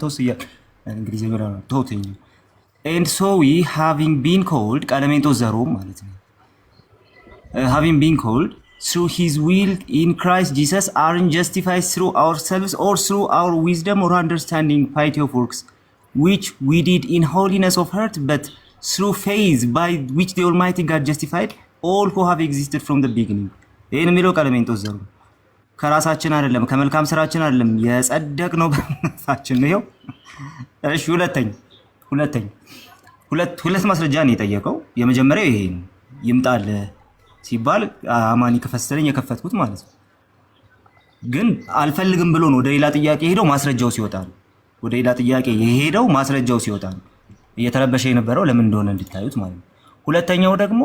توصية እንግሊዝ ብራ ቶቲኝ and so we having been called ቀለሜንጦስ ዘሮም ማለት ነው having been called through his will in Christ Jesus aren't justified through ourselves or through our wisdom or understanding piety of works which we did in holiness of heart but through faith by which the Almighty God justified all who have existed from the beginning ይሄን የሚለው ቀለሜንጦስ ዘሮም ከራሳችን አይደለም ከመልካም ስራችን አይደለም የጸደቅነው በራሳችን ነው። እሺ ሁለት ማስረጃ ነው የጠየቀው። የመጀመሪያው ይሄ ነው ይምጣል ሲባል አማኒ ከፈሰለኝ የከፈትኩት ማለት ነው። ግን አልፈልግም ብሎ ነው ወደ ሌላ ጥያቄ ሄደው ማስረጃው ሲወጣ ነው። ወደ ሌላ ጥያቄ የሄደው ማስረጃው ሲወጣ ነው። እየተረበሸ የነበረው ለምን እንደሆነ እንድታዩት ማለት ነው። ሁለተኛው ደግሞ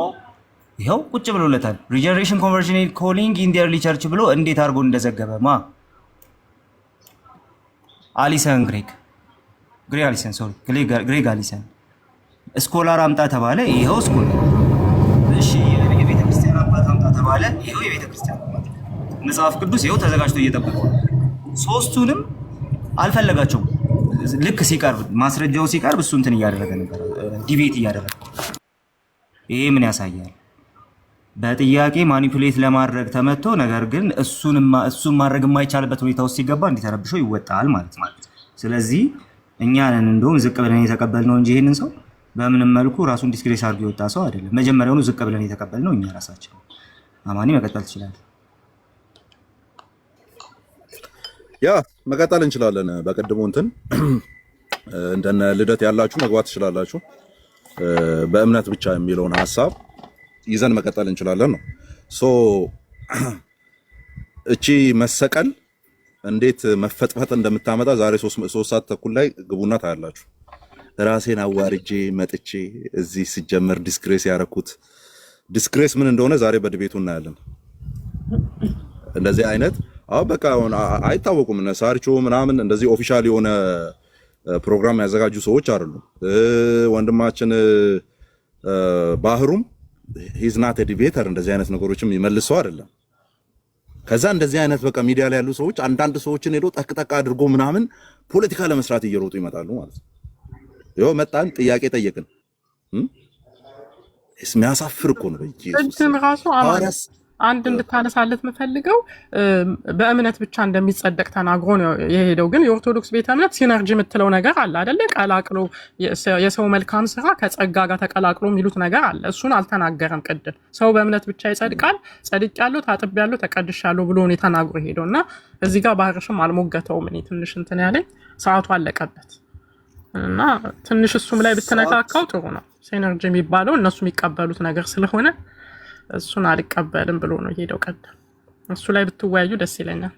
ይሄው ቁጭ ብሎለታል ሪጀነሬሽን ኮንቨርዥን ኮሊንግ ኢን ዴርሊ ቸርች ብሎ እንዴት አድርጎ እንደዘገበ አሊሰን ግሬግ አሊሰን ስኮላር አምጣ ተባለ ይሄው ስኮላር እሺ የቤተ ክርስቲያን አባት አምጣ ተባለ ይሄው የቤተ ክርስቲያን አባት መጽሐፍ ቅዱስ ይሄው ተዘጋጅቶ እየጠበቀው ሶስቱንም አልፈለጋቸውም ልክ ሲቀርብ ማስረጃው ሲቀርብ እሱ እንትን እያደረገ ነበር ዲቤት እያደረገ ይሄ ምን ያሳያል በጥያቄ ማኒፑሌት ለማድረግ ተመቶ ነገር ግን እሱን ማድረግ የማይቻልበት ሁኔታ ውስጥ ሲገባ እንዲተረብሸው ይወጣል ማለት ነው ስለዚህ እኛ ነን እንደውም ዝቅ ብለን የተቀበልነው እንጂ ይሄንን ሰው በምንም መልኩ ራሱን ዲስክሬስ አድርጎ የወጣ ሰው አይደለም መጀመሪያውኑ ዝቅ ብለን የተቀበልነው እኛ ራሳችን አማኒ መቀጠል ትችላለህ ያ መቀጠል እንችላለን በቀድሞ እንትን እንደነ ልደት ያላችሁ መግባት ትችላላችሁ በእምነት ብቻ የሚለውን ሐሳብ ይዘን መቀጠል እንችላለን ነው ሶ እቺ መሰቀል እንዴት መፈጥፈጥ እንደምታመጣ ዛሬ 3 ሰዓት ተኩል ላይ ግቡና ታያላችሁ ራሴን አዋርጄ መጥቼ እዚህ ሲጀመር ዲስክሬስ ያረኩት ዲስክሬስ ምን እንደሆነ ዛሬ በድቤቱ እናያለን እንደዚህ አይነት በቃ አይታወቁም እነ ሳርቾ ምናምን እንደዚህ ኦፊሻል የሆነ ፕሮግራም ያዘጋጁ ሰዎች አይደሉም ወንድማችን ባህሩም he's not a debater እንደዚህ አይነት ነገሮችም ይመልሰው አይደለም ከዛ እንደዚህ አይነት በቃ ሚዲያ ላይ ያሉ ሰዎች አንዳንድ ሰዎችን ሄዶ ጠቅጠቅ አድርጎ ምናምን ፖለቲካ ለመስራት እየሮጡ ይመጣሉ ማለት ነው ይኸው መጣን ጥያቄ ጠየቅን የሚያሳፍር እኮ ነው በኢየሱስ አንድ እንድታነሳለት የምፈልገው በእምነት ብቻ እንደሚጸደቅ ተናግሮ ነው የሄደው ግን የኦርቶዶክስ ቤተ እምነት ሲነርጂ የምትለው ነገር አለ አይደለ ቀላቅሎ የሰው መልካም ስራ ከጸጋ ጋር ተቀላቅሎ የሚሉት ነገር አለ እሱን አልተናገረም ቅድም ሰው በእምነት ብቻ ይጸድቃል ጸድቄያለሁ ታጥቤያለሁ ተቀድሻለሁ ብሎ ነው ተናግሮ ሄደውና እዚህ ጋር ባህርሽም አልሞገተውም እኔ ትንሽ እንትን ያለኝ ሰዓቱ አለቀበት እና ትንሽ እሱም ላይ ብትነካካው ጥሩ ነው ሲነርጂ የሚባለው እነሱ የሚቀበሉት ነገር ስለሆነ እሱን አልቀበልም ብሎ ነው ሄደው ቀደም እሱ ላይ ብትወያዩ ደስ ይለኛል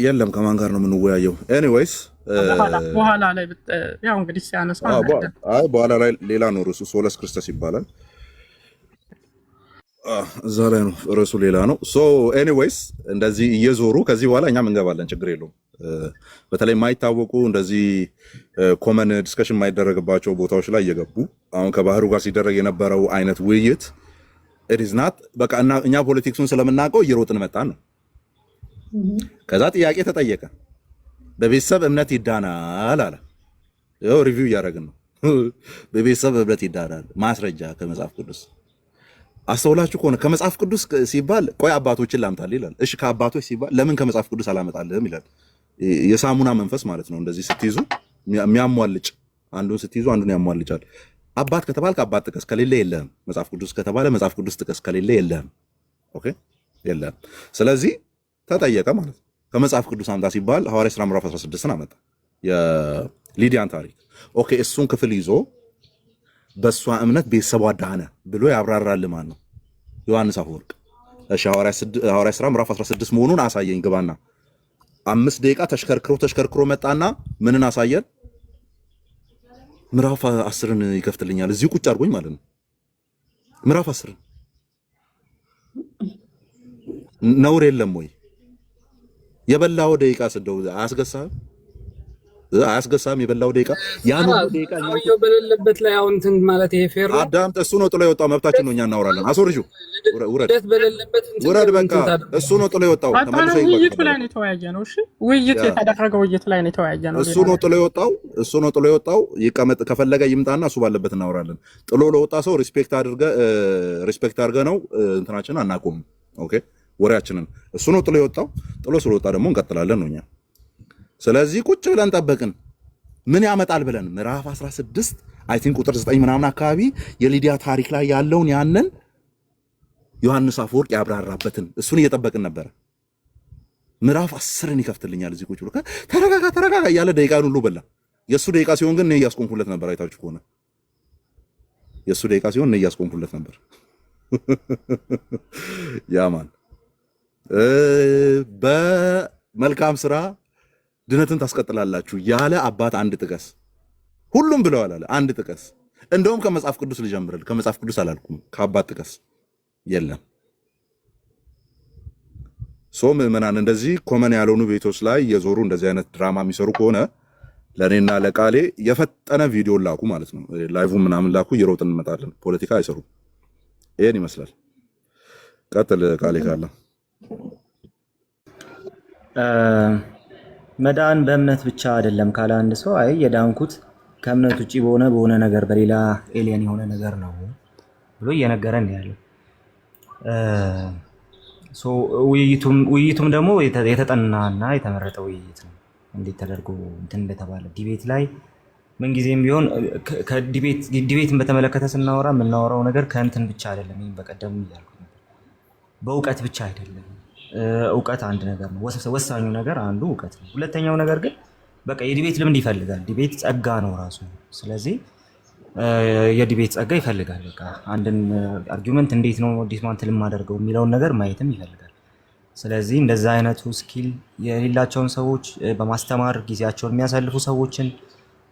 የለም ከማን ጋር ነው የምንወያየው ኤኒዌይስ በኋላ ላይ ያው እንግዲህ ሲያነሳው በኋላ ላይ ሌላ ነው ርዕሱ ሶለስ ክርስቶስ ይባላል እዛ ላይ ነው ርዕሱ ሌላ ነው ሶ ኤኒዌይስ እንደዚህ እየዞሩ ከዚህ በኋላ እኛም እንገባለን ችግር የለውም በተለይ የማይታወቁ እንደዚህ ኮመን ዲስከሽን የማይደረግባቸው ቦታዎች ላይ እየገቡ አሁን ከባህሩ ጋር ሲደረግ የነበረው አይነት ውይይት it is not በቃ እኛ ፖለቲክሱን ስለምናውቀው እየሮጥን መጣን ነው ከዛ ጥያቄ ተጠየቀ በቤተሰብ እምነት ይዳናል አለ ያው ሪቪው እያደረግን ነው በቤተሰብ እምነት ይዳናል ማስረጃ ከመጽሐፍ ቅዱስ አስተውላችሁ ከሆነ ከመጽሐፍ ቅዱስ ሲባል ቆይ አባቶችን ላምጣል ይላል እሺ ከአባቶች ሲባል ለምን ከመጽሐፍ ቅዱስ አላመጣልህም ይላል የሳሙና መንፈስ ማለት ነው እንደዚህ ስትይዙ የሚያሟልጭ አንዱን ስትይዙ አንዱን ያሟልጫል አባት ከተባልክ አባት ጥቀስ ከሌለ የለህም መጽሐፍ ቅዱስ ከተባለ መጽሐፍ ቅዱስ ጥቀስ ከሌለ የለህም ኦኬ የለህም ስለዚህ ተጠየቀ ማለት ነው ከመጽሐፍ ቅዱስ አምጣ ሲባል ሐዋርያት ሥራ ምዕራፍ 16 አመጣ የሊዲያን ታሪክ ኦኬ እሱን ክፍል ይዞ በሷ እምነት ቤተሰቧ ዳነ ብሎ ያብራራል ማን ነው ዮሐንስ አፈወርቅ እሺ ሐዋርያት ሥራ ምዕራፍ 16 መሆኑን አሳየኝ ግባና 5 ደቂቃ ተሽከርክሮ መጣና ምንን አሳየን ምዕራፍ 10ን ይከፍትልኛል እዚህ ቁጭ አድርጎኝ ማለት ነው ምዕራፍ 10 ነውር የለም ወይ የበላው ደቂቃ ስደው አያስገሳም አያስገሳም የበላው ደቂቃ ያን ሁሉ ደቂቃ ሰውየው በሌለበት ላይ አሁን እንትን ማለት ይሄ ፌር ነው? አዳምጥ። እሱ ነው ጥሎ የወጣው፣ መብታችን ነው፣ እኛ እናወራለን። አስወርጁ፣ ውረድ፣ በሌለበት ውረድ፣ በቃ እሱ ነው ጥሎ የወጣው። ተመልሶ ውይይቱ ላይ ነው የተወያየ ነው። እሺ ውይይት የተደረገው ውይይት ላይ ነው የተወያየ ነው። እሱ ነው ጥሎ የወጣው፣ እሱ ነው ጥሎ የወጣው። ይቀመጥ፣ ከፈለገ ይምጣና እሱ ባለበት እናወራለን። ጥሎ ለወጣ ሰው ሪስፔክት አድርገ ነው እንትናችንን አናቆም። ኦኬ ወሬያችንን። እሱ ነው ጥሎ የወጣው። ጥሎ ስለወጣ ደግሞ እንቀጥላለን ነው እኛ። ስለዚህ ቁጭ ብለን ጠበቅን ምን ያመጣል ብለን ምዕራፍ 16 አይ ቲንክ ቁጥር 9 ምናምን አካባቢ የሊዲያ ታሪክ ላይ ያለውን ያንን ዮሐንስ አፈወርቅ ያብራራበትን እሱን እየጠበቅን ነበር። ምዕራፍ 10ን ይከፍትልኛል እዚህ ቁጭ ብሎ ተረጋጋ እያለ ደቂቃን ሁሉ በላ። የእሱ ደቂቃ ሲሆን ግን እኔ እያስቆምኩለት ነበር። አይታችሁ ከሆነ የእሱ ደቂቃ ሲሆን እኔ እያስቆምኩለት ነበር። ያማን በመልካም ስራ ድነትን ታስቀጥላላችሁ ያለ አባት አንድ ጥቀስ። ሁሉም ብለዋል አለ አንድ ጥቀስ። እንደውም ከመጽሐፍ ቅዱስ ልጀምርል። ከመጽሐፍ ቅዱስ አላልኩም፣ ከአባት ጥቀስ የለም። ሶ ምዕመናን እንደዚህ ኮመን ያልሆኑ ቤቶች ላይ የዞሩ እንደዚህ አይነት ድራማ የሚሰሩ ከሆነ ለእኔና ለቃሌ የፈጠነ ቪዲዮ ላኩ ማለት ነው። ላይቭ ምናምን ላኩ፣ እየሮጥን እንመጣለን። ፖለቲካ አይሰሩም። ይሄን ይመስላል። ቀጥል ቃሌ ካለ። መዳን በእምነት ብቻ አይደለም ካለ አንድ ሰው አይ የዳንኩት ከእምነት ውጪ በሆነ ነገር በሌላ ኤሊየን የሆነ ነገር ነው ብሎ እየነገረን ያለው። ውይይቱም ደግሞ የተጠናና የተመረጠ ውይይት ነው። እንዴት ተደርጎ እንትን እንደተባለ ዲቤት ላይ ምንጊዜም ቢሆን ዲቤትን በተመለከተ ስናወራ የምናወራው ነገር ከእንትን ብቻ አይደለም። ይህም በቀደም እያልኩ በእውቀት ብቻ አይደለም። እውቀት አንድ ነገር ነው። ወሳኙ ነገር አንዱ እውቀት ነው። ሁለተኛው ነገር ግን በቃ የዲቤት ልምድ ይፈልጋል። ዲቤት ጸጋ ነው ራሱ። ስለዚህ የዲቤት ጸጋ ይፈልጋል። በቃ አንድን አርጊውመንት እንዴት ነው ዲስማንትል የማደርገው የሚለውን ነገር ማየትም ይፈልጋል። ስለዚህ እንደዛ አይነቱ ስኪል የሌላቸውን ሰዎች በማስተማር ጊዜያቸውን የሚያሳልፉ ሰዎችን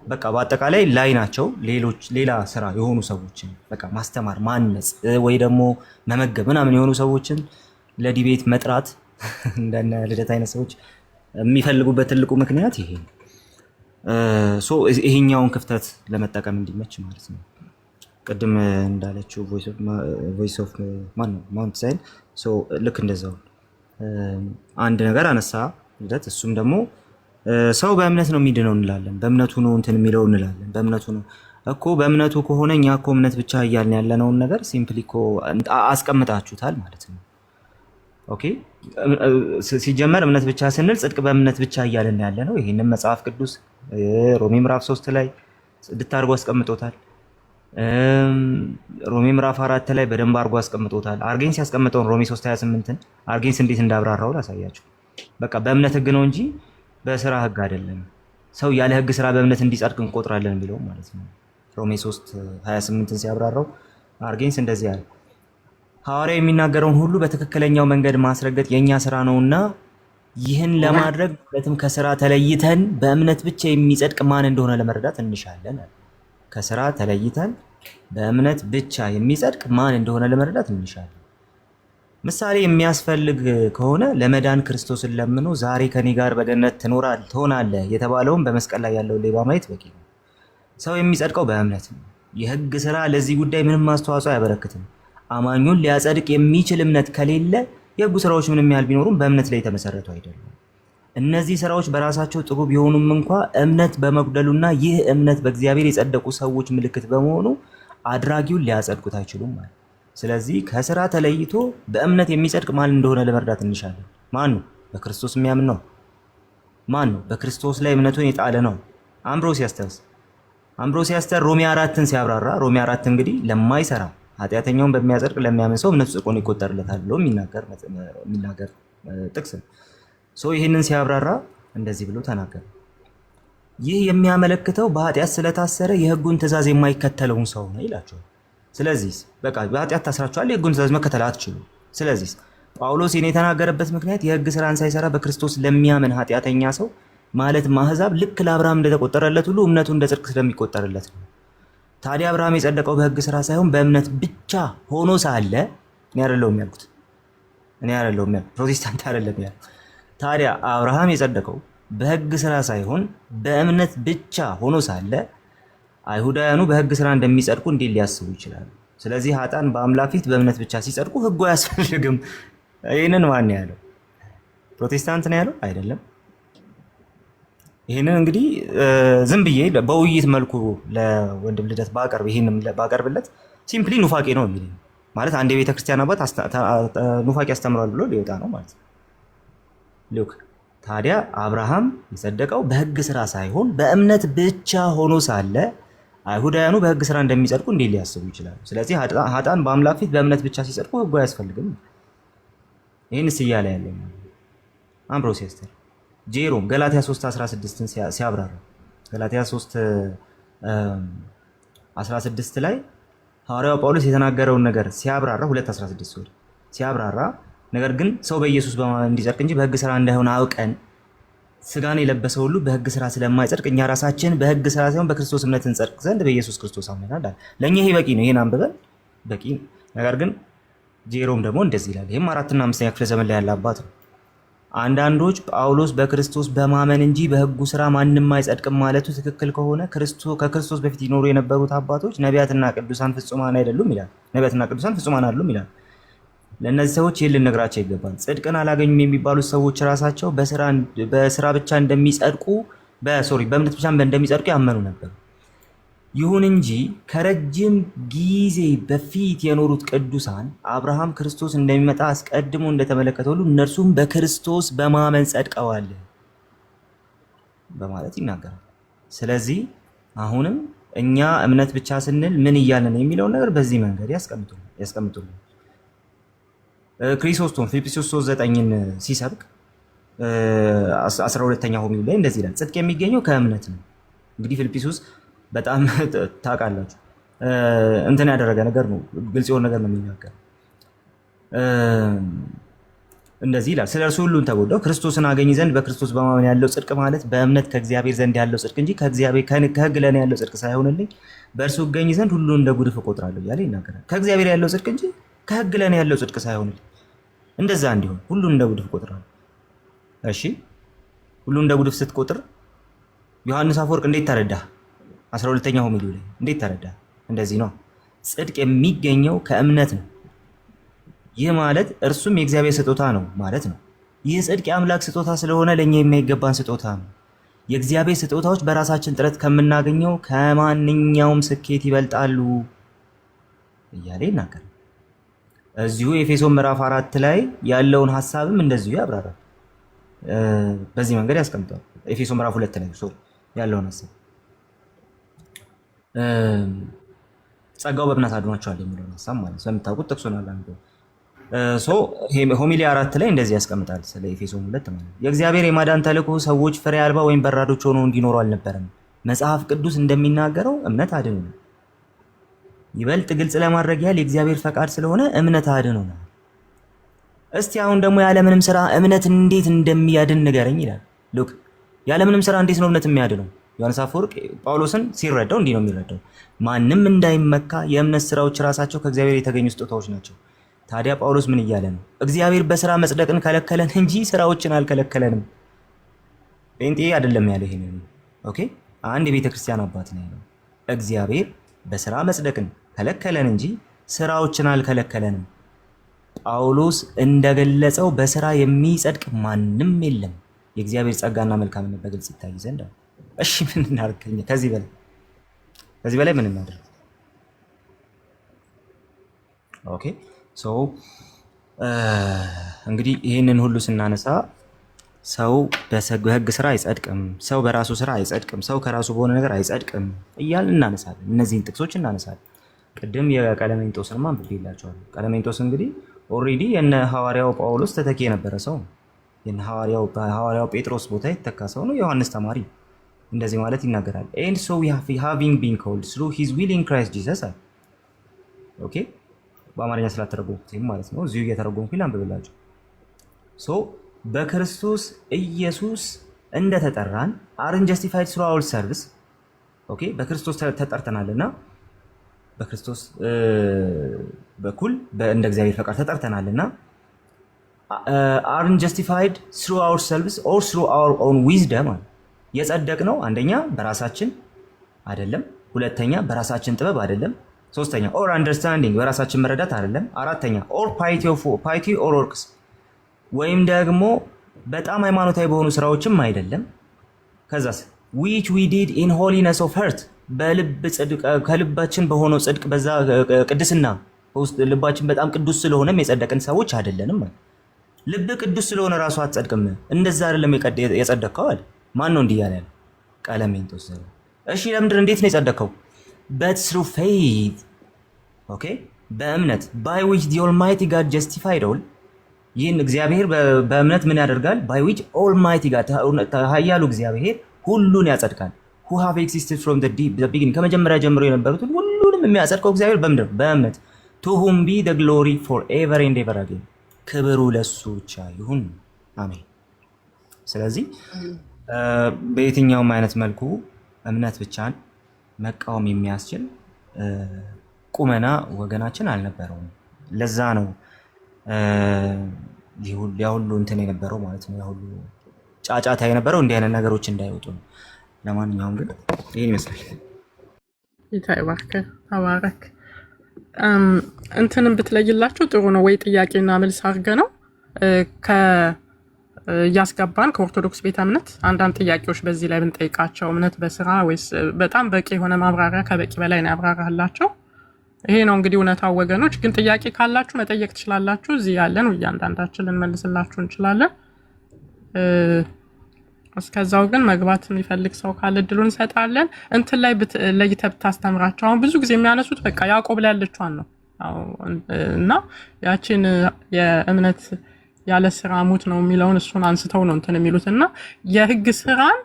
በቃ በአጠቃላይ ላይ ናቸው። ሌላ ስራ የሆኑ ሰዎችን በቃ ማስተማር፣ ማነጽ ወይ ደግሞ መመገብ ምናምን የሆኑ ሰዎችን ለዲቤት መጥራት እንደነ ልደት አይነት ሰዎች የሚፈልጉበት ትልቁ ምክንያት ይሄ ነው። ይሄኛውን ክፍተት ለመጠቀም እንዲመች ማለት ነው። ቅድም እንዳለችው ቮይስ ኦፍ ማውንት ሳይን ልክ እንደዛው አንድ ነገር አነሳ ልደት። እሱም ደግሞ ሰው በእምነት ነው የሚድነው እንላለን፣ በእምነቱ ነው እንትን የሚለው እንላለን። በእምነቱ ነው እኮ በእምነቱ ከሆነ እኛ እኮ እምነት ብቻ እያልን ያለነውን ነገር ሲምፕሊ እኮ አስቀምጣችሁታል ማለት ነው። ኦኬ ሲጀመር እምነት ብቻ ስንል ጽድቅ በእምነት ብቻ እያልን ያለ ነው። ይሄንን መጽሐፍ ቅዱስ ሮሜ ምዕራፍ 3 ላይ ጽድት አድርጎ አስቀምጦታል። ሮሜ ምዕራፍ 4 ላይ በደንብ አድርጎ አስቀምጦታል። አርጌንስ ያስቀምጠውን ሮሜ 3:28ን አርጌንስ እንዴት እንዳብራራው ላሳያችሁ። በቃ በእምነት ህግ ነው እንጂ በስራ ህግ አይደለም። ሰው ያለ ህግ ስራ በእምነት እንዲጸድቅ እንቆጥራለን የሚለው ማለት ነው። ሮሜ 3:28ን ሲያብራራው አርጌንስ እንደዚህ ያለ ሐዋርያ የሚናገረውን ሁሉ በትክክለኛው መንገድ ማስረገጥ የኛ ስራ ነውና ይህን ለማድረግ ማለትም ከስራ ተለይተን በእምነት ብቻ የሚጸድቅ ማን እንደሆነ ለመረዳት እንሻለን። ከስራ ተለይተን በእምነት ብቻ የሚጸድቅ ማን እንደሆነ ለመረዳት እንሻለን። ምሳሌ የሚያስፈልግ ከሆነ ለመዳን ክርስቶስን ለምኖ ዛሬ ከኔ ጋር በገነት ትሆናለህ የተባለውን በመስቀል ላይ ያለውን ሌባ ማየት በቂ ነው። ሰው የሚጸድቀው በእምነት ነው። የህግ ስራ ለዚህ ጉዳይ ምንም አስተዋጽኦ አያበረክትም። አማኙን ሊያጸድቅ የሚችል እምነት ከሌለ የህጉ ስራዎች ምንም ያህል ቢኖሩም በእምነት ላይ የተመሰረቱ አይደሉም። እነዚህ ስራዎች በራሳቸው ጥሩ ቢሆኑም እንኳ እምነት በመጉደሉና ይህ እምነት በእግዚአብሔር የጸደቁ ሰዎች ምልክት በመሆኑ አድራጊውን ሊያጸድቁት አይችሉም ማለት። ስለዚህ ከስራ ተለይቶ በእምነት የሚጸድቅ ማን እንደሆነ ለመርዳት እንሻለን። ማን ነው? በክርስቶስ የሚያምን ነው። ማን ነው? በክርስቶስ ላይ እምነቱን የጣለ ነው። አምብሮሲያስተር ሮሜ 4ን ሲያብራራ ሮሜ 4 እንግዲህ ለማይሰራ ኃጢአተኛውን በሚያጸድቅ ለሚያምን ሰው እምነቱ ጽድቅ ሆኖ ይቆጠርለታል ብሎ የሚናገር ጥቅስ ነው። ይህንን ሲያብራራ እንደዚህ ብሎ ተናገረ። ይህ የሚያመለክተው በኃጢአት ስለታሰረ የህጉን ትእዛዝ የማይከተለውን ሰው ነው ይላቸዋል። ስለዚህ በቃ በኃጢአት ታስራችኋል፣ የህጉን ትእዛዝ መከተል አትችሉም። ስለዚህ ጳውሎስ ይህን የተናገረበት ምክንያት የህግ ስራን ሳይሰራ በክርስቶስ ለሚያምን ኃጢአተኛ ሰው ማለት ማህዛብ ልክ ለአብርሃም እንደተቆጠረለት ሁሉ እምነቱ እንደ ጽድቅ ስለሚቆጠርለት ነው። ታዲያ አብርሃም የጸደቀው በህግ ስራ ሳይሆን በእምነት ብቻ ሆኖ ሳለ እኔ አይደለሁም ያልኩት፣ ፕሮቴስታንት አይደለም ያልኩት። ታዲያ አብርሃም የጸደቀው በሕግ ስራ ሳይሆን በእምነት ብቻ ሆኖ ሳለ አይሁዳውያኑ በሕግ ስራ እንደሚጸድቁ እንዴት ሊያስቡ ይችላሉ? ስለዚህ ኃጥአን በአምላክ ፊት በእምነት ብቻ ሲጸድቁ ሕጉ አያስፈልግም። ይህንን ማን ያለው? ፕሮቴስታንት ነው ያለው? አይደለም። ይህንን እንግዲህ ዝም ብዬ በውይይት መልኩ ለወንድም ልደት ባቀርብለት ሲምፕሊ ኑፋቄ ነው የሚል ማለት አንድ የቤተ ክርስቲያን አባት ኑፋቄ ያስተምራል ብሎ ሊወጣ ነው ማለት ነው። ሉክ ታዲያ አብርሃም የጸደቀው በሕግ ስራ ሳይሆን በእምነት ብቻ ሆኖ ሳለ አይሁዳውያኑ በሕግ ስራ እንደሚጸድቁ እንዴት ሊያስቡ ይችላሉ? ስለዚህ ኃጥአን በአምላክ ፊት በእምነት ብቻ ሲጸድቁ ሕጉ አያስፈልግም። ይህንስ እያለ ያለ አምብሮስ ያስተር ጄሮም ገላትያ 3:16ን ሲያብራራ ገላትያ 3:16 ላይ ሐዋርያው ጳውሎስ የተናገረውን ነገር ሲያብራራ 2:16 ሲያብራራ ነገር ግን ሰው በኢየሱስ በማመን እንዲጸድቅ እንጂ በሕግ ስራ እንዳይሆን አውቀን ስጋን የለበሰ ሁሉ በሕግ ስራ ስለማይጸድቅ እኛ ራሳችን በሕግ ስራ ሳይሆን በክርስቶስ እምነት እንጸድቅ ዘንድ በኢየሱስ ክርስቶስ አምነናል። ለእኛ ይሄ በቂ ነው። ይሄን አንብበን በቂ። ነገር ግን ጄሮም ደግሞ እንደዚህ ይላል። ይህም 4ኛ እና 5ኛ ክፍለ ዘመን ላይ ያለ አባት ነው። አንዳንዶች ጳውሎስ በክርስቶስ በማመን እንጂ በሕጉ ስራ ማንም አይጸድቅም ማለቱ ትክክል ከሆነ ከክርስቶስ በፊት ይኖሩ የነበሩት አባቶች ነቢያትና ቅዱሳን ፍጹማን አይደሉም ይላል። ነቢያትና ቅዱሳን ፍጹማን አይደሉም ይላል። ለእነዚህ ሰዎች ይህን ልነግራቸው ይገባል። ጽድቅን አላገኙም የሚባሉት ሰዎች ራሳቸው በስራ ብቻ እንደሚጸድቁ በእምነት ብቻ እንደሚጸድቁ ያመኑ ነበር። ይሁን እንጂ ከረጅም ጊዜ በፊት የኖሩት ቅዱሳን አብርሃም ክርስቶስ እንደሚመጣ አስቀድሞ እንደተመለከተ ሁሉ እነርሱም በክርስቶስ በማመን ጸድቀዋል በማለት ይናገራል። ስለዚህ አሁንም እኛ እምነት ብቻ ስንል ምን እያልን ነው የሚለውን ነገር በዚህ መንገድ ያስቀምጡልን። ክሪሶስቶም ፊልጵስዩስ 3:9ን ሲሰብክ 12ኛ ሆሚሉ ላይ እንደዚህ ይላል፣ ጽድቅ የሚገኘው ከእምነት ነው። እንግዲህ ፊልጵስዩስ በጣም ታውቃላችሁ እንትን ያደረገ ነገር ነው፣ ግልጽ የሆነ ነገር ነው የሚናገር። እንደዚህ ይላል፣ ስለ እርሱ ሁሉን ተጎዳው ክርስቶስን አገኝ ዘንድ በክርስቶስ በማመን ያለው ጽድቅ ማለት በእምነት ከእግዚአብሔር ዘንድ ያለው ጽድቅ እንጂ ከሕግ ለእኔ ያለው ጽድቅ ሳይሆንልኝ በእርሱ እገኝ ዘንድ ሁሉን እንደ ጉድፍ እቆጥራለሁ እያለ ይናገራል። ከእግዚአብሔር ያለው ጽድቅ እንጂ ከሕግ ለእኔ ያለው ጽድቅ ሳይሆንልኝ እንደዛ እንዲሆን ሁሉን እንደ ጉድፍ እቆጥራለሁ። እሺ ሁሉን እንደ ጉድፍ ስትቆጥር ዮሐንስ አፈወርቅ እንዴት ተረዳ? 12ኛ ሆሚሉ ላይ እንዴት ተረዳ? እንደዚህ ነው፣ ጽድቅ የሚገኘው ከእምነት ነው። ይህ ማለት እርሱም የእግዚአብሔር ስጦታ ነው ማለት ነው። ይህ ጽድቅ የአምላክ ስጦታ ስለሆነ ለእኛ የማይገባን ስጦታ ነው። የእግዚአብሔር ስጦታዎች በራሳችን ጥረት ከምናገኘው ከማንኛውም ስኬት ይበልጣሉ እያለ ይናገራል። እዚሁ ኤፌሶን ምዕራፍ 4 ላይ ያለውን ሀሳብም እንደዚሁ ያብራራል። በዚህ መንገድ ያስቀምጠዋል። ኤፌሶን ምዕራፍ 2 ላይ ያለውን ሀሳብ ጸጋው በእምነት አድኗቸዋል የሚለውን ሀሳብ ማለት ስለምታውቁት ጠቅሶናል። ሆሚሊ 4 ላይ እንደዚህ ያስቀምጣል ስለ ኤፌሶን 2 ማለት የእግዚአብሔር የማዳን ተልእኮ ሰዎች ፍሬ አልባ ወይም በራዶች ሆነው እንዲኖሩ አልነበረም። መጽሐፍ ቅዱስ እንደሚናገረው እምነት አድኖናል። ይበልጥ ግልጽ ለማድረግ ያህል የእግዚአብሔር ፈቃድ ስለሆነ እምነት አድኖናል። እስቲ አሁን ደግሞ ያለምንም ስራ እምነት እንዴት እንደሚያድን ንገረኝ ይላል። ሉክ ያለምንም ስራ እንዴት ነው እምነት የሚያድነው? ዮሐንስ አፈወርቅ ጳውሎስን ሲረዳው እንዲህ ነው የሚረዳው፣ ማንም እንዳይመካ የእምነት ስራዎች ራሳቸው ከእግዚአብሔር የተገኙ ስጦታዎች ናቸው። ታዲያ ጳውሎስ ምን እያለ ነው? እግዚአብሔር በስራ መጽደቅን ከለከለን እንጂ ስራዎችን አልከለከለንም። ጴንጤ አይደለም ያለ ይሄንን። ኦኬ አንድ የቤተ ክርስቲያን አባት ነው ያለው፣ እግዚአብሔር በስራ መጽደቅን ከለከለን እንጂ ስራዎችን አልከለከለንም። ጳውሎስ እንደገለጸው በስራ የሚጸድቅ ማንም የለም፣ የእግዚአብሔር ጸጋና መልካምነት በግልጽ ይታይ ዘንድ። እሺ ምን እናድርግ? ከዚህ በላይ ምን እናድርግ? ኦኬ እንግዲህ ይህንን ሁሉ ስናነሳ ሰው በሕግ ስራ አይጸድቅም፣ ሰው በራሱ ስራ አይጸድቅም፣ ሰው ከራሱ በሆነ ነገር አይጸድቅም እያልን እናነሳለን። እነዚህን ጥቅሶች እናነሳለን። ቅድም የቀለሜንጦስን አንብቤላቸዋለሁ። ቀለሜንጦስ እንግዲህ ኦልሬዲ የነ ሐዋርያው ጳውሎስ ተተኪ የነበረ ሰው ነው። የነ ሐዋርያው ጴጥሮስ ቦታ የተተካ ሰው ነው። ዮሐንስ ተማሪ እንደዚህ ማለት ይናገራል። and so we having been called through his will in Christ Jesus አለ። ኦኬ በአማርኛ ስላተረጎምኩት ማለት ነው። እዚሁ እየተረጎምኩኝ ላንብብላችሁ። በክርስቶስ ኢየሱስ እንደተጠራን አርን ጀስቲፋይድ through our service። ኦኬ በክርስቶስ ተጠርተናልና በክርስቶስ በኩል እንደ እግዚአብሔር ፈቃድ ተጠርተናልና aren't justified through ourselves or through our own wisdom የጸደቅነው አንደኛ በራሳችን አይደለም ሁለተኛ በራሳችን ጥበብ አይደለም ሶስተኛ or understanding በራሳችን መረዳት አይደለም አራተኛ or piety or works ወይም ደግሞ በጣም ሃይማኖታዊ በሆኑ ስራዎችም አይደለም ከዛስ which we did in holiness of heart በልብ ጽድቅ ከልባችን በሆነው ጽድቅ በዛ ቅድስና ውስጥ ልባችን በጣም ቅዱስ ስለሆነም የጸደቅን ሰዎች አይደለንም ልብ ቅዱስ ስለሆነ ራሱ አትጸድቅም እንደዛ አይደለም የጸደቀው አይደል ማን ነው እንዲህ ያለ ቀለሜንጦስ እሺ ለምንድን እንዴት ነው የጸደቀው but through faith okay በእምነት by which the almighty god justified all ይህን እግዚአብሔር በእምነት ምን ያደርጋል by which almighty god ኃያሉ እግዚአብሔር ሁሉን ያጸድቃል who have existed from the beginning ከመጀመሪያ ጀምሮ የነበሩትን ሁሉንም የሚያጸድቀው እግዚአብሔር በእምነት to whom be the glory forever and ever again ክብሩ ለሱ ብቻ ይሁን አሜን ስለዚህ በየትኛውም አይነት መልኩ እምነት ብቻን መቃወም የሚያስችል ቁመና ወገናችን አልነበረውም ለዛ ነው ያሁሉ እንትን የነበረው ማለት ነው ያሁሉ ጫጫታ የነበረው እንዲህ አይነት ነገሮች እንዳይወጡ ነው ለማንኛውም ግን ይሄን ይመስላል ይታይባከ ተባረክ እንትንም ብትለይላችሁ ጥሩ ነው ወይ ጥያቄና መልስ አድርገ ነው ያስገባን ከኦርቶዶክስ ቤተ እምነት አንዳንድ ጥያቄዎች በዚህ ላይ ብንጠይቃቸው እምነት በስራ ወይስ በጣም በቂ የሆነ ማብራሪያ ከበቂ በላይ ነው ያብራራላችሁ ይሄ ነው እንግዲህ እውነታው ወገኖች ግን ጥያቄ ካላችሁ መጠየቅ ትችላላችሁ እዚህ ያለን እያንዳንዳችን ልንመልስላችሁ እንችላለን እስከዛው ግን መግባት የሚፈልግ ሰው ካለ እድሉን እንሰጣለን እንትን ላይ ለይተህ ብታስተምራቸው አሁን ብዙ ጊዜ የሚያነሱት በቃ ያዕቆብ ላይ ያለችዋን ነው እና ያቺን የእምነት ያለ ስራ ሙት ነው የሚለውን እሱን አንስተው ነው እንትን የሚሉትና የህግ ስራን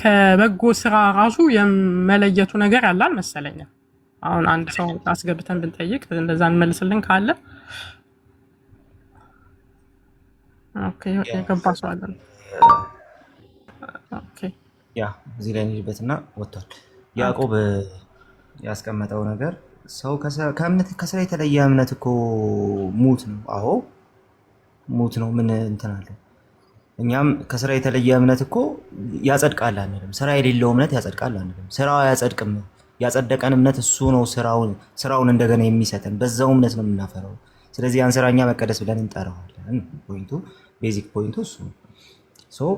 ከበጎ ስራ ራሱ የመለየቱ ነገር ያላል መሰለኝ አሁን አንድ ሰው አስገብተን ብንጠይቅ እንደዛ እንመልስልን ካለ ኦኬ የገባ ሰው አለ ኦኬ ያ እዚህ ላይ እንሂድበትና ወጥቷል ያዕቆብ ያስቀመጠው ነገር ሰው ከእምነት ከስራ የተለየ እምነት እኮ ሙት ነው አዎ ሙት ነው ምን እንትን አለ እኛም ከስራ የተለየ እምነት እኮ ያጸድቃል አንልም ስራ የሌለው እምነት ያጸድቃል አንልም ስራው ያጸድቅም ያጸደቀን እምነት እሱ ነው ስራውን እንደገና የሚሰጠን በዛው እምነት ነው የምናፈራው ስለዚህ ያን ስራኛ መቀደስ ብለን እንጠራዋለን ፖይንቱ ቤዚክ ፖይንቱ እሱ ሶ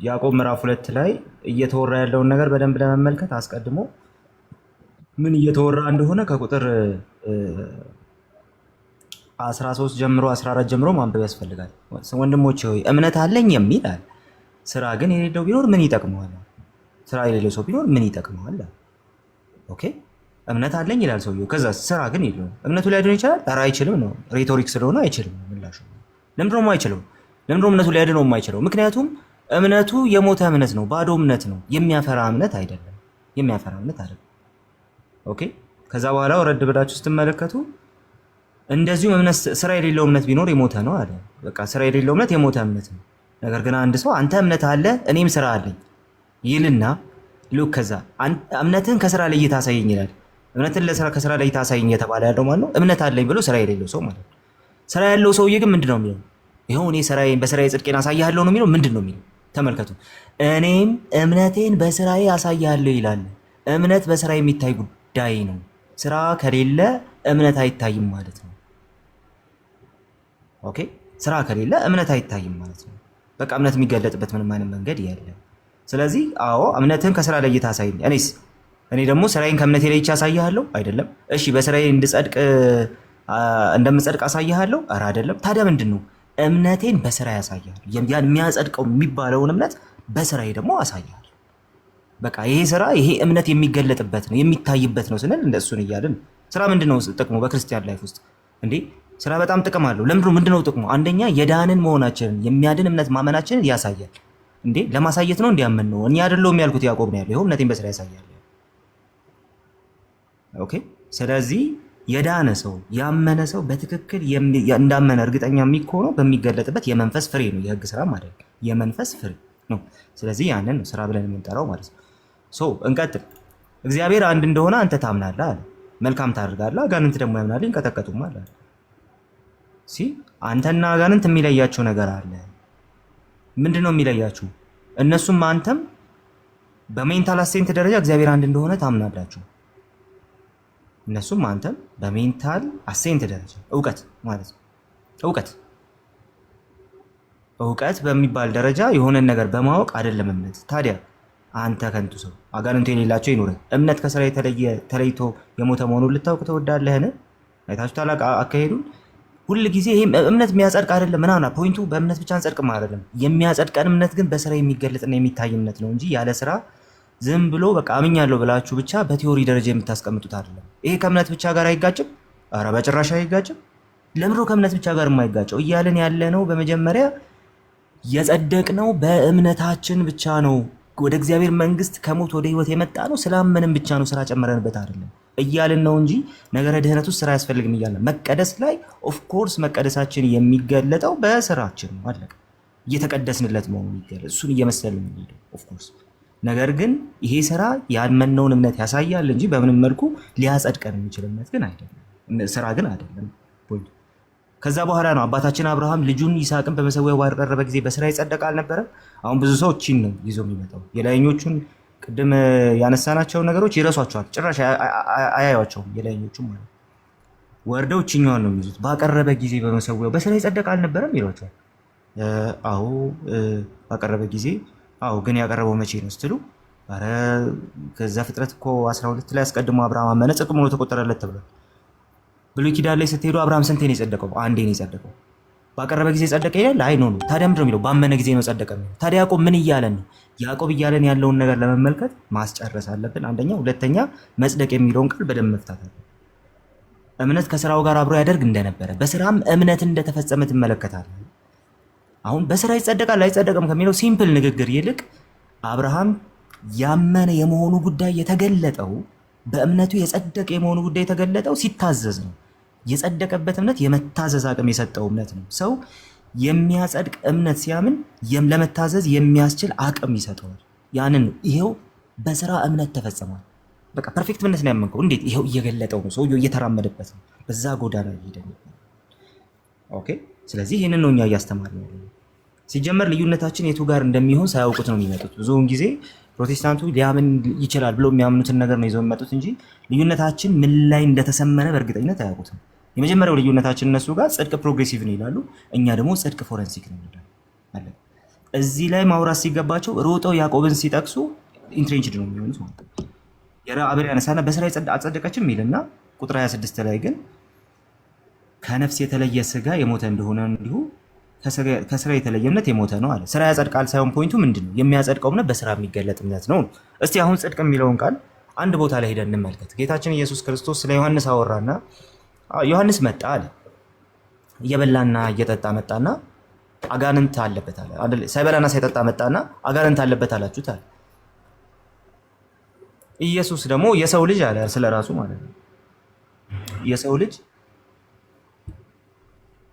ያዕቆብ ምዕራፍ 2 ላይ እየተወራ ያለውን ነገር በደንብ ለመመልከት አስቀድሞ ምን እየተወራ እንደሆነ ከቁጥር 13 ጀምሮ 14 ጀምሮ ማንበብ ያስፈልጋል ወንድሞቼ ሆይ እምነት አለኝ የሚል አለ ስራ ግን የሌለው ቢኖር ምን ይጠቅመዋል ስራ የሌለው ሰው ቢኖር ምን ይጠቅመዋል ኦኬ እምነት አለኝ ይላል ሰውየው ከዛ ስራ ግን የለውም እምነቱ ሊያድነው ይችላል ኧረ አይችልም ነው ሬቶሪክ ስለሆነ አይችልም ምላሹ ለምንድነው የማይችለው ለምንድነው እምነቱ ሊያድነው የማይችለው ምክንያቱም እምነቱ የሞተ እምነት ነው ባዶ እምነት ነው የሚያፈራ እምነት አይደለም ኦኬ ከዛ በኋላ ወረድ ብላችሁ ስትመለከቱ እንደዚሁ እምነት ስራ የሌለው እምነት ቢኖር የሞተ ነው አለ በቃ ስራ የሌለው እምነት የሞተ እምነት ነው ነገር ግን አንድ ሰው አንተ እምነት አለ እኔም ስራ አለኝ ይልና ሉክ ከዛ እምነትን ከስራ ላይ ታሳየኝ ይላል እምነትን ከስራ ላይ ታሳየኝ የተባለ ያለው ማለት ነው እምነት አለኝ ብሎ ስራ የሌለው ሰው ማለት ነው ስራ ያለው ሰውዬ ግን ምንድነው የሚለው ይሄው እኔ ስራዬን በስራዬ ጽድቄን አሳያለሁ ነው የሚለው ምንድነው የሚለው ተመልከቱ እኔም እምነቴን በስራዬ አሳያለሁ ይላል እምነት በስራ የሚታይ ጉዳይ ነው ስራ ከሌለ እምነት አይታይም ማለት ነው ኦኬ ስራ ከሌለ እምነት አይታይም ማለት ነው በቃ እምነት የሚገለጥበት ምንም አይነት መንገድ የለም ስለዚህ አዎ እምነትን ከስራ ላይ ታሳየኝ እኔ ደግሞ ስራዬን ከእምነቴ ላይ አሳያለሁ አይደለም እሺ በስራዬ እንድጸድቅ እንደምጸድቅ አሳያለሁ ኧረ አይደለም ታዲያ ምንድነው እምነቴን በስራ ያሳያለሁ ያን የሚያጸድቀው የሚባለውን እምነት በስራዬ ደግሞ አሳያለሁ በቃ ይሄ ስራ ይሄ እምነት የሚገለጥበት ነው የሚታይበት ነው ስንል እንደሱን ይያልን ስራ ምንድነው ጥቅሙ በክርስቲያን ላይፍ ውስጥ እንዴ ስራ በጣም ጥቅም አለው ምንድነው ጥቅሙ አንደኛ የዳንን መሆናችንን የሚያድን እምነት ማመናችንን ያሳያል እንዴ ለማሳየት ነው እንዲያመን ነው እኛ አይደለም ያልኩት ያዕቆብ ነው ያለው ይሄው እምነቴን በስራ ያሳያል ኦኬ ስለዚህ የዳነ ሰው ያመነ ሰው በትክክል እንዳመነ እርግጠኛ የሚሆነው በሚገለጥበት የመንፈስ ፍሬ ነው የህግ ስራ ማለት የመንፈስ ፍሬ ነው ስለዚህ ያንን ነው ስራ ብለን የምንጠራው ማለት ነው ሶ እንቀጥል እግዚአብሔር አንድ እንደሆነ አንተ ታምናለህ አለ መልካም ታደርጋለህ አጋንንት ደግሞ ያምናል ይንቀጠቀጡማል አለ ሲል አንተና አጋንንት የሚለያቸው ነገር አለ። ምንድነው የሚለያችሁ? እነሱም አንተም በሜንታል አሴንት ደረጃ እግዚአብሔር አንድ እንደሆነ ታምናላችሁ። እነሱም አንተም በሜንታል አሴንት ደረጃ እውቀት ማለት ነው። እውቀት በሚባል ደረጃ የሆነን ነገር በማወቅ አይደለም እምነት። ታዲያ አንተ ከንቱ ሰው አጋንንቱ የሌላቸው ይኖረ እምነት ከስራ ተለይቶ የሞተ መሆኑን ልታውቅ ትወዳለህን? አይታችሁ ታላቅ አካሄዱን ሁል ጊዜ ይሄ እምነት የሚያጸድቅ አይደለም ምናምን። ፖይንቱ በእምነት ብቻ አንጸድቅም አይደለም። የሚያጸድቀን እምነት ግን በስራ የሚገለጥና የሚታይ እምነት ነው እንጂ ያለ ስራ ዝም ብሎ በቃ አምኛለሁ ብላችሁ ብቻ በቲዮሪ ደረጃ የምታስቀምጡት አይደለም። ይሄ ከእምነት ብቻ ጋር አይጋጭም። ኧረ በጭራሽ አይጋጭም። ለምንድነው ከእምነት ብቻ ጋር የማይጋጨው? እያልን ያለ ነው በመጀመሪያ የጸደቅነው በእምነታችን ብቻ ነው። ወደ እግዚአብሔር መንግስት ከሞት ወደ ህይወት የመጣ ነው ስላመንን ብቻ ነው፣ ስራ ጨመረንበት አይደለም እያልን ነው እንጂ ነገረ ድህነት ውስጥ ስራ አያስፈልግም እያልን። መቀደስ ላይ ኦፍኮርስ መቀደሳችን የሚገለጠው በስራችን ነው። አለቀ። እየተቀደስንለት መሆኑ የሚገለጥ እሱን እየመሰልን ነው ኦፍኮርስ። ነገር ግን ይሄ ስራ ያመነውን እምነት ያሳያል እንጂ በምንም መልኩ ሊያጸድቀን የሚችል እምነት ግን አይደለም፣ ስራ ግን አይደለም። ከዛ በኋላ ነው አባታችን አብርሃም ልጁን ይስሐቅን በመሰዊያው ባቀረበ ጊዜ በስራ ይጸደቅ አልነበረ? አሁን ብዙ ሰው እቺን ነው ይዞ የሚመጣው። የላይኞቹን ቅድም ያነሳናቸው ነገሮች ይረሷቸዋል፣ ጭራሽ አያዩቸውም። የላይኞቹም ማለት ወርደው እችኛዋን ነው የሚይዙት። ባቀረበ ጊዜ በመሰዊያው በስራ ይጸደቅ አልነበረም ይሏቸዋል። አዎ ባቀረበ ጊዜ፣ አዎ ግን ያቀረበው መቼ ነው ስትሉ፣ ኧረ ከዛ ፍጥረት እኮ 12 ላይ አስቀድሞ አብርሃም አመነ ጽድቅም ሆኖ ተቆጠረለት ተብሏል። ብሉይ ኪዳን ላይ ስትሄዱ አብርሃም ስንቴ ነው የጸደቀው? አንዴ ነው የጸደቀው። ባቀረበ ጊዜ ጸደቀ ይላል? አይ ነው። ታዲያ ምንድን ነው የሚለው? ባመነ ጊዜ ነው ጸደቀ የሚለው። ታዲያ ያዕቆብ ምን እያለን ነው? ያዕቆብ እያለን ያለውን ነገር ለመመልከት ማስጨረስ አለብን። አንደኛ። ሁለተኛ መጽደቅ የሚለውን ቃል በደንብ መፍታት አለ። እምነት ከስራው ጋር አብሮ ያደርግ እንደነበረ በስራም እምነት እንደተፈጸመ ትመለከታለህ። አሁን በስራ ይጸደቃል አይጸደቅም ከሚለው ሲምፕል ንግግር ይልቅ አብርሃም ያመነ የመሆኑ ጉዳይ የተገለጠው በእምነቱ የጸደቀ የመሆኑ ጉዳይ የተገለጠው ሲታዘዝ ነው። የጸደቀበት እምነት የመታዘዝ አቅም የሰጠው እምነት ነው። ሰው የሚያጸድቅ እምነት ሲያምን ለመታዘዝ የሚያስችል አቅም ይሰጠዋል። ያንን ነው። ይሄው በስራ እምነት ተፈጽሟል። በቃ ፐርፌክት እምነት ነው ያመንከው። እንዴት? ይሄው እየገለጠው ነው። ሰውየው እየተራመደበት ነው። በዛ ጎዳና እየሄደ ነው። ኦኬ። ስለዚህ ይህንን ነው እኛ እያስተማርን ያለነው። ሲጀመር ልዩነታችን የቱ ጋር እንደሚሆን ሳያውቁት ነው የሚመጡት። ብዙውን ጊዜ ፕሮቴስታንቱ ሊያምን ይችላል ብሎ የሚያምኑትን ነገር ነው ይዘው የሚመጡት እንጂ ልዩነታችን ምን ላይ እንደተሰመረ በእርግጠኝነት አያውቁትም። የመጀመሪያው ልዩነታችን እነሱ ጋር ጽድቅ ፕሮግሬሲቭ ነው ይላሉ፣ እኛ ደግሞ ጽድቅ ፎረንሲክ ነው ይላሉ። እዚህ ላይ ማውራት ሲገባቸው ሮጠው ያዕቆብን ሲጠቅሱ ኢንትሬንችድ ነው የሚሆኑት ማለት ነው። የረአብን ያነሳና በስራ አጸደቀችም የሚልና ቁጥር 26 ላይ ግን ከነፍስ የተለየ ስጋ የሞተ እንደሆነ እንዲሁ ከስራ የተለየ እምነት የሞተ ነው አለ። ስራ ያጸድቃል ሳይሆን ፖይንቱ ምንድን ነው? የሚያጸድቀው እምነት በስራ የሚገለጥ እምነት ነው። እስቲ አሁን ጽድቅ የሚለውን ቃል አንድ ቦታ ላይ ሄደን እንመልከት። ጌታችን ኢየሱስ ክርስቶስ ስለ ዮሐንስ አወራና ዮሐንስ መጣ አለ። እየበላና እየጠጣ መጣና አጋንንት አለበት አለ። ሳይበላና ሳይጠጣ መጣና አጋንንት አለበት አላችሁት አለ። ኢየሱስ ደግሞ የሰው ልጅ አለ ስለራሱ ማለት ነው። የሰው ልጅ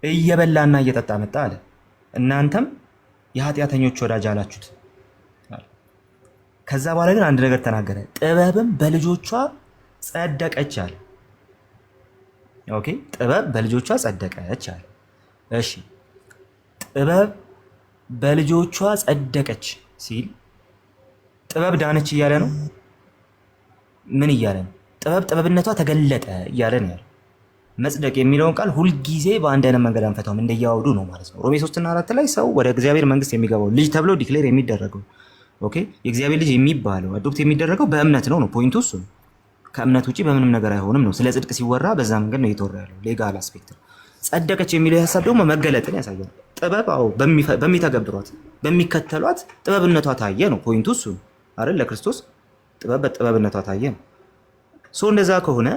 እየበላና እየጠጣ መጣ አለ። እናንተም የኃጢአተኞች ወዳጅ አላችሁት። ከዛ በኋላ ግን አንድ ነገር ተናገረ። ጥበብም በልጆቿ ጸደቀች አለ። ኦኬ፣ ጥበብ በልጆቿ ጸደቀች አለ። እሺ፣ ጥበብ በልጆቿ ጸደቀች ሲል ጥበብ ዳነች እያለ ነው? ምን እያለ ነው? ጥበብነቷ ተገለጠ እያለ ነው ያለው። መጽደቅ የሚለውን ቃል ሁልጊዜ በአንድ አይነት መንገድ አንፈታውም፣ እንደያወዱ ነው ማለት ነው። ሮሜ 3 እና 4 ላይ ሰው ወደ እግዚአብሔር መንግስት የሚገባው ልጅ ተብሎ ዲክሌር የሚደረገው ኦኬ፣ የእግዚአብሔር ልጅ የሚባለው አዶፕት የሚደረገው በእምነት ነው። ፖይንቱ እሱ ነው። ከእምነት ውጪ በምንም ነገር አይሆንም ነው። ስለ ጽድቅ ሲወራ በዛ መንገድ ነው እየተወራ ያለው፣ ሌጋል አስፔክት ነው። ጸደቀች የሚለው ሀሳብ ደግሞ መገለጥን ያሳያል። ጥበብ አዎ በሚተገብሯት በሚከተሏት ጥበብነቷ ታየ ነው። ፖይንቱ እሱ ነው አይደል? ለክርስቶስ ጥበብ በጥበብነቷ ታየ ነው። እንደዛ ከሆነ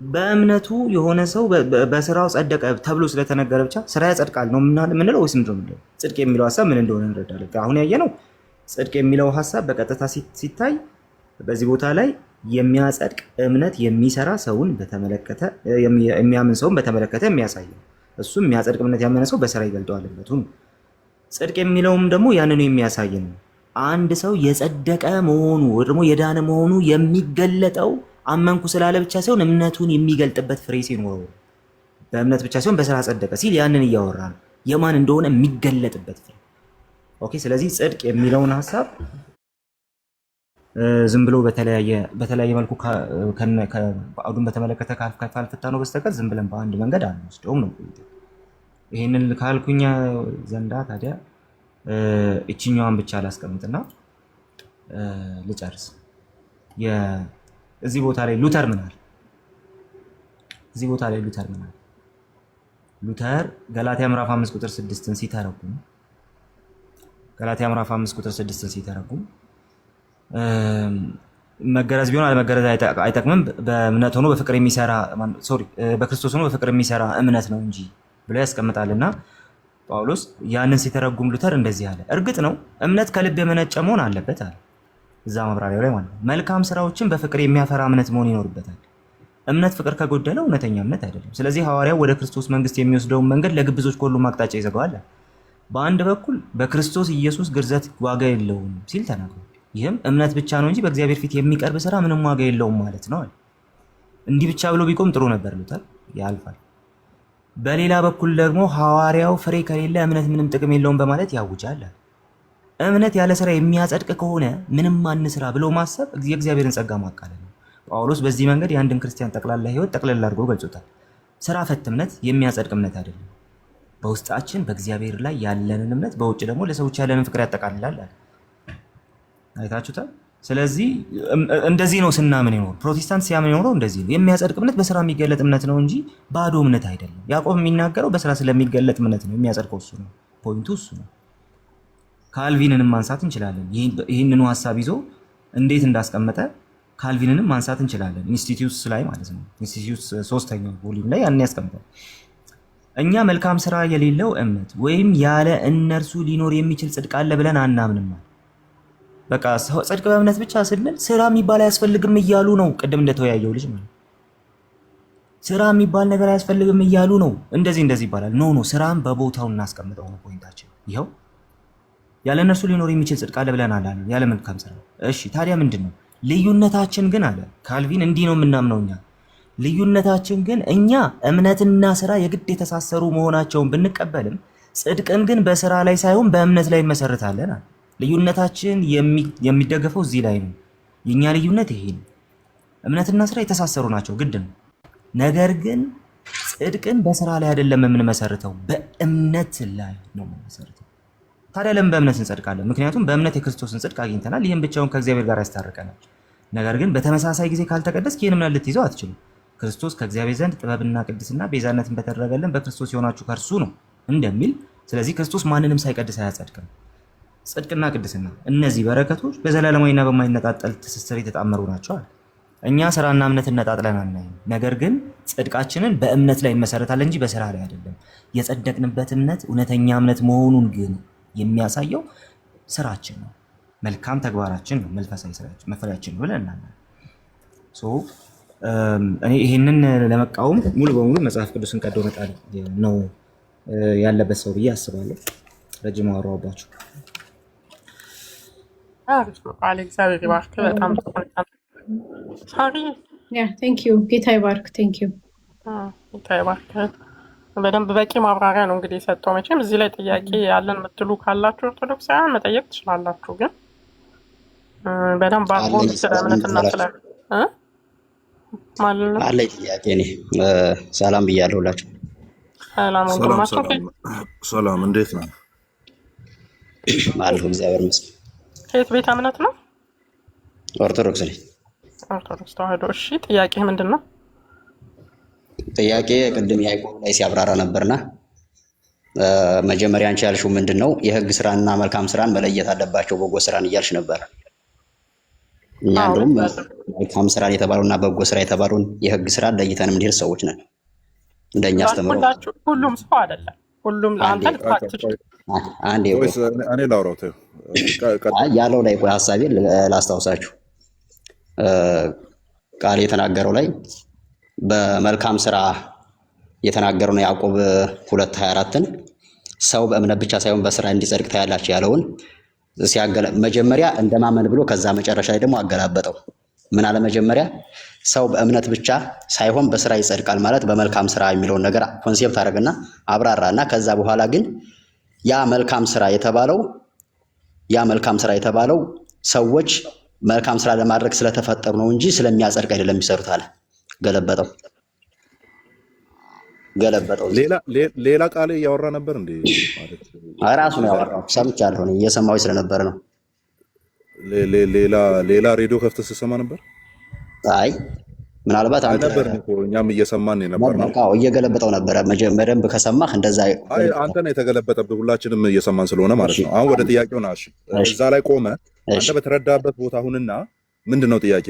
በእምነቱ የሆነ ሰው በስራው ጸደቀ ተብሎ ስለተነገረ ብቻ ስራ ያጸድቃል ነው የምንለው ወይስ ምንድን ነው? ጽድቅ የሚለው ሀሳብ ምን እንደሆነ እንረዳለን። አሁን ያየነው ጽድቅ የሚለው ሀሳብ በቀጥታ ሲታይ በዚህ ቦታ ላይ የሚያጸድቅ እምነት የሚሰራ ሰውን በተመለከተ የሚያምን ሰውን በተመለከተ የሚያሳይ ነው። እሱም የሚያጸድቅ እምነት ያመነ ሰው በስራ ይገልጠዋል እምነቱን። ጽድቅ የሚለውም ደግሞ ያንኑ የሚያሳይ ነው። አንድ ሰው የጸደቀ መሆኑ ወይ ደግሞ የዳነ መሆኑ የሚገለጠው አመንኩ ስላለ ብቻ ሳይሆን እምነቱን የሚገልጥበት ፍሬ ሲኖረው። በእምነት ብቻ ሳይሆን በስራ ጸደቀ ሲል ያንን እያወራ ነው የማን እንደሆነ የሚገለጥበት ፍሬ። ኦኬ። ስለዚህ ጽድቅ የሚለውን ሐሳብ ዝም ብሎ በተለያየ መልኩ አውዱን በተመለከተ ካልፈታ ነው በስተቀር ዝም ብለን በአንድ መንገድ አንወስደውም ነው። ይሄንን ካልኩኛ ዘንዳ ታዲያ እቺኛዋን ብቻ ላስቀምጥና ልጨርስ። እዚህ ቦታ ላይ ሉተር ምናል? ሉተር ገላትያ ምዕራፍ 5 ቁጥር 6ን ሲተረጉም መገረዝ ቢሆን አለመገረዝ አይጠቅምም፣ በእምነት ሆኖ በፍቅር የሚሰራ በክርስቶስ ሆኖ በፍቅር የሚሰራ እምነት ነው እንጂ ብሎ ያስቀምጣልና ጳውሎስ ያንን ሲተረጉም ሉተር እንደዚህ አለ። እርግጥ ነው እምነት ከልብ የመነጨ መሆን አለበት አለ እዛ ማብራሪያው ላይ ማለት ነው። መልካም ስራዎችን በፍቅር የሚያፈራ እምነት መሆን ይኖርበታል። እምነት ፍቅር ከጎደለው እውነተኛ እምነት አይደለም። ስለዚህ ሐዋርያው ወደ ክርስቶስ መንግስት የሚወስደውን መንገድ ለግብዞች ከሁሉም አቅጣጫ ይዘጋዋል። በአንድ በኩል በክርስቶስ ኢየሱስ ግርዘት ዋጋ የለውም ሲል ተናግሯል። ይህም እምነት ብቻ ነው እንጂ በእግዚአብሔር ፊት የሚቀርብ ስራ ምንም ዋጋ የለውም ማለት ነው። እንዲህ ብቻ ብሎ ቢቆም ጥሩ ነበር፣ ሉተር ያልፋል። በሌላ በኩል ደግሞ ሐዋርያው ፍሬ ከሌለ እምነት ምንም ጥቅም የለውም በማለት ያውጃል። እምነት ያለ ስራ የሚያጸድቅ ከሆነ ምንም አንስራ ብሎ ማሰብ የእግዚአብሔርን ጸጋ ማቃለል ነው። ጳውሎስ በዚህ መንገድ የአንድን ክርስቲያን ጠቅላላ ህይወት ጠቅለል አድርጎ ገልጾታል። ስራ ፈት እምነት የሚያጸድቅ እምነት አይደለም። በውስጣችን በእግዚአብሔር ላይ ያለንን እምነት፣ በውጭ ደግሞ ለሰዎች ያለንን ፍቅር ያጠቃልላል። አይታችሁታል። ስለዚህ እንደዚህ ነው ስናምን ይኖር። ፕሮቴስታንት ሲያምን ይኖረው እንደዚህ ነው። የሚያጸድቅ እምነት በስራ የሚገለጥ እምነት ነው እንጂ ባዶ እምነት አይደለም። ያዕቆብ የሚናገረው በስራ ስለሚገለጥ እምነት ነው። የሚያጸድቀው እሱ ነው። ፖይንቱ እሱ ነው። ካልቪንንም ማንሳት እንችላለን። ይህንኑ ሀሳብ ይዞ እንዴት እንዳስቀመጠ ካልቪንንም ማንሳት እንችላለን። ኢንስቲትዩትስ ላይ ማለት ነው። ኢንስቲትዩትስ 3ኛው ቮሊዩም ላይ ያን ያስቀምጣል። እኛ መልካም ስራ የሌለው እምነት ወይም ያለ እነርሱ ሊኖር የሚችል ጽድቅ አለ ብለን አናምንም። በቃ ጽድቅ በእምነት ብቻ ስንል ስራ የሚባል አያስፈልግም እያሉ ነው። ቅድም እንደተወያየው ልጅ ማለት ስራ የሚባል ነገር አያስፈልግም እያሉ ነው። እንደዚህ ይባላል። ኖ ስራን በቦታው እናስቀምጠው ነው ፖይንታችን። ይኸው ያለ እነርሱ ሊኖር የሚችል ጽድቅ አለ ብለን አላለም። ያለ መልካም ስራ። እሺ ታዲያ ምንድን ነው ልዩነታችን? ግን አለ ካልቪን እንዲህ ነው የምናምነው እኛ። ልዩነታችን ግን እኛ እምነትና ስራ የግድ የተሳሰሩ መሆናቸውን ብንቀበልም ጽድቅን ግን በስራ ላይ ሳይሆን በእምነት ላይ እንመሰርታለን። ልዩነታችን የሚደገፈው እዚህ ላይ ነው። የኛ ልዩነት ይሄ ነው። እምነትና ስራ የተሳሰሩ ናቸው፣ ግድ ነው። ነገር ግን ጽድቅን በስራ ላይ አይደለም የምንመሰርተው፣ በእምነት ላይ ነው የምንመሰርተው። ታዲያ ለምን በእምነት እንጸድቃለን? ምክንያቱም በእምነት የክርስቶስን ጽድቅ አግኝተናል። ይህም ብቻውን ከእግዚአብሔር ጋር ያስታርቀናል። ነገር ግን በተመሳሳይ ጊዜ ካልተቀደስክ ይህን እምነት ልትይዘው አትችሉም። ክርስቶስ ከእግዚአብሔር ዘንድ ጥበብና ቅድስና ቤዛነትን በተደረገልን በክርስቶስ የሆናችሁ ከእርሱ ነው እንደሚል፣ ስለዚህ ክርስቶስ ማንንም ሳይቀድስ አያጸድቅም። ጽድቅና ቅድስና እነዚህ በረከቶች በዘላለማዊና በማይነጣጠል ትስስር የተጣመሩ ናቸዋል። እኛ ስራና እምነት እነጣጥለን አናይም። ነገር ግን ጽድቃችንን በእምነት ላይ እንመሰረታለን እንጂ በስራ ላይ አይደለም። የጸደቅንበት እምነት እውነተኛ እምነት መሆኑን ግን የሚያሳየው ስራችን ነው፣ መልካም ተግባራችን ነው፣ መንፈሳዊ ስራችን መፈሪያችን ነው ብለን እናምናለን። እኔ ይሄንን ለመቃወም ሙሉ በሙሉ መጽሐፍ ቅዱስን ቀዶ መጣል ነው ያለበት ሰው ብዬ አስባለሁ። ረጅም አወራሁባችሁ። እግዚአብሔር ይባርክ። በጣም ሳሪ ጌታ ይባርክ። ጌታ ይባርክ። በደንብ በቂ ማብራሪያ ነው እንግዲህ የሰጠው። መቼም እዚህ ላይ ጥያቄ ያለን የምትሉ ካላችሁ ኦርቶዶክሳውያን መጠየቅ ትችላላችሁ። ግን በደንብ አርጎ ስለ እምነትና ስለ ማለት ነው አለ ጥያቄ። እኔ ሰላም ብያለሁ ሁላችሁ። ሰላም፣ እንዴት ነው? አለሁ እግዚአብሔር ይመስገን። ከየት ቤተ እምነት ነው? ኦርቶዶክስ ነኝ። ኦርቶዶክስ ተዋህዶ። እሺ ጥያቄ ምንድን ነው? ጥያቄ ቅድም ያዕቆብ ላይ ሲያብራራ ነበርና መጀመሪያ አንቺ ያልሽው ምንድን ነው? የህግ ስራንና መልካም ስራን መለየት አለባቸው በጎ ስራን እያልሽ ነበር። እኛ እንደውም መልካም ስራን የተባሉና በጎ ስራ የተባሉን የህግ ስራን ለይተን የምንሄድ ሰዎች ነን። እንደኛ አስተምሮ ሁሉም ሰው አይደለም። ሁሉም ለአንተ ልትፋትሽ አንዴ እኔ ላውራው ያለው ላይ ቆይ ሀሳቤ ላስታውሳችሁ። ቃል የተናገረው ላይ በመልካም ስራ የተናገረው ነው ያዕቆብ 2:24ን ሰው በእምነት ብቻ ሳይሆን በስራ እንዲጸድቅ ታያላችሁ ያለውን መጀመሪያ እንደማመን ብሎ ከዛ መጨረሻ ላይ ደግሞ አገላበጠው። ምን አለ መጀመሪያ ሰው በእምነት ብቻ ሳይሆን በስራ ይጸድቃል ማለት በመልካም ስራ የሚለውን ነገር ኮንሴፕት አደረገና አብራራና ከዛ በኋላ ግን ያ መልካም ስራ የተባለው ሰዎች መልካም ስራ ለማድረግ ስለተፈጠሩ ነው እንጂ ስለሚያጸድቅ አይደለም የሚሰሩት አለ። ገለበጠው። ሌላ ቃል እያወራ ነበር እንዴ? ማለት ራሱ ነው ያወራው። ሰምቻለሁ ነው እየሰማሁ ስለነበረ ነው። ሌላ ሬዲዮ ከፍተህ ስትሰማ ነበር? አይ ምናልባት አንተ ነበር እኮ እኛም እየሰማን ነበር ነው። አዎ እየገለበጠው ነበር። በደንብ ከሰማህ እንደዛ። አይ አንተ ነው የተገለበጠብህ፣ ሁላችንም እየሰማን ስለሆነ ማለት ነው። አሁን ወደ ጥያቄው ናሽ። እዛ ላይ ቆመ አንተ በተረዳበት ቦታ ሁንና ምንድነው ጥያቄ?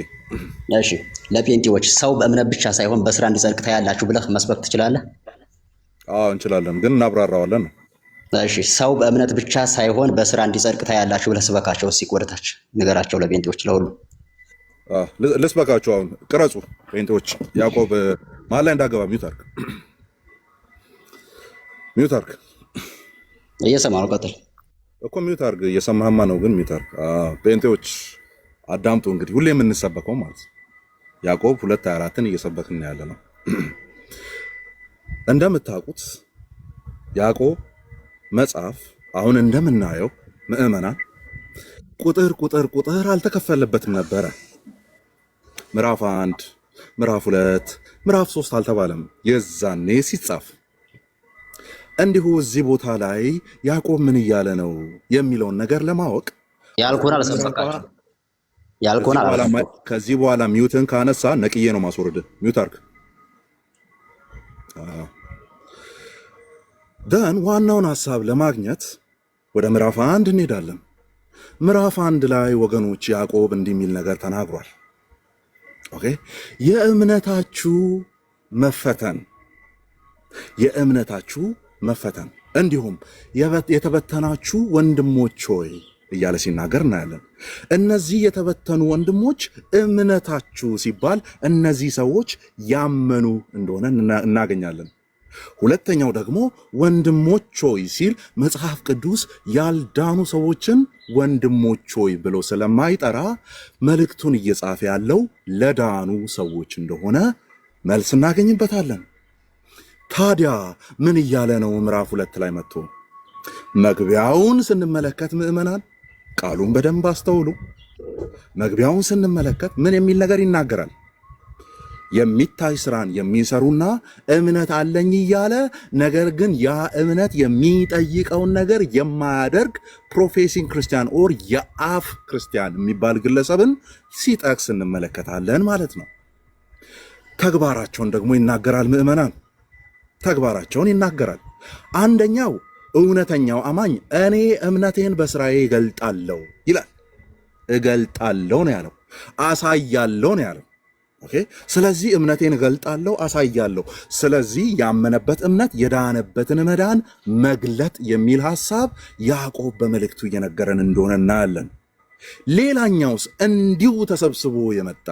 እሺ ለጴንጤዎች ሰው በእምነት ብቻ ሳይሆን በስራ እንዲጸድቅ ታያላችሁ ብለህ መስበክ ትችላለህ? አዎ እንችላለን፣ ግን እናብራራዋለን ነው። እሺ ሰው በእምነት ብቻ ሳይሆን በስራ እንዲጸድቅ ታያላችሁ ብለህ ስበካቸው። እስኪ ወደታች ንገራቸው ለጴንጤዎች ለሁሉ። ልስበካችሁ። አሁን ቅረጹ ጴንጤዎች። ያዕቆብ መሀል ላይ እንዳገባ ሚውት አድርግ። እየሰማ ነው፣ ቀጥል እኮ ሚውት አድርግ። እየሰማህማ ነው፣ ግን ሚውት አድርግ። ጴንጤዎች አዳምጡ። እንግዲህ ሁሌ የምንሰበከው ማለት ነው ያዕቆብ 2:24 እየሰበክን ያለ ነው። እንደምታውቁት ያዕቆብ መጽሐፍ አሁን እንደምናየው ምዕመናን ቁጥር አልተከፈለበትም ነበረ። ምዕራፍ 1 ምዕራፍ 2 ምዕራፍ 3 አልተባለም የዛኔ ሲጻፍ። እንዲሁ እዚህ ቦታ ላይ ያዕቆብ ምን እያለ ነው የሚለውን ነገር ለማወቅ ያልኩን አልሰበካችሁ። ከዚህ በኋላ ሚውትን ካነሳ ነቅዬ ነው ማስወርድ። ሚውት አድርግ። ደን ዋናውን ሐሳብ ለማግኘት ወደ ምዕራፍ 1 እንሄዳለን። ምዕራፍ 1 ላይ ወገኖች ያዕቆብ እንዲህ የሚል ነገር ተናግሯል። ኦኬ የእምነታችሁ መፈተን እንዲሁም የተበተናችሁ ወንድሞች ሆይ እያለ ሲናገር እናያለን። እነዚህ የተበተኑ ወንድሞች እምነታችሁ ሲባል እነዚህ ሰዎች ያመኑ እንደሆነ እናገኛለን። ሁለተኛው ደግሞ ወንድሞች ሆይ ሲል መጽሐፍ ቅዱስ ያልዳኑ ሰዎችን ወንድሞች ሆይ ብሎ ስለማይጠራ መልእክቱን እየጻፈ ያለው ለዳኑ ሰዎች እንደሆነ መልስ እናገኝበታለን። ታዲያ ምን እያለ ነው? ምዕራፍ 2 ላይ መጥቶ መግቢያውን ስንመለከት ምዕመናን ቃሉን በደንብ አስተውሉ። መግቢያውን ስንመለከት ምን የሚል ነገር ይናገራል? የሚታይ ስራን የሚሰሩና እምነት አለኝ እያለ ነገር ግን ያ እምነት የሚጠይቀውን ነገር የማያደርግ ፕሮፌሲንግ ክርስቲያን ኦር የአፍ ክርስቲያን የሚባል ግለሰብን ሲጠቅስ እንመለከታለን ማለት ነው። ተግባራቸውን ደግሞ ይናገራል። ምዕመናን ተግባራቸውን ይናገራል። አንደኛው እውነተኛው አማኝ እኔ እምነቴን በስራዬ እገልጣለሁ ይላል። እገልጣለሁ ነው ያለው። አሳያለሁ ነው ያለው። ኦኬ ስለዚህ እምነቴን እገልጣለሁ፣ አሳያለሁ። ስለዚህ ያመነበት እምነት የዳነበትን መዳን መግለጥ የሚል ሐሳብ ያዕቆብ በመልእክቱ እየነገረን እንደሆነ እናያለን። ሌላኛውስ እንዲሁ ተሰብስቦ የመጣ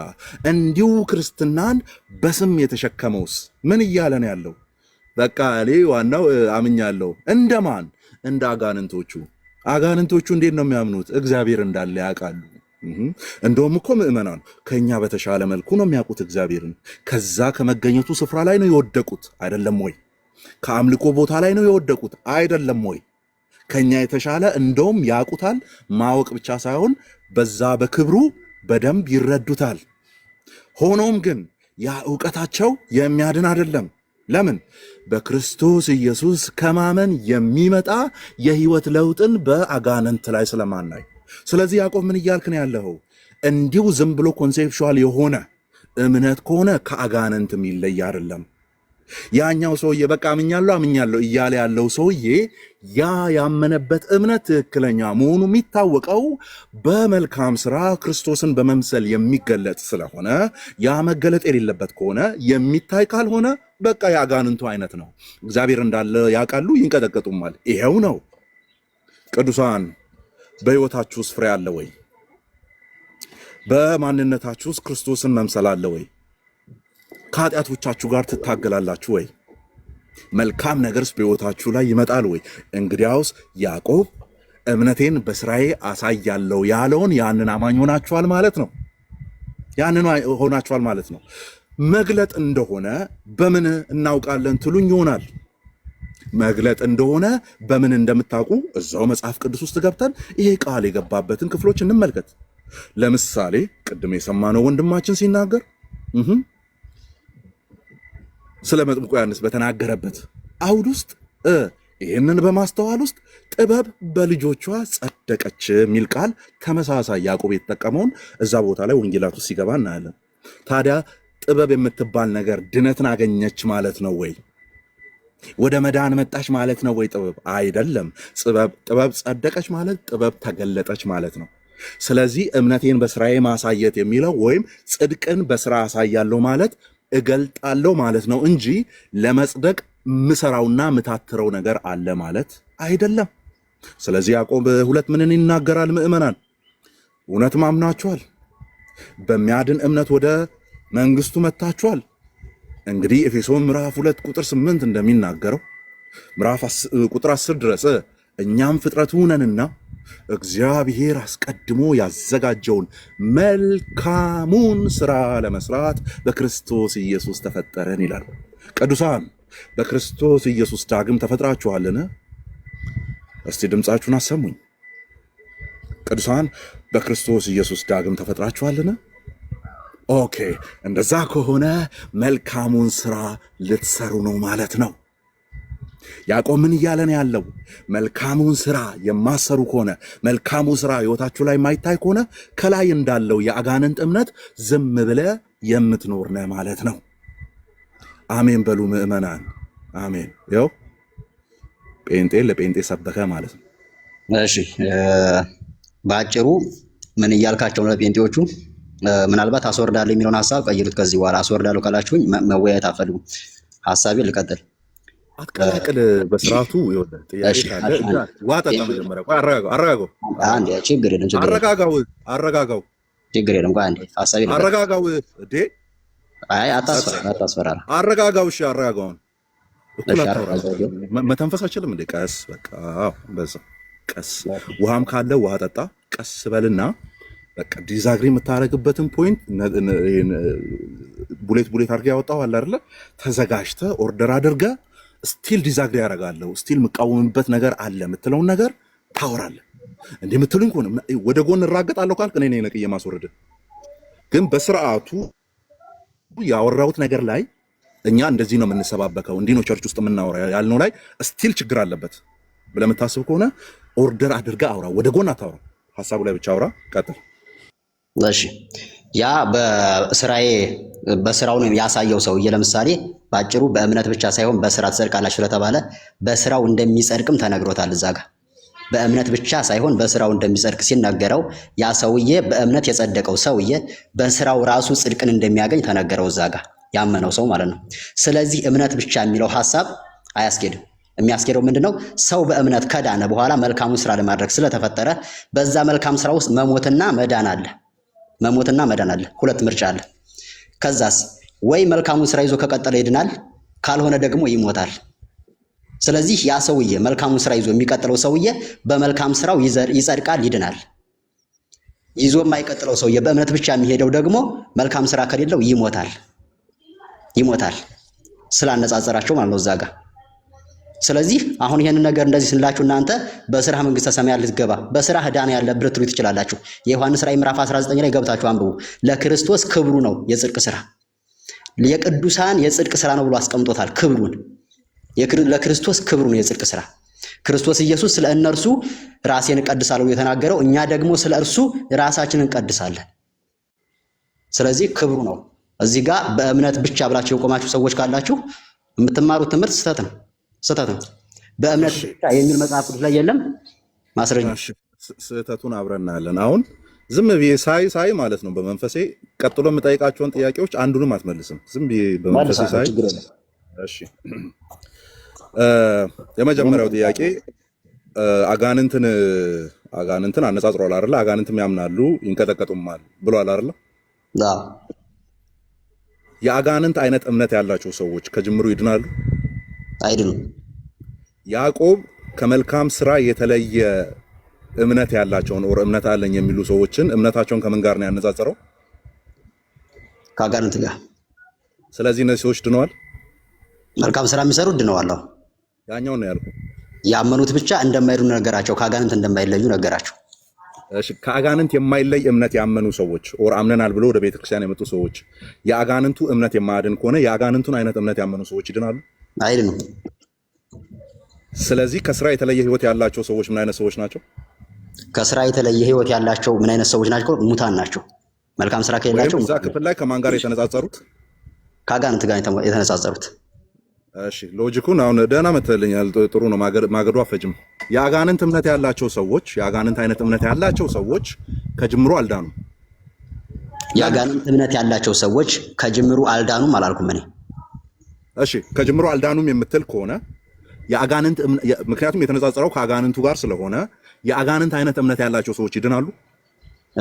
እንዲሁ ክርስትናን በስም የተሸከመውስ ምን እያለ ነው ያለው? በቃ እኔ ዋናው አምኛለሁ። እንደማን? እንደ አጋንንቶቹ። አጋንንቶቹ እንዴት ነው የሚያምኑት? እግዚአብሔር እንዳለ ያውቃሉ። እንደውም እኮ ምዕመናን ከኛ በተሻለ መልኩ ነው የሚያውቁት እግዚአብሔርን። ከዛ ከመገኘቱ ስፍራ ላይ ነው የወደቁት አይደለም ወይ? ከአምልኮ ቦታ ላይ ነው የወደቁት አይደለም ወይ? ከኛ የተሻለ እንደውም ያውቁታል። ማወቅ ብቻ ሳይሆን በዛ በክብሩ በደንብ ይረዱታል። ሆኖም ግን ያ ዕውቀታቸው የሚያድን አይደለም። ለምን? በክርስቶስ ኢየሱስ ከማመን የሚመጣ የህይወት ለውጥን በአጋንንት ላይ ስለማናይ። ስለዚህ ያዕቆብ ምን እያልክ ነው ያለኸው? እንዲሁ ዝም ብሎ ኮንሴፕቹዋል የሆነ እምነት ከሆነ ከአጋንንት የሚለይ አይደለም። ያኛው ሰውዬ በቃ አምኛለሁ እያለ ያለው ሰውዬ ያ ያመነበት እምነት ትክክለኛ መሆኑ የሚታወቀው በመልካም ስራ ክርስቶስን በመምሰል የሚገለጥ ስለሆነ ያ መገለጥ የሌለበት ከሆነ የሚታይ ካልሆነ በቃ የአጋንንቱ አይነት ነው። እግዚአብሔር እንዳለ ያውቃሉ፣ ይንቀጠቀጡማል። ይሄው ነው። ቅዱሳን በሕይወታችሁ ውስጥ ፍሬ አለ ወይ? በማንነታችሁ ውስጥ ክርስቶስን መምሰል አለ ወይ? ከኃጢአቶቻችሁ ጋር ትታገላላችሁ ወይ? መልካም ነገርስ በሕይወታችሁ ላይ ይመጣል ወይ? እንግዲያውስ ያዕቆብ እምነቴን በስራዬ አሳያለሁ ያለውን ያንን አማኝ ሆናችኋል ማለት ነው። ያንኑ ሆናችኋል ማለት ነው። መግለጥ እንደሆነ በምን እናውቃለን ትሉኝ ይሆናል። መግለጥ እንደሆነ በምን እንደምታውቁ እዛው መጽሐፍ ቅዱስ ውስጥ ገብተን ይሄ ቃል የገባበትን ክፍሎች እንመልከት። ለምሳሌ ቅድም የሰማነው ወንድማችን ሲናገር ስለ መጥምቁ ዮሐንስ በተናገረበት አውድ ውስጥ ይህንን በማስተዋል ውስጥ ጥበብ በልጆቿ ጸደቀች የሚል ቃል ተመሳሳይ ያዕቆብ የተጠቀመውን እዛ ቦታ ላይ ወንጌላት ውስጥ ሲገባ እናያለን። ታዲያ ጥበብ የምትባል ነገር ድነትን አገኘች ማለት ነው ወይ? ወደ መዳን መጣች ማለት ነው ወይ? ጥበብ አይደለም። ጥበብ ጸደቀች ማለት ጥበብ ተገለጠች ማለት ነው። ስለዚህ እምነቴን በስራዬ ማሳየት የሚለው ወይም ጽድቅን በስራ አሳያለሁ ማለት እገልጣለሁ ማለት ነው እንጂ ለመጽደቅ ምሰራውና ምታትረው ነገር አለ ማለት አይደለም። ስለዚህ ያዕቆብ 2 ምንን ይናገራል? ምእመናን እውነት ማምናችኋል፣ በሚያድን እምነት ወደ መንግስቱ መጥታችኋል። እንግዲህ ኤፌሶን ምዕራፍ 2 ቁጥር 8 እንደሚናገረው ምዕራፍ ቁጥር 10 ድረስ እኛም ፍጥረቱ ነንና እግዚአብሔር አስቀድሞ ያዘጋጀውን መልካሙን ስራ ለመስራት በክርስቶስ ኢየሱስ ተፈጠረን ይላል። ቅዱሳን በክርስቶስ ኢየሱስ ዳግም ተፈጥራችኋልን? እስቲ ድምፃችሁን አሰሙኝ። ቅዱሳን በክርስቶስ ኢየሱስ ዳግም ተፈጥራችኋልን? ኦኬ፣ እንደዛ ከሆነ መልካሙን ስራ ልትሰሩ ነው ማለት ነው። ያዕቆብ ምን እያለን ያለው? መልካሙን ስራ የማሰሩ ከሆነ መልካሙ ስራ ህይወታችሁ ላይ የማይታይ ከሆነ ከላይ እንዳለው የአጋንንት እምነት ዝም ብለ የምትኖር ነህ ማለት ነው። አሜን በሉ ምእመናን፣ አሜን። ያው ጴንጤ ለጴንጤ ሰበከ ማለት ነው። እሺ፣ በአጭሩ ምን እያልካቸው ነው ለጴንጤዎቹ? ምናልባት አስወርዳለሁ የሚለውን ሐሳብ ቀይሩት። ከዚህ በኋላ አስወርዳለሁ ካላችሁኝ መወያየት አትፈልጉም። ሐሳቤን ልቀጥል። አትቀላቅል። በስርዓቱ ይወጣል። ጥያቄ ካለ ዋጣጣ መጀመሪያ ቆይ፣ አረጋጋው። አንዴ ችግር የለም፣ አረጋጋው። ችግር የለም። ቆይ አንዴ ሐሳቤን አረጋጋው። እዴ አይ አታስፈራራ። አረጋጋው። እሺ አረጋጋውን። መተንፈስ አይችልም እንዴ? ቀስ በቃ በዛ ቀስ። ውሃም ካለ ውሃ ጠጣ። ቀስ በልና በቃ ዲዛግሪ የምታረግበትን ፖይንት ቡሌት አድርገህ ያወጣው አለ አይደለ? ተዘጋጅተህ ኦርደር አድርገህ ስቲል ዲዛግሪ ያደርጋለሁ ስቲል የምቃወምበት ነገር አለ የምትለውን ነገር ታወራለህ። እንዲህ የምትሉኝ ከሆነ ወደ ጎን እራገጣለሁ ካልክ እኔ ነኝ ነቅዬ ማስወረድ። ግን በስርዓቱ ያወራሁት ነገር ላይ እኛ እንደዚህ ነው የምንሰባበከው፣ እንዲህ ነው ቸርች ውስጥ የምናወራ ያልነው ላይ ስቲል ችግር አለበት ብለህ የምታስብ ከሆነ ኦርደር አድርገህ አውራ፣ ወደ ጎን አታውራ። ሀሳቡ ላይ ብቻ አውራ። ቀጥል። እሺ፣ ያ በስራው ነው ያሳየው ሰውዬ። ለምሳሌ ባጭሩ በእምነት ብቻ ሳይሆን በስራ ትጸድቃላችሁ ስለተባለ በስራው እንደሚጸድቅም ተነግሮታል። እዛ ጋር በእምነት ብቻ ሳይሆን በስራው እንደሚጸድቅ ሲነገረው ያ ሰውዬ በእምነት የጸደቀው ሰውዬ በስራው ራሱ ጽድቅን እንደሚያገኝ ተነገረው። እዛ ጋር ያመነው ሰው ማለት ነው። ስለዚህ እምነት ብቻ የሚለው ሐሳብ አያስኬድም። የሚያስኬደው ምንድነው? ሰው በእምነት ከዳነ በኋላ መልካሙን ስራ ለማድረግ ስለተፈጠረ በዛ መልካም ስራ ውስጥ መሞትና መዳን አለ። መሞትና መዳን አለ። ሁለት ምርጫ አለ። ከዛስ ወይ መልካሙን ስራ ይዞ ከቀጠለ ይድናል፣ ካልሆነ ደግሞ ይሞታል። ስለዚህ ያ ሰውዬ መልካሙን ስራ ይዞ የሚቀጥለው ሰውዬ በመልካም ስራው ይጸድቃል፣ ይድናል። ይዞ የማይቀጥለው ሰውዬ በእምነት ብቻ የሚሄደው ደግሞ መልካም ስራ ከሌለው ይሞታል። ስላነጻጸራቸው ማለት ነው እዛ ጋር። ስለዚህ አሁን ይሄንን ነገር እንደዚህ ስንላችሁ እናንተ በስራ መንግስተ ሰማያት ልትገባ በስራ ዳን ያለ ብርትሉ ትችላላችሁ። የዮሐንስ ራዕይ ምዕራፍ 19 ላይ ገብታችሁ አንብቡ። ለክርስቶስ ክብሩ ነው የጽድቅ ስራ፣ የቅዱሳን የጽድቅ ስራ ነው ብሎ አስቀምጦታል። ክብሩን ለክርስቶስ ክብሩ ነው የጽድቅ ስራ። ክርስቶስ ኢየሱስ ስለ እነርሱ ራሴን እቀድሳለሁ የተናገረው፣ እኛ ደግሞ ስለ እርሱ ራሳችንን እንቀድሳለን። ስለዚህ ክብሩ ነው። እዚህ ጋር በእምነት ብቻ ብላችሁ የቆማችሁ ሰዎች ካላችሁ የምትማሩት ትምህርት ስህተት ነው። በእምነት ብቻ የሚል መጽሐፍ ቅዱስ ላይ የለም ማስረጃ። ስህተቱን አብረን እናያለን። አሁን ዝም ብዬ ሳይ ማለት ነው በመንፈሴ ቀጥሎ የምጠይቃቸውን ጥያቄዎች አንዱንም አትመልስም። ዝም ብዬ በመንፈሴ ሳይ እሺ። የመጀመሪያው ጥያቄ አጋንንትን አነጻጽሯል አይደለ? አጋንንትም ያምናሉ ይንቀጠቀጡማል ብሏል አይደለ? የአጋንንት አይነት እምነት ያላቸው ሰዎች ከጅምሩ ይድናሉ አይድኑም? ያዕቆብ ከመልካም ስራ የተለየ እምነት ያላቸውን እምነት አለኝ የሚሉ ሰዎችን እምነታቸውን ከምን ጋር ነው ያነጻጸረው? ከአጋንንት ጋር። ስለዚህ እነዚህ ሰዎች ድነዋል። መልካም ስራ የሚሰሩ ድነዋል። ያኛው ነው ያልኩ። ያመኑት ብቻ እንደማይድኑ ነገራቸው፣ ከአጋንንት እንደማይለዩ ነገራቸው። እሺ ከአጋንንት የማይለይ እምነት ያመኑ ሰዎች ኦር አምነናል ብሎ ወደ ቤተክርስቲያን የመጡ ሰዎች የአጋንንቱ እምነት የማያድን ከሆነ የአጋንንቱን አይነት እምነት ያመኑ ሰዎች ይድናሉ? አይድኑም። ስለዚህ ከስራ የተለየ ህይወት ያላቸው ሰዎች ምን አይነት ሰዎች ናቸው? ከስራ የተለየ ህይወት ያላቸው ምን አይነት ሰዎች ናቸው? ሙታን ናቸው። መልካም ስራ ከሌላቸው እዛ ክፍል ላይ ከማን ጋር የተነጻጸሩት? ከአጋንንት ጋር የተነጻጸሩት። እሺ ሎጂኩን አሁን ደህና መተልኛል። ጥሩ ነው። ማገዱ አፈጅም። የአጋንንት እምነት ያላቸው ሰዎች የአጋንንት አይነት እምነት ያላቸው ሰዎች ከጅምሩ አልዳኑም። የአጋንንት እምነት ያላቸው ሰዎች ከጅምሩ አልዳኑም አላልኩም እኔ። እሺ ከጅምሩ አልዳኑም የምትል ከሆነ የአጋንንት ምክንያቱም የተነጻጸረው ከአጋንንቱ ጋር ስለሆነ የአጋንንት አይነት እምነት ያላቸው ሰዎች ይድናሉ?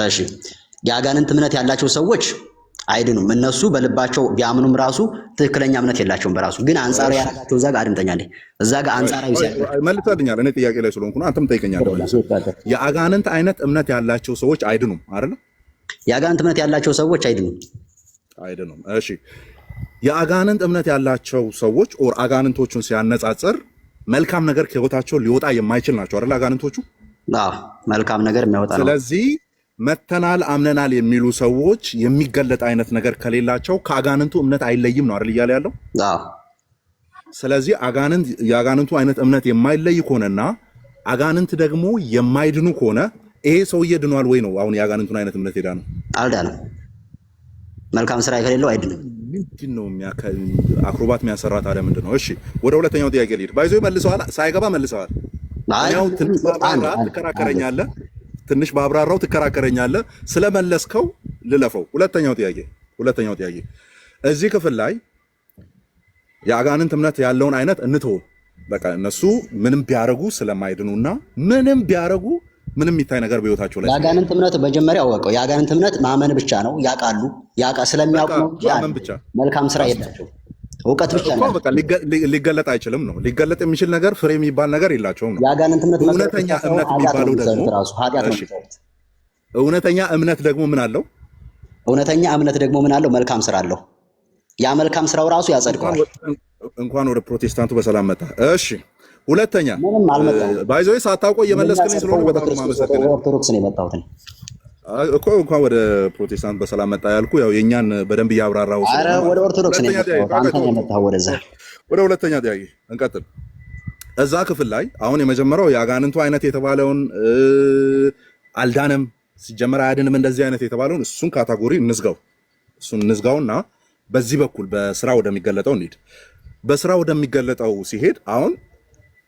እሺ የአጋንንት እምነት ያላቸው ሰዎች አይድኑም። እነሱ በልባቸው ቢያምኑም ራሱ ትክክለኛ እምነት የላቸውም። በራሱ ግን አንጻራዊ ያደረጋቸው እዛ ጋር አድምጠኛል። እዛ ጋር አንጻራዊ መልሰልኛል። እኔ ጥያቄ ላይ ስለሆንኩ ነው። አንተም ጠይቀኛለህ። የአጋንንት አይነት እምነት ያላቸው ሰዎች አይድኑም አይደል? የአጋንንት እምነት ያላቸው ሰዎች አይድኑም። እሺ የአጋንንት እምነት ያላቸው ሰዎች ኦር አጋንንቶቹን ሲያነጻጽር መልካም ነገር ከህይወታቸው ሊወጣ የማይችል ናቸው አይደል? አጋንንቶቹ መልካም ነገር የሚያወጣ ነው። ስለዚህ መተናል አምነናል የሚሉ ሰዎች የሚገለጥ አይነት ነገር ከሌላቸው ከአጋንንቱ እምነት አይለይም ነው አይደል እያለ ያለው? ስለዚህ የአጋንንቱ አይነት እምነት የማይለይ ከሆነና አጋንንት ደግሞ የማይድኑ ከሆነ ይሄ ሰውዬ ድኗል ወይ ነው? አሁን የአጋንንቱን አይነት እምነት ሄዳ ነው አልዳንም። መልካም ስራ ከሌለው አይድንም። ምንድን ነው አክሮባት የሚያሰራ ታዲያ ምንድን ነው? እሺ ወደ ሁለተኛው ጥያቄ ልሂድ። ባይዞ መልሰዋል፣ ሳይገባ መልሰዋል። ትንሽ ባብራራው ትከራከረኛለህ። ስለመለስከው ልለፈው። ሁለተኛው ጥያቄ እዚህ ክፍል ላይ የአጋንንት እምነት ያለውን አይነት እንተው። በቃ እነሱ ምንም ቢያረጉ ስለማይድኑና ምንም ቢያረጉ ምንም የሚታይ ነገር በህይወታቸው ላይ የአጋንንት እምነት መጀመሪያ አወቀው። የአጋንንት እምነት ማመን ብቻ ነው። ያውቃሉ። ስለሚያውቁ ነው እንጂ መልካም ስራ የላቸው። እውቀት ብቻ ነው። በቃ ሊገለጥ አይችልም ነው። ሊገለጥ የሚችል ነገር ፍሬ የሚባል ነገር የላቸውም ነው። የአጋንንት እምነት እውነተኛ እምነት የሚባለው ደግሞ እውነተኛ እምነት ደግሞ ምን አለው? እውነተኛ እምነት ደግሞ ምን አለው? መልካም ስራ አለው። ያ መልካም ስራው ራሱ ያጸድቀዋል። እንኳን ወደ ፕሮቴስታንቱ በሰላም መጣ። እሺ ሁለተኛ ምንም አልመጣም። ባይዘይ ሳታውቀው እየመለስክልኝ ስለሆነ በጣም ማመሰግናለሁ። ኦርቶዶክስ ነው የመጣሁት እኮ እንኳን ወደ ፕሮቴስታንት በሰላም መጣ ያልኩ ያው የኛን በደንብ እያብራራው ስለሆነ። አረ ወደ ኦርቶዶክስ ነው የመጣሁት። አንተ ነው የመጣኸው ወደዛ። ወደ ሁለተኛ ጥያቄ እንቀጥል። እዛ ክፍል ላይ አሁን የመጀመሪያው የአጋንንቱ አይነት የተባለውን አልዳነም ሲጀመር አያድንም እንደዚህ አይነት የተባለውን እሱን ካታጎሪ እንዝጋውና በዚህ በኩል በስራ ወደሚገለጠው እንሂድ። በስራ ወደሚገለጠው ሲሄድ አሁን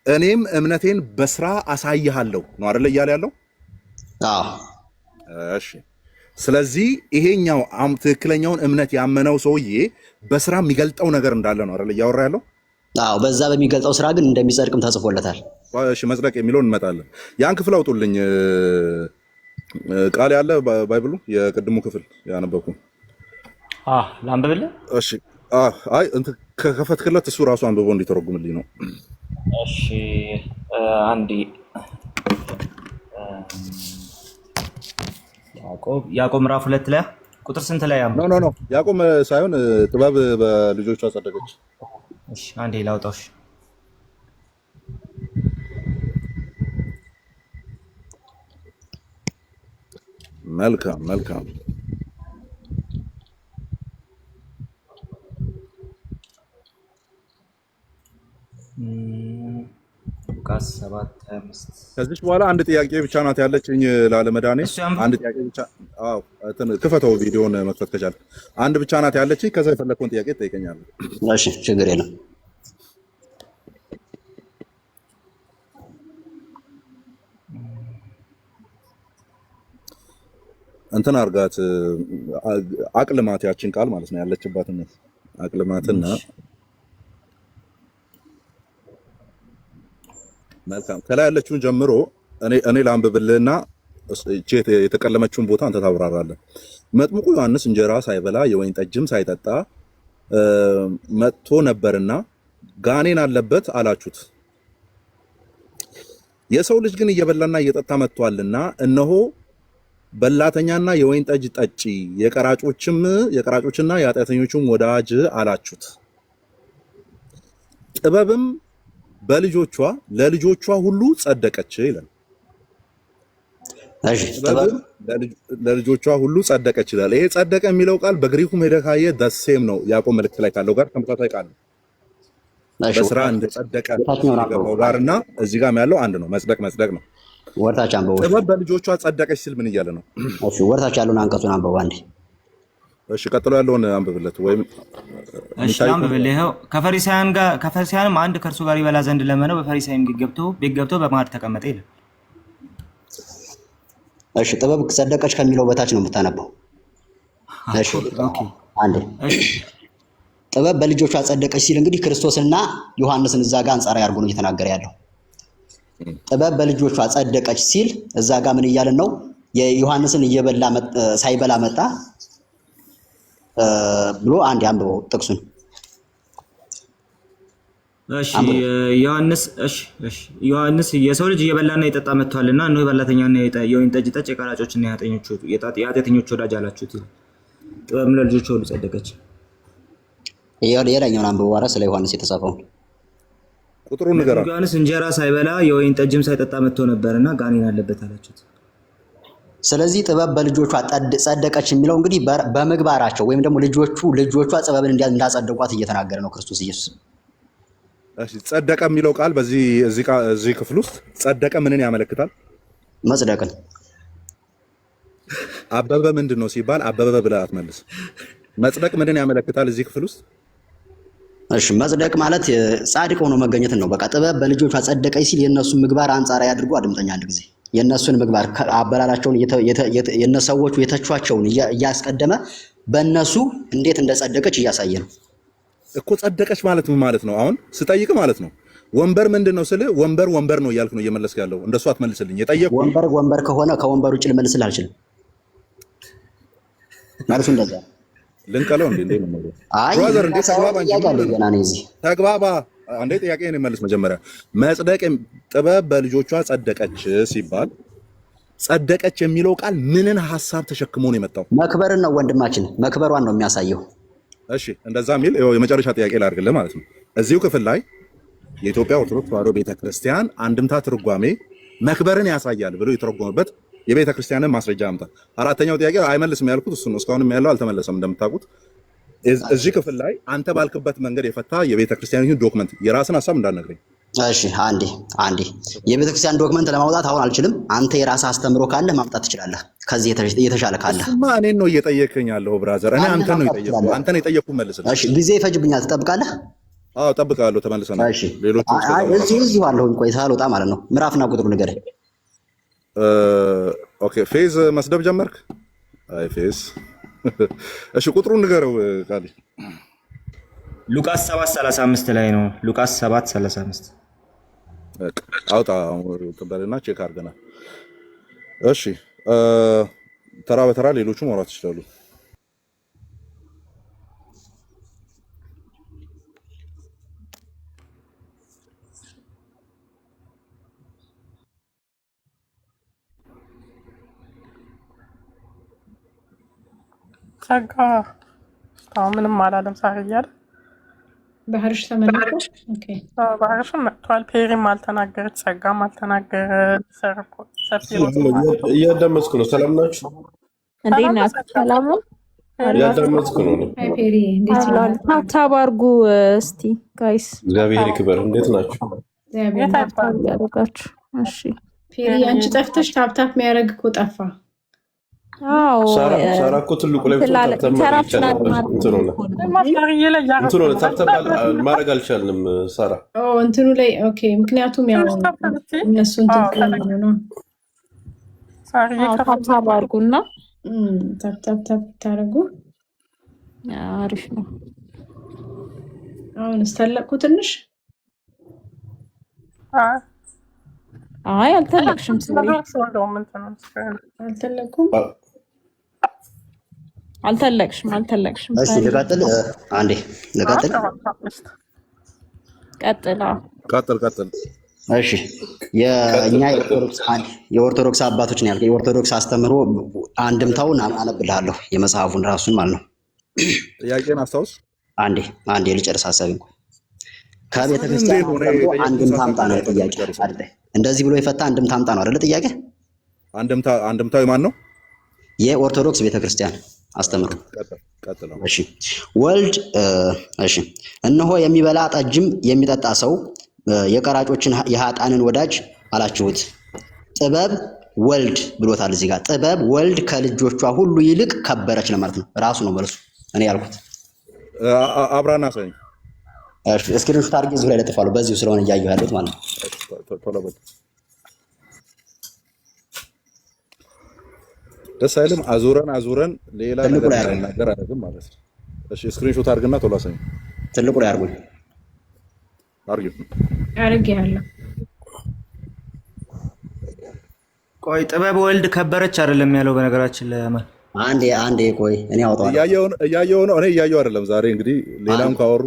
እኔም እምነቴን በስራ አሳይሃለሁ ነው አይደል እያለ ያለው? አዎ እሺ። ስለዚህ ይሄኛው ትክክለኛውን እምነት ያመነው ሰውዬ በስራ የሚገልጠው ነገር እንዳለ ነው አይደል እያወራ ያለው? አዎ በዛ በሚገልጠው ስራ ግን እንደሚጸድቅም ተጽፎለታል። እሺ መጽደቅ የሚለውን እንመጣለን። ያን ክፍል አውጡልኝ። ቃል ያለ ባይብሉ የቅድሙ ክፍል ያነበብኩ ላንብብልህ? እሺ አይ እንትን ከከፈትክለት እሱ ራሱ አንብቦ እንዲተረጉምልኝ ነው። እሺ አንዴ ያዕቆብ ምዕራፍ 2 ላይ ቁጥር ስንት ላይ ያምሩ? ኖ ያዕቆብ ሳይሆን ጥበብ በልጆቿ ጸደቀች። እሺ አንዴ ላውጣው። እሺ መልካም ሉቃስ 7:25 ከዚህ በኋላ አንድ ጥያቄ ብቻ ናት ያለችኝ ላለመዳኔ። አንድ ጥያቄ ብቻ ክፈተው፣ ቪዲዮን መክፈት ከቻልክ። አንድ ብቻ ናት ያለችኝ። ከዛ የፈለግከውን ጥያቄ ትጠይቀኛለህ። እሺ ችግር የለም። እንትን አርጋት አቅልማት፣ ያችን ቃል ማለት ነው ያለችባትን አቅልማትና መልካም ከላይ ያለችውን ጀምሮ እኔ ላንብብልህና የተቀለመችውን ቦታ አንተ ታብራራለህ። መጥምቁ ዮሐንስ እንጀራ ሳይበላ የወይን ጠጅም ሳይጠጣ መጥቶ ነበርና ጋኔን አለበት አላችሁት። የሰው ልጅ ግን እየበላና እየጠጣ መጥቷልና እነሆ በላተኛና የወይን ጠጅ ጠጪ የቀራጮችና የኃጢአተኞችም ወዳጅ አላችሁት። ጥበብም በልጆቿ ለልጆቿ ሁሉ ጸደቀች ይላል። እሺ ጥበብም ለልጆቿ ሁሉ ጸደቀች ይላል። ይሄ ጸደቀ የሚለው ቃል በግሪኩም ሄደህ ካየህ ደሴም ነው። ያዕቆብ መልእክት ላይ ካለው ጋር ተመሳሳይ ቃል ነው። በስራ እንደጸደቀ ገባው ጋርና እዚህ ጋር ያለው አንድ ነው። መጽደቅ ነው። ወርታች አንበው። ጥበብ በልጆቿ ጸደቀች ሲል ምን እያለ ነው? እሺ ወርታች ያለውን አንቀጹን አንበው አንዴ። እሺ ቀጥሎ ያለውን አንብብለት ወይም እሺ አንብብልህ። ይኸው ከፈሪሳውያንም አንድ ከእርሱ ጋር ይበላ ዘንድ ለመነው፣ በፈሪሳውያን ቤት ገብቶ በማዕድ ተቀመጠ ይላል። እሺ ጥበብ ጸደቀች ከሚለው በታች ነው የምታነበው። እሺ አንዴ ጥበብ በልጆቿ ጸደቀች ሲል እንግዲህ ክርስቶስና ዮሐንስን እዛ ጋር አንጻራዊ አድርጎ ነው እየተናገረ ያለው። ጥበብ በልጆቿ ጸደቀች ሲል እዛ ጋር ምን እያለን ነው? የዮሐንስን ሳይበላ መጣ ብሎ አንድ አንብበው ጥቅሱን። ዮሐንስ የሰው ልጅ እየበላና የጠጣ መጥቷልና እነሆ የበላተኛና የወይን ጠጅ ጠጭ የቀራጮችና የኃጢአተኞች ወዳጅ አላችሁት። ጥበብም ለልጆቿ ሁሉ ጸደቀች። የላኛውን አንብበው ኧረ ስለ ዮሐንስ የተጻፈውን ቁጥሩን ንገረው። ዮሐንስ እንጀራ ሳይበላ የወይን ጠጅም ሳይጠጣ መጥቶ ነበርና ጋኔን አለበት አላችሁት። ስለዚህ ጥበብ በልጆቿ ጸደቀች የሚለው እንግዲህ በምግባራቸው ወይም ደግሞ ልጆቿ ጥበብን እንዳጸደቋት እየተናገረ ነው ክርስቶስ ኢየሱስ። እሺ ጸደቀ የሚለው ቃል እዚህ ክፍል ውስጥ ጸደቀ ምንን ያመለክታል? መጽደቅን። አበበ ምንድን ነው ሲባል አበበ ብለህ አትመልስ። መጽደቅ ምንን ያመለክታል እዚህ ክፍል ውስጥ? እሺ መጽደቅ ማለት ጻድቅ ሆኖ መገኘትን ነው። በቃ ጥበብ በልጆቿ ጸደቀች ሲል የእነሱን ምግባር አንጻራዊ አድርጎ አድምጠኛ አንድ ጊዜ የእነሱን ምግባር አበላላቸውን የነሰዎቹ የተቿቸውን እያስቀደመ በእነሱ እንዴት እንደጸደቀች እያሳየ ነው እኮ። ጸደቀች ማለት ምን ማለት ነው? አሁን ስጠይቅ ማለት ነው ወንበር ምንድን ነው ስልህ ወንበር ነው እያልክ ነው እየመለስክ ያለው። እንደሱ አትመልስልኝ። የጠየቁ ወንበር ከሆነ ከወንበር ውጭ ልመልስልህ አልችልም። መልሱ እንደዛ ልንቀለው እንዴ ነው? አይ ብራዘር እንዴ ተግባባ አንዴ ጥያቄን መልስ። መጀመሪያ መጽደቅ ጥበብ በልጆቿ ጸደቀች ሲባል ጸደቀች የሚለው ቃል ምንን ሐሳብ ተሸክሞ ነው የመጣው? መክበርን ነው ወንድማችን፣ መክበሯን ነው የሚያሳየው። እሺ እንደዛ የሚል የመጨረሻ ጥያቄ ላድርግልህ ማለት ነው። እዚሁ ክፍል ላይ የኢትዮጵያ ኦርቶዶክስ ተዋሕዶ ቤተክርስቲያን አንድምታ ትርጓሜ መክበርን ያሳያል ብሎ የተረጎመበት የቤተክርስቲያንን ማስረጃ አምጣ። አራተኛው ጥያቄ አይመልስም ያልኩት እሱ ነው። እስካሁንም ያለው አልተመለሰም እንደምታውቁት። እዚህ ክፍል ላይ አንተ ባልክበት መንገድ የፈታ የቤተክርስቲያንን ዶክመንት የራስን ሐሳብ እንዳትነግረኝ። እሺ አንዴ የቤተክርስቲያን ዶክመንት ለማውጣት አሁን አልችልም። አንተ የራስህ አስተምሮ ካለ ማምጣት ትችላለህ። ከዚህ የተሻለ ካለ እኔን ነው እየጠየቀኝ ያለው ብራዘር። እኔ አንተን የጠየቅኩህ መልስልኝ። እሺ ጊዜ ይፈጅብኛል። ትጠብቃለህ? አዎ እጠብቃለሁ። ተመልሰና እሺ እዚሁ አለሁኝ። ቆይ ሳልወጣ ማለት ነው። ምዕራፍና ቁጥሩ ንገረኝ። ኦኬ ፌዝ መስደብ ጀመርክ? አይ ፌዝ እሺ ቁጥሩን ንገረው ቃል። ሉቃስ 7:35 ላይ ነው። ሉቃስ 7:35 አውጣ ተበልና ቼክ አድርገናል። እሺ ተራ በተራ ሌሎቹ ማውራት ይችላሉ። ጸጋ እስካሁን ምንም አላለም። ሳር እያለ ባህርሽ ተመለሰ። ኦኬ ባህርሽም መጥቷል። ፔሪም አልተናገረች፣ ጸጋም አልተናገረች። እያዳመጥኩ ነው። ሰላም ናችሁ? እንዴት ናችሁ? ሰላም ነው። እያዳመጥኩ ነው። አይ ፔሪ እንዴት ነው? ታብታብ አድርጉ እስቲ ጋይስ። እግዚአብሔር ይክበር። እንዴት ናችሁ? ያደርጋችሁ። እሺ ፔሪ አንቺ ጠፍተሽ ታብታብ የሚያደርግ እኮ ጠፋ። አዎ ሳራ እኮ ትልቁ ላይ ማድረግ አልቻልንም። ሳራ እንትኑ ላይ ኦኬ። ምክንያቱም ያው እነሱ እንትን ነው። ታብታብ አድርጉና ታብታብ ታደርጉ አሪፍ ነው። አሁን ስተለቅኩ ትንሽ አይ አልተለቅሽም። አልተለቅሽም። እሺ ልቀጥል። አንዴ ልቀጥል። ቀጥል። እሺ የኛ የኦርቶዶክስ አባቶች ነው ያልከው። የኦርቶዶክስ አስተምህሮ አንድምታውን አነብልሃለሁ የመጽሐፉን ራሱን ማለት ነው። ጥያቄን አስታውስ። አንዴ ልጨርስ ሀሳቤን። ከቤተ ክርስቲያን አንድምታ አምጣ ነው ጥያቄ አይደል? እንደዚህ ብሎ የፈታ አንድምታ አምጣ ነው አይደል ጥያቄ? አንድምታው ማን ነው? የኦርቶዶክስ ቤተክርስቲያን አስተምሮ። እሺ ወልድ እሺ እነሆ የሚበላ ጠጅም የሚጠጣ ሰው የቀራጮችን የኃጥአንን ወዳጅ አላችሁት። ጥበብ ወልድ ብሎታል እዚህ ጋር። ጥበብ ወልድ ከልጆቿ ሁሉ ይልቅ ከበረች ለማለት ነው። ራሱ ነው መልሱ። እኔ ያልኩት አብራና ሳይ እሺ እስክሪንሾት አድርጌ እዚሁ ላይ ለጥፋለሁ። በዚሁ ስለሆነ እያየሁ ያለሁት ማለት ነው። ደስ አይልም። አዙረን ሌላ ነገር ነገር አደረግም ማለት ነው። እሺ ስክሪንሾት አድርግና ቶሎ አሳይ። ትልቁ ላይ አድርጉኝ። አድርጌያለሁ። ቆይ ጥበብ ወልድ ከበረች አይደለም ያለው በነገራችን ላይ አማን። አንዴ ቆይ እኔ አውጣዋለሁ። እያየሁ ነው። እኔ እያየሁ አይደለም ዛሬ እንግዲህ ሌላም ካወሩ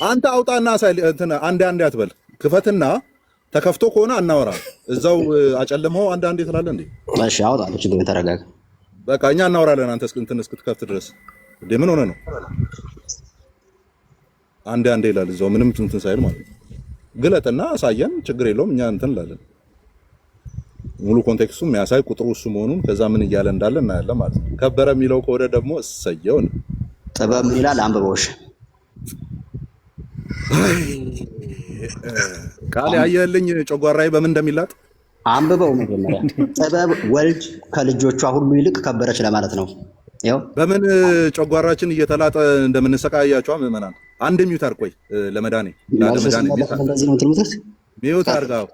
አንተ አውጣና አሳይ። እንትን አንዴ አትበል። ክፈትና ተከፍቶ ከሆነ አናወራ። እዛው አጨልመው አንዴ ትላለህ እንዴ? እሺ አውጣለሁ። ችግር ተረጋጋ። በቃ እኛ እናወራለን። አንተ እስክትከፍት ድረስ እንዴ ምን ሆነ ነው? አንዴ ይላል እዛው ምንም እንትን ሳይል ማለት ነው። ግለጥና አሳየን። ችግር የለውም። እኛ እንትን እንላለን። ሙሉ ኮንቴክስቱ የሚያሳይ ቁጥሩ እሱ መሆኑን ከዛ ምን እያለ እንዳለ እናያለን ማለት ነው። ከበረ የሚለው ከወደ ደግሞ እሰየው ነው። ጥበብ ምን ይላል? አንብበውሽ ቃል ያየልኝ ጨጓራዬ በምን እንደሚላጥ አንብበው። መጀመሪያ ጥበብ ወልድ ከልጆቿ ሁሉ ይልቅ ከበረች ለማለት ነው። ያው በምን ጨጓራችን እየተላጠ እንደምንሰቃያቸው ምዕመናን አንድ ሚውት አርቆይ ለመዳኔ እንደዚህ ነው ትልሙት ሚውት አርጋው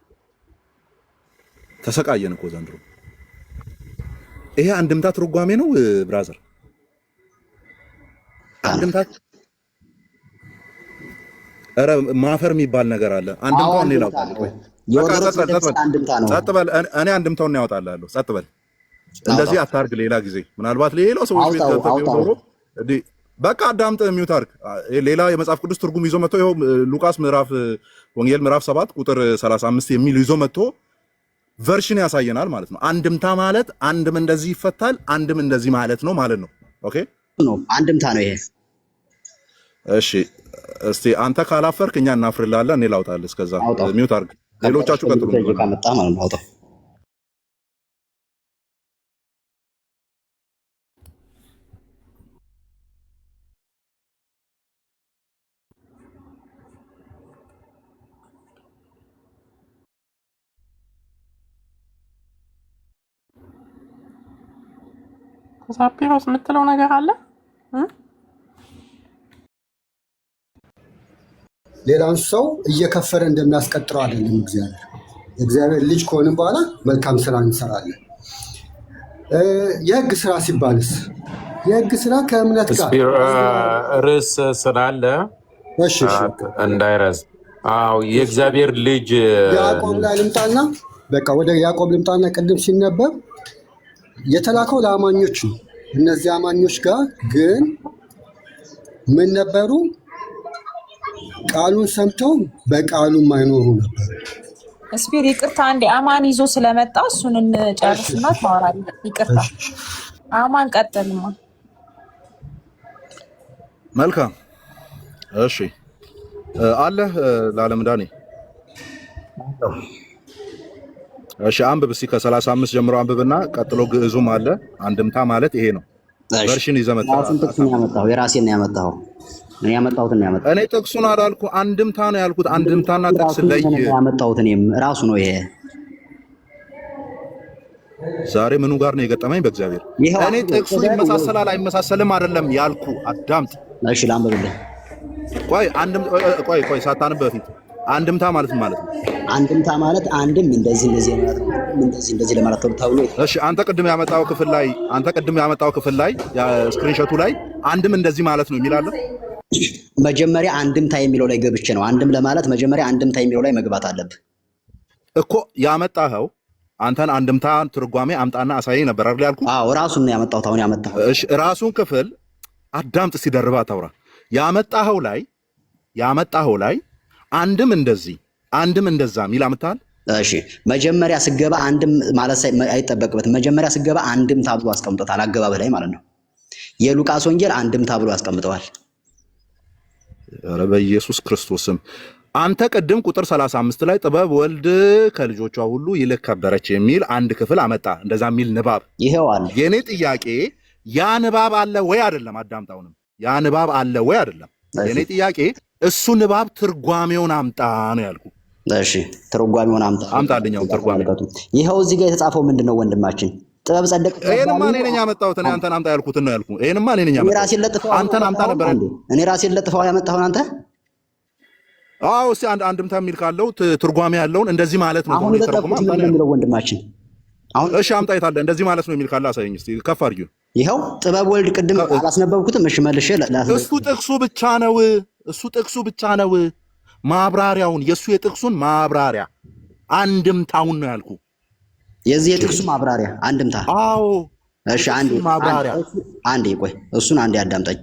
ተሰቃየን እኮ ዘንድሮ። ይሄ አንድምታ ትርጓሜ ነው ብራዘር። አንድምታ ኧረ ማፈር የሚባል ነገር አለ። አንድምታውን ሌላው ጸጥ በል። እኔ አንድምታውን ያወጣልሃለሁ። ጸጥ በል። እንደዚህ አታርግ። ሌላ ጊዜ ምናልባት ሌላው ሰዎች ቤት ተጠቅመው በቃ አዳምጥ። ሚውት አርግ። ሌላ የመጽሐፍ ቅዱስ ትርጉም ይዞ መጥቶ ይኸው ሉቃስ ወንጌል ምዕራፍ 7 ቁጥር 35 የሚል ይዞ መጥቶ ቨርሽን ያሳየናል ማለት ነው። አንድምታ ማለት አንድም እንደዚህ ይፈታል፣ አንድም እንደዚህ ማለት ነው ማለት ነው። ኦኬ ነው አንድምታ ነው ይሄ። እሺ እስቲ አንተ ካላፈርክ እኛ እናፍርልሃለን። እኔ ላውጣልህ። እስከዛ ሚውት አርግ። ሌሎቻችሁ ቀጥሉ። ከመጣ ማለት ነው አውጣው። ዛፒሮስ የምትለው ነገር አለ። ሌላውን ሰው እየከፈረ እንደሚያስቀጥረው አይደለም። እግዚአብሔር ልጅ ከሆንን በኋላ መልካም ስራ እንሰራለን። የህግ ስራ ሲባልስ የህግ ስራ ከእምነት ጋር ርዕስ ስላለ እንዳይረዝ። አዎ የእግዚአብሔር ልጅ ያዕቆብ ላይ ልምጣና በቃ ወደ ያዕቆብ ልምጣና ቅድም ሲነበብ የተላከው ለአማኞች ነው። እነዚህ አማኞች ጋር ግን ምን ነበሩ? ቃሉን ሰምተው በቃሉ የማይኖሩ ነበር። እስፒር ይቅርታ፣ አንዴ አማን ይዞ ስለመጣ እሱን እንጨርስና ታወራለህ። ይቅርታ አማን ቀጥልማ። መልካም እሺ። አለህ ለዓለምዳኔ እሺ አንብብ እስኪ ከ35 ጀምሮ አንብብና ቀጥሎ ግዕዙም አለ። አንድምታ ማለት ይሄ ነው። ቨርሽን ይዘህ መጣህ። ራሱን ጥቅሱን ያመጣው የራሴን ነው ያመጣው። እኔ ያመጣሁትን ነው ያመጣው። እኔ ጥቅሱን አላልኩ አንድምታ ነው ያልኩት። አንድምታና ጥቅስ ለይ ያመጣሁት እኔም ራሱ ነው ይሄ። ዛሬ ምኑ ጋር ነው የገጠመኝ? በእግዚአብሔር እኔ ጥቅሱ ይመሳሰላል አይመሳሰልም አይደለም ያልኩ። አዳምጥ እሺ ላንብብልህ። ቆይ ሳታነብ በፊት አንድምታ ማለት ነው። አንድምታ ማለት አንድም እንደዚህ ለማለት ተብሎ። እሺ አንተ ቅድም ያመጣው ክፍል ላይ ስክሪንሾቱ ላይ አንድም እንደዚህ ማለት ነው የሚል አለ። መጀመሪያ አንድምታ የሚለው ላይ ገብቼ ነው። አንድም ለማለት መጀመሪያ አንድምታ የሚለው ላይ መግባት አለብህ እኮ። ያመጣኸው አንተን አንድምታ ትርጓሜ አምጣና አሳየኝ ነበር አይደል ያልኩህ? አዎ ራሱን ነው ያመጣሁት። አሁን ያመጣኸው እሺ ራሱን ክፍል አዳምጥ ሲደርባ ታውራ። ያመጣኸው ላይ አንድም እንደዚህ አንድም እንደዛ ሚል አምጣል። እሺ መጀመሪያ ስገባ አንድም ማለት አይጠበቅበት። መጀመሪያ ስገባ አንድም ታብሎ አስቀምጦታል አገባብ ላይ ማለት ነው። የሉቃስ ወንጌል አንድም ታብሎ አስቀምጠዋል። ኧረ በኢየሱስ ክርስቶስም አንተ ቅድም ቁጥር 35 ላይ ጥበብ ወልድ ከልጆቿ ሁሉ ይልቅ ከበረች የሚል አንድ ክፍል አመጣ። እንደዛ የሚል ንባብ ይሄው አለ። የኔ ጥያቄ ያ ንባብ አለ ወይ አይደለም? አዳምጣውንም ያ ንባብ አለ ወይ አይደለም? የኔ ጥያቄ እሱ ንባብ ትርጓሜውን አምጣ ነው ያልኩ። እሺ ትርጓሜውን አምጣልኛው ትርጓሜ። ይሄው እዚህ ጋር የተጻፈው ምንድነው ወንድማችን? ጥበብ ጸደቀ። ይሄንማ እኔ ነኝ ያመጣሁት። እኔ አንተን አምጣ ያልኩትን ነው ያልኩ። ይሄንማ እኔ ነኝ ያመጣሁት። ራሴን ለጥፈው አንተን አምጣ ነበር። እኔ ራሴን ለጥፈው ያመጣሁን አንተ? አዎ እስኪ አንድምታ የሚል ካለው ትርጓሜ ያለውን እንደዚህ ማለት ነው። አሁን ለጥፈው የሚለው ወንድማችን አሁን እሺ አምጣ የታለ እንደዚህ ማለት ነው የሚል ካለ አሳየኝ እስቲ። ከፍ አድርጊው። ይሄው ጥበብ ወልድ ቅድም አላስነበብኩትም። እሺ መልሼ እሱ ጥቅሱ ብቻ ነው። እሱ ጥቅሱ ብቻ ነው። ማብራሪያውን የሱ የጥቅሱን ማብራሪያ አንድምታውን ነው ያልኩ። የዚህ የጥቅሱ ማብራሪያ አንድምታ። አዎ እሺ አንዴ ቆይ እሱን አንዴ አዳምጠኝ።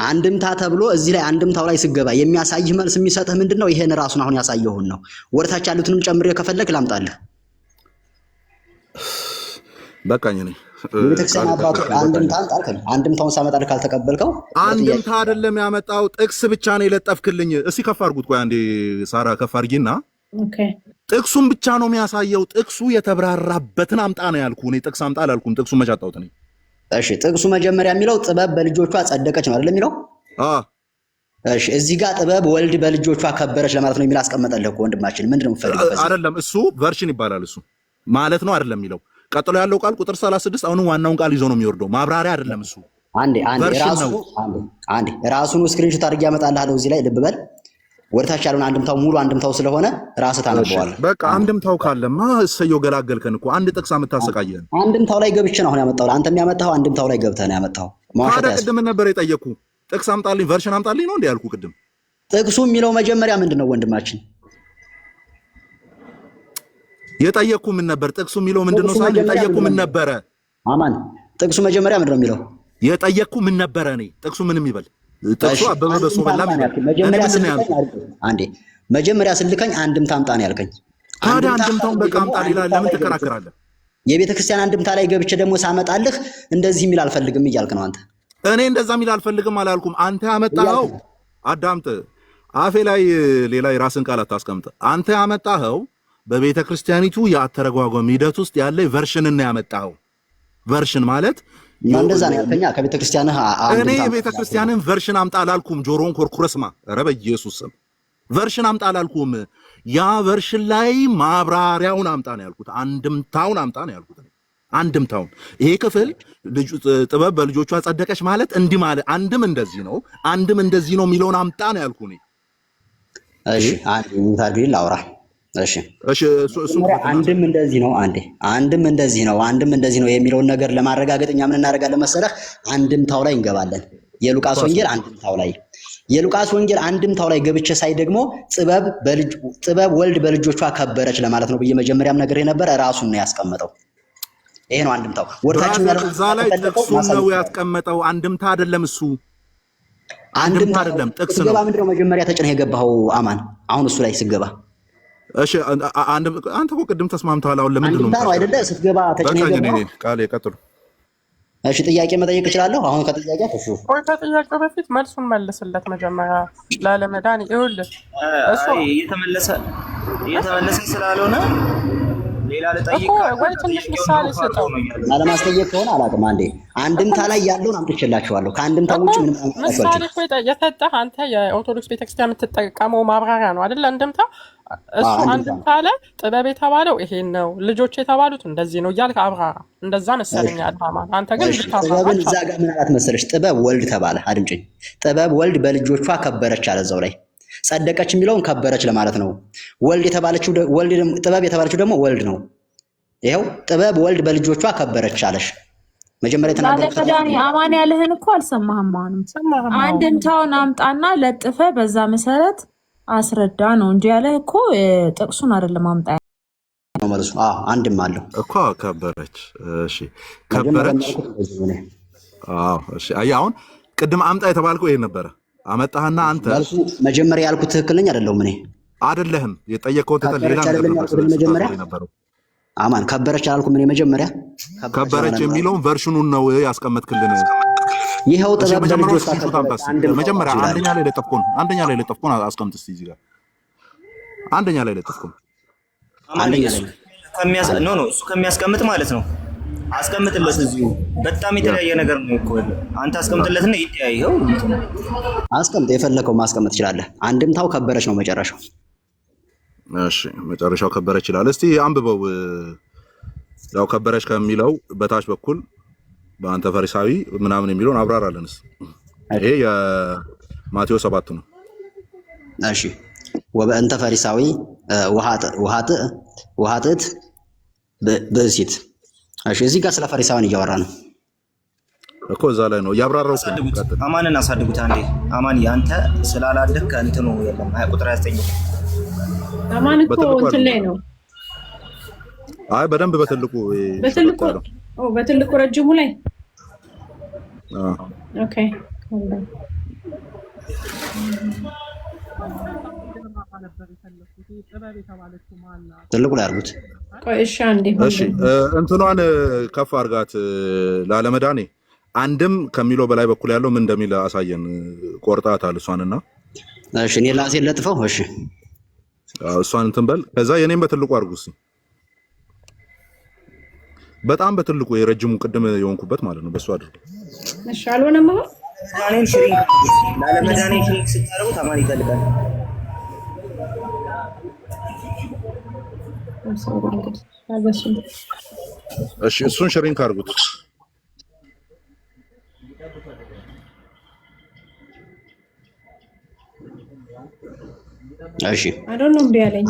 አንድምታ ተብሎ እዚህ ላይ አንድምታው ላይ ስገባ የሚያሳይህ መልስ የሚሰጥህ ምንድነው? ይሄን ራሱን አሁን ያሳየሁን ነው። ወርታች ያሉትንም ጨምሬ ከፈለክ ላምጣልህ። በቃኝ ነኝ። ቤተክርስቲያን አባቶች አንድምታን ጣልከኝ። አንድምታውን ሳመጣልህ ካልተቀበልከው አንድምታ አይደለም ያመጣው ጥቅስ ብቻ ነው የለጠፍክልኝ። እስኪ ከፍ አድርጉት። ቆይ አንዴ ሳራ ከፍ አድርጊና ጥቅሱን ብቻ ነው የሚያሳየው። ጥቅሱ የተብራራበትን አምጣ ነው ያልኩ። እኔ ጥቅስ አምጣ አላልኩም። ጥቅሱን መች አጣሁት እኔ? እሺ ጥቅሱ መጀመሪያ የሚለው ጥበብ በልጆቿ ጸደቀች ነው አይደል የሚለው? እሺ እዚህ ጋር ጥበብ ወልድ በልጆቿ ከበረች ለማለት ነው የሚል አስቀመጠልህ እኮ ወንድማችን። ምንድነው የምትፈልገው? አይደለም እሱ ቨርሽን ይባላል እሱ ማለት ነው አይደለም የሚለው። ቀጥሎ ያለው ቃል ቁጥር 36 አሁን ዋናውን ቃል ይዞ ነው የሚወርደው። ማብራሪያ አይደለም እሱ። አንዴ ራሱን ስክሪንሾት አድርጌ ያመጣልሃለሁ። እዚህ ላይ ልብ በል። ወደታች ያለውን አንድምታው ሙሉ አንድምታው ስለሆነ ራስህ ታነበዋለህ። በቃ አንድምታው ካለማ እሰየው ገላገልከን እኮ። አንድ ጥቅስ የምታሰቃየን አንድምታው ላይ ገብቼ ነው አሁን ያመጣው። አንተም ያመጣው አንድምታው ላይ ገብተህ ነው ያመጣው። ታዲያ ቅድም ነበር የጠየኩ ጥቅስ አምጣልኝ ቨርሽን አምጣልኝ ነው እንዴ ያልኩ ቅድም። ጥቅሱ የሚለው መጀመሪያ ምንድነው ወንድማችን? የጠየኩ ምን ነበር? ጥቅሱ የሚለው ምንድነው? ሳይሆን የጠየኩ ምን ነበረ? አማን ጥቅሱ መጀመሪያ ምንድነው የሚለው? የጠየኩ ምን ነበረ? እኔ ጥቅሱ ምንም ይበል ጥቅሱ አበበ በሶ በላም መጀመሪያ ስልከኝ አንድምታ አምጣ ነው ያልከኝ። ታዲያ አንድምታውን በቃ አምጣ ይላል። ለምን ትከራከራለህ? የቤተ ክርስቲያን አንድምታ ላይ ገብቼ ደግሞ ሳመጣልህ እንደዚህ የሚል አልፈልግም እያልክ ነው አንተ። እኔ እንደዛ የሚል አልፈልግም አላልኩም። አንተ ያመጣኸው አዳምጥ። አፌ ላይ ሌላ የራስን ቃል አታስቀምጥ። አንተ ያመጣኸው በቤተ ክርስቲያኒቱ የአተረጓጓም ሂደት ውስጥ ያለ ቨርሽን እና ያመጣኸው ቨርሽን ማለት እንደዛ ነው ያልከኛ። ከቤተ ክርስቲያንህ እኔ የቤተ ክርስቲያንን ቨርሽን አምጣ አላልኩም። ጆሮን ኮርኩረስማ። ኧረ በኢየሱስ ስም ቨርሽን አምጣ አላልኩም። ያ ቨርሽን ላይ ማብራሪያውን አምጣ ነው ያልኩት። አንድምታውን አምጣ ነው ያልኩት። አንድምታውን ይሄ ክፍል ጥበብ በልጆቿ ጸደቀች ማለት እንዲህ ማለት አንድም እንደዚህ ነው አንድም እንደዚህ ነው የሚለውን አምጣ ነው ያልኩ እኔ። እሺ ታዲያ ላውራ። እሺ አንድም እንደዚህ ነው አንድም እንደዚህ ነው አንድም እንደዚህ ነው የሚለውን ነገር ለማረጋገጥ እኛ ምን እናደርጋለን መሰለህ? አንድምታው ላይ እንገባለን። የሉቃስ ወንጌል አንድምታው ላይ ገብቼ ሳይ ደግሞ ጥበብ ወልድ በልጆቿ ከበረች ለማለት ነው ብዬ መጀመሪያም ነገር የነበረ ራሱን ነው ያስቀመጠው። ይሄ ነው አንድምታው። ወርታችን ያለው እዛ ላይ ጥቅሱን ነው ያስቀመጠው። አንድምታ አይደለም እሱ። አንድምታ አይደለም ጥቅስ ነው። ምንድነው መጀመሪያ ተጭነህ የገባኸው አማን? አሁን እሱ ላይ ስገባ እሺ አንተ እኮ ቅድም ተስማምተሃል። አሁን ለምንድን ነው አንተ አይደለ ስትገባ ተጭነህ የገባኸው? ቃል ይቀጥሉ። እሺ ጥያቄ መጠየቅ እችላለሁ? አሁን ከጥያቄ ከጥያቄው በፊት መልሱን መልስለት መጀመሪያ ላለመዳን። ይኸውልህ እሱ እየተመለሰ ስላልሆነ ሌላ ልጠይቅ ወይ ትንሽ ምሳሌ ሰጠው። አለማስጠየቅ ከሆነ አላውቅም። አንድምታ ላይ ያለውን አምጥቼላችኋለሁ። ከአንድምታ ውጭ ምንም ምሳሌ እኮ የሰጠህ አንተ የኦርቶዶክስ ቤተክርስቲያን የምትጠቀመው ማብራሪያ ነው አይደለ? አንድምታ እሱ አንድምታ ላይ ጥበብ የተባለው ይሄን ነው፣ ልጆች የተባሉት እንደዚህ ነው እያልክ አብራራ። እንደዛ መሰለኝ አድማማ። አንተ ግን ጥበብን እዛ ጋር ምን አላት መሰለሽ? ጥበብ ወልድ ተባለ። አድምጪኝ። ጥበብ ወልድ በልጆቿ ከበረች አለ እዛው ላይ። ጸደቀች የሚለውን ከበረች ለማለት ነው። ጥበብ የተባለችው ደግሞ ወልድ ነው። ይኸው ጥበብ ወልድ በልጆቿ ከበረች አለሽ። መጀመሪያ ተናገረ። አማን ያለህን እኮ አልሰማህም። አሁንም አንድምታውን አምጣና ለጥፈ በዛ መሰረት አስረዳ ነው እንጂ ያለህ እኮ ጥቅሱን አይደለም አምጣ ነው መልሱ። አንድም አለው እኮ ከበረች። እሺ ከበረች። እሺ አሁን ቅድም አምጣ የተባልከው ይሄን ነበረ። አመጣህና አንተ መልሱ መጀመሪያ ያልኩት ትክክል ነኝ አይደለሁም? እኔ አይደለህም የጠየቀው ተተ ሌላ ነገር ነው። አማን ከበረች አላልኩም እኔ መጀመሪያ ከበረች የሚለውን ቨርሽኑን ነው ያስቀመጥክልን። ይሄው ጥበብ ለልጆች መጀመሪያ አንደኛ ላይ ለጠፍኩን አስቀምጥ እስቲ እዚህ ጋር አንደኛ ላይ ለጠፍኩን እሱ ከሚያስቀምጥ ማለት ነው። አስቀምጥለት እዚሁ በጣም የተለያየ ነገር ነው እኮ አንተ አስቀምጥለትና ይሄው አስቀምጥ የፈለከው ማስቀመጥ ትችላለህ። አንድምታው ከበረች ነው መጨረሻው። እሺ መጨረሻው ከበረች ይላል። እስቲ አንብበው። ያው ከበረች ከሚለው በታች በኩል በአንተ ፈሪሳዊ ምናምን የሚለውን አብራራለንስ። ይሄ የማቴዎስ 7 ነው። እሺ ወበእንተ ፈሪሳዊ ወሃጥት በሲት። እሺ እዚህ ጋር ስለ ፈሪሳውያን እያወራ ነው እኮ እዛ ላይ ነው ያብራራው። አማንን አሳድጉት አንዴ። አማን ያንተ ስላላደክ እንትኑ የለም ቁጥር 29 አማን እኮ እንትን ላይ ነው። አይ በደንብ በትልቁ ረጅሙ ላይ ኦኬ ትልቁ ላይ አድርጉት። ቆይ እሺ አንዴ እሺ እንትኗን ከፍ አድርጋት ላለመዳኔ አንድም ከሚለው በላይ በኩል ያለው ምን እንደሚል አሳየን። ቆርጣታል እሷንና እሺ እኔ ላሴ ለጥፈው። እሺ እሷን እንትን በል። ከዛ የኔም በትልቁ አድርጉት። በጣም በትልቁ የረጅሙ ቅድም የሆንኩበት ማለት ነው። በሱ አድርጉ። እሺ አልሆነም። ዳኔን ሽሪንክ ላለመዳኔ ሽሪንክ ስታረጉ ተማሪ ይፈልጋል። እሺ እሱን ሽሪንክ አድርጉት። እሺ አይደለም እንዴ ያለኝ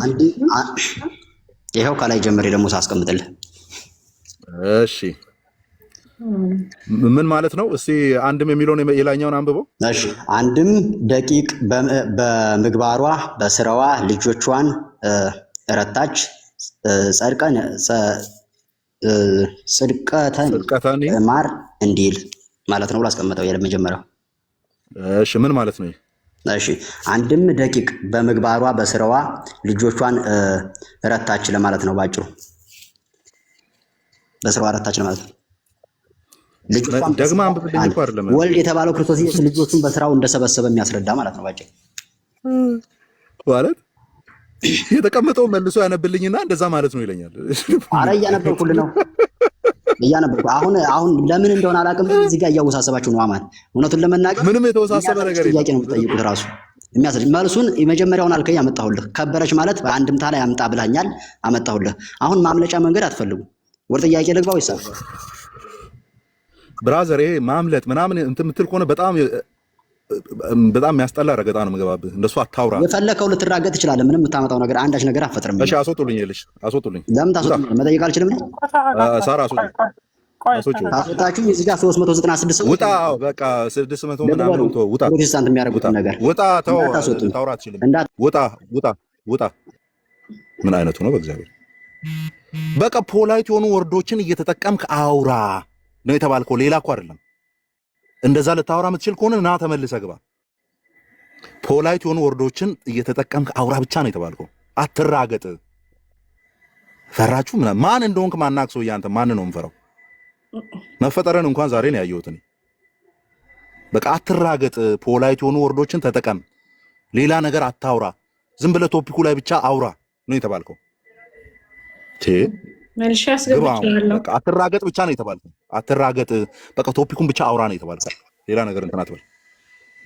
ይሄው ከላይ ጀምሬ ደግሞ ሳስቀምጥልህ። እሺ ምን ማለት ነው? እስቲ አንድም የሚለውን የላኛውን አንብበው። እሺ አንድም ደቂቅ በምግባሯ በስራዋ ልጆቿን ረታች ጽድቀተን ማር እንዲል ማለት ነው ብሎ አስቀመጠው። የመጀመሪያው እሺ ምን ማለት ነው? እሺ አንድም ደቂቅ በምግባሯ በስራዋ ልጆቿን ረታች ለማለት ነው ባጭሩ። በስራዋ ረታች ለማለት ነው። ደግማ አንብብልኝ እኮ አይደለም ወልድ የተባለው ክርስቶስ ኢየሱስ ልጆቹን በስራው እንደሰበሰበ የሚያስረዳ ማለት ነው ባጭሩ። ማለት የተቀመጠው መልሶ ያነብልኝና እንደዛ ማለት ነው ይለኛል። አረ እያነበብኩልህ ነው አሁን ለምን እንደሆነ አላውቅም። እዚህ ጋር እያወሳሰባችሁ ነው። አማን እውነቱን ለመናገር ምንም የተወሳሰበ ነገር ጥያቄ ነው የምትጠይቁት። ራሱ የሚያስረዳ መልሱን የመጀመሪያውን አልከኝ አመጣሁልህ። ከበረች ማለት በአንድምታ ላይ አምጣ ብላኛል፣ አመጣሁልህ። አሁን ማምለጫ መንገድ አትፈልጉ። ወደ ጥያቄ ልግባው ይሳብ ብራዘር። ይሄ ማምለጥ ምናምን እንትን የምትል ከሆነ በጣም የሚያስጠላ ረገጣ ነው የምገባብህ። እንደሱ አታውራ። የፈለከው ልትራገጥ ትችላለህ። ምንም የምታመጣው ነገር አንዳች ነገር አፈጥርም። እሺ አስወጡልኝ። ይልሽ አስወጡልኝ። ለምን ታስወጡልኝ? መጠየቅ አልችልም ነው? ሳራ አስወጡልኝ። ታስወጣችሁ እዚህ ጋር 396 ሰው ውጣ። በቃ 600 ምናምን ነው። ውጣ። ፕሮቴስታንት የሚያደርጉት ነገር ውጣ። ተው ታውራ አትችልም። ውጣ። ምን አይነቱ ነው? በእግዚአብሔር በቃ ፖላይት የሆኑ ወርዶችን እየተጠቀምክ አውራ ነው የተባልከው። ሌላ እኮ አይደለም። እንደዛ ልታወራ የምትችል ከሆነ ና ተመልሰህ ግባ። ፖላይት የሆኑ ወርዶችን እየተጠቀምክ አውራ ብቻ ነው የተባልከው። አትራገጥ። ፈራችሁ ምናምን ማን እንደሆንክ ማናቅ ሰው ያንተ ማን ነው የምፈራው? መፈጠረን እንኳን ዛሬ ነው ያየሁት እኔ። በቃ አትራገጥ። ፖላይት የሆኑ ወርዶችን ተጠቀም። ሌላ ነገር አታውራ። ዝም ብለህ ቶፒኩ ላይ ብቻ አውራ ነው የተባልከው። መልሼ አስገብቻለሁ። በቃ አትራገጥ ብቻ ነው የተባልከው። አትራገጥ። በቃ ቶፒኩን ብቻ አውራ ነው የተባልከው። ሌላ ነገር እንትን አትበል።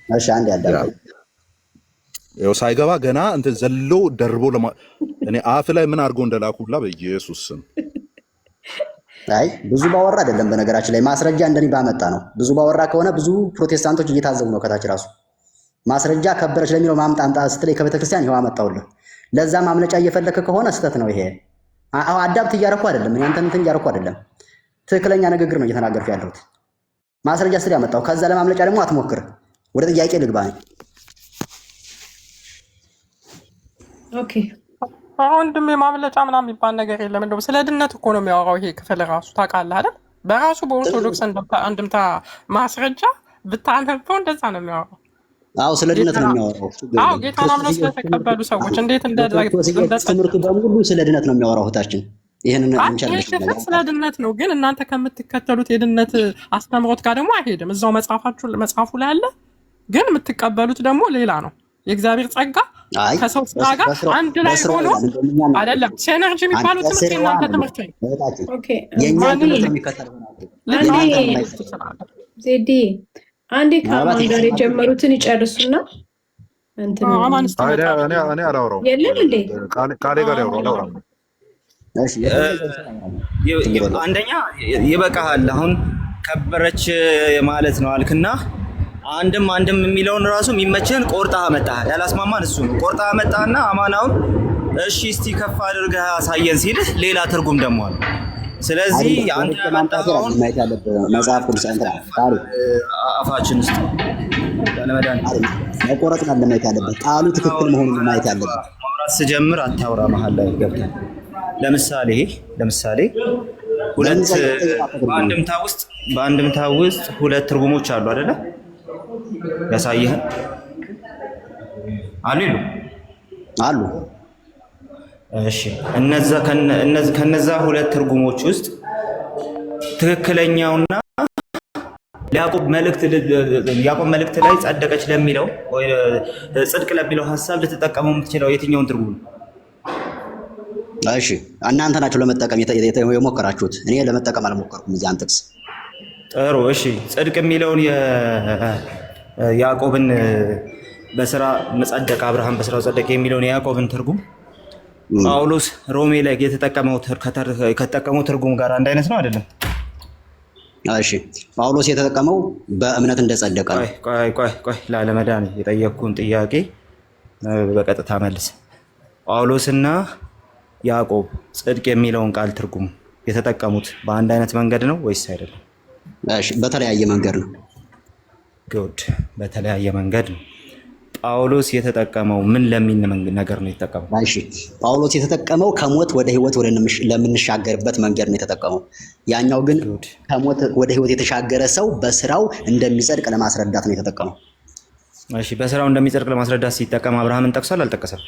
እሺ አንድ ያዳምጥ። ያው ሳይገባ ገና እንትን ዘሎ ደርቦ እኔ አፍ ላይ ምን አድርጎ እንደላኩላ በኢየሱስ ስም። አይ ብዙ ባወራ አይደለም። በነገራችን ላይ ማስረጃ እንደኔ ባመጣ ነው። ብዙ ባወራ ከሆነ ብዙ ፕሮቴስታንቶች እየታዘቡ ነው ከታች ራሱ። ማስረጃ ከበረች ለሚለው ማምጣ ስትለኝ ከቤተክርስቲያን ይሄው አመጣውልህ። ለዛ ማምለጫ እየፈለከ ከሆነ ስህተት ነው ይሄ። አዳፕት እያደረኩ አይደለም። እኔ አንተን እንትን እያደረኩ አይደለም። ትክክለኛ ንግግር ነው እየተናገርኩ ያለሁት። ማስረጃ ስትል ያመጣው። ከዛ ለማምለጫ ደግሞ አትሞክር። ወደ ጥያቄ ልግባ ነኝ። ኦኬ ወንድሜ ማምለጫ ምናምን የሚባል ነገር የለም። እንደውም ስለ ድነት እኮ ነው የሚያወራው ይሄ ክፍል ራሱ ታውቃለህ አይደል? በራሱ በኦርቶዶክስ አንድምታ ማስረጃ ብታነበው እንደዛ ነው የሚያወራው። አዎ ስለ ድነት ነው የሚያወራው። አዎ ጌታን አምነው ስለተቀበሉ ሰዎች እንዴት ትምህርቱ በሙሉ ስለ ድነት ነው የሚያወራው እህታችን። ይሄንን እንቻለሽ ስለ ድነት ነው፣ ግን እናንተ ከምትከተሉት የድነት አስተምሮት ጋር ደግሞ አይሄድም። እዛው መጽሐፉ ላይ አለ፣ ግን የምትቀበሉት ደግሞ ሌላ ነው። የእግዚአብሔር ጸጋ ከሰው ስራ ጋር አንድ ላይ ሆኖ አይደለም። ሲነርጂ የሚባለው ትምህርት እናንተ ትምህርት ነው። ኦኬ ዜዲ አንዴ ከአማን ጋር የጀመሩትን ይጨርሱና እንትን እኔ አላወራውም። የለም እንዴ ቃሌ ጋር ያወራው። እሺ አንደኛ ይበቃሃል። አሁን ከበረች ማለት ነው አልክና አንድም የሚለውን ራሱ የሚመችህን ቆርጣ መጣህ። ያላስማማን እሱ ነው። ቆርጣ መጣና አማናውን እሺ እስቲ ከፍ አድርገህ አሳየን ሲልህ ሌላ ትርጉም ደግሞ አለ። ስለዚህ አንተ ያመጣኸውን መጽሐፍ ቅዱስ አንተ አፋችን ውስጥ ለመዳን መቆረጥ ነው ለማየት ያለበት። ቃሉ ትክክል መሆኑን ማየት ያለበት። ማውራት ስጀምር አታውራ መሀል ላይ ገብተህ። ለምሳሌ ሁለት በአንድምታ ውስጥ ሁለት ትርጉሞች አሉ አይደለ? ያሳየህ አሉ። እሺ ከነዛ ሁለት ትርጉሞች ውስጥ ትክክለኛውና ያዕቆብ መልእክት ላይ ጸደቀች ለሚለው ወይ ጽድቅ ለሚለው ሐሳብ ልትጠቀመው የምትችለው የትኛውን ትርጉም ነው? እሺ እናንተ ናችሁ ለመጠቀም የሞከራችሁት። እኔ ለመጠቀም አልሞከርኩም። እዚህ አንተክስ ጥሩ። እሺ ጽድቅ የሚለውን ያዕቆብን በስራ መጸደቅ አብርሃም በስራው ጸደቀ የሚለውን የያዕቆብን ትርጉም ጳውሎስ ሮሜ ላይ ከተጠቀመው ትርጉም ጋር አንድ አይነት ነው አይደለም? እሺ ጳውሎስ የተጠቀመው በእምነት እንደጸደቀ ነው። ቆይ ላለመዳን የጠየቅኩን ጥያቄ በቀጥታ መልስ። ጳውሎስና ያዕቆብ ጽድቅ የሚለውን ቃል ትርጉም የተጠቀሙት በአንድ አይነት መንገድ ነው ወይስ አይደለም? እሺ በተለያየ መንገድ ነው። ጉድ በተለያየ መንገድ ነው። ጳውሎስ የተጠቀመው ምን ለሚል ነገር ነው የተጠቀመው? እሺ ጳውሎስ የተጠቀመው ከሞት ወደ ህይወት ለምንሻገርበት መንገድ ነው የተጠቀመው። ያኛው ግን ከሞት ወደ ህይወት የተሻገረ ሰው በስራው እንደሚጸድቅ ለማስረዳት ነው የተጠቀመው። እሺ በስራው እንደሚጸድቅ ለማስረዳት ሲጠቀም አብርሃምን ጠቅሷል አልጠቀሰም?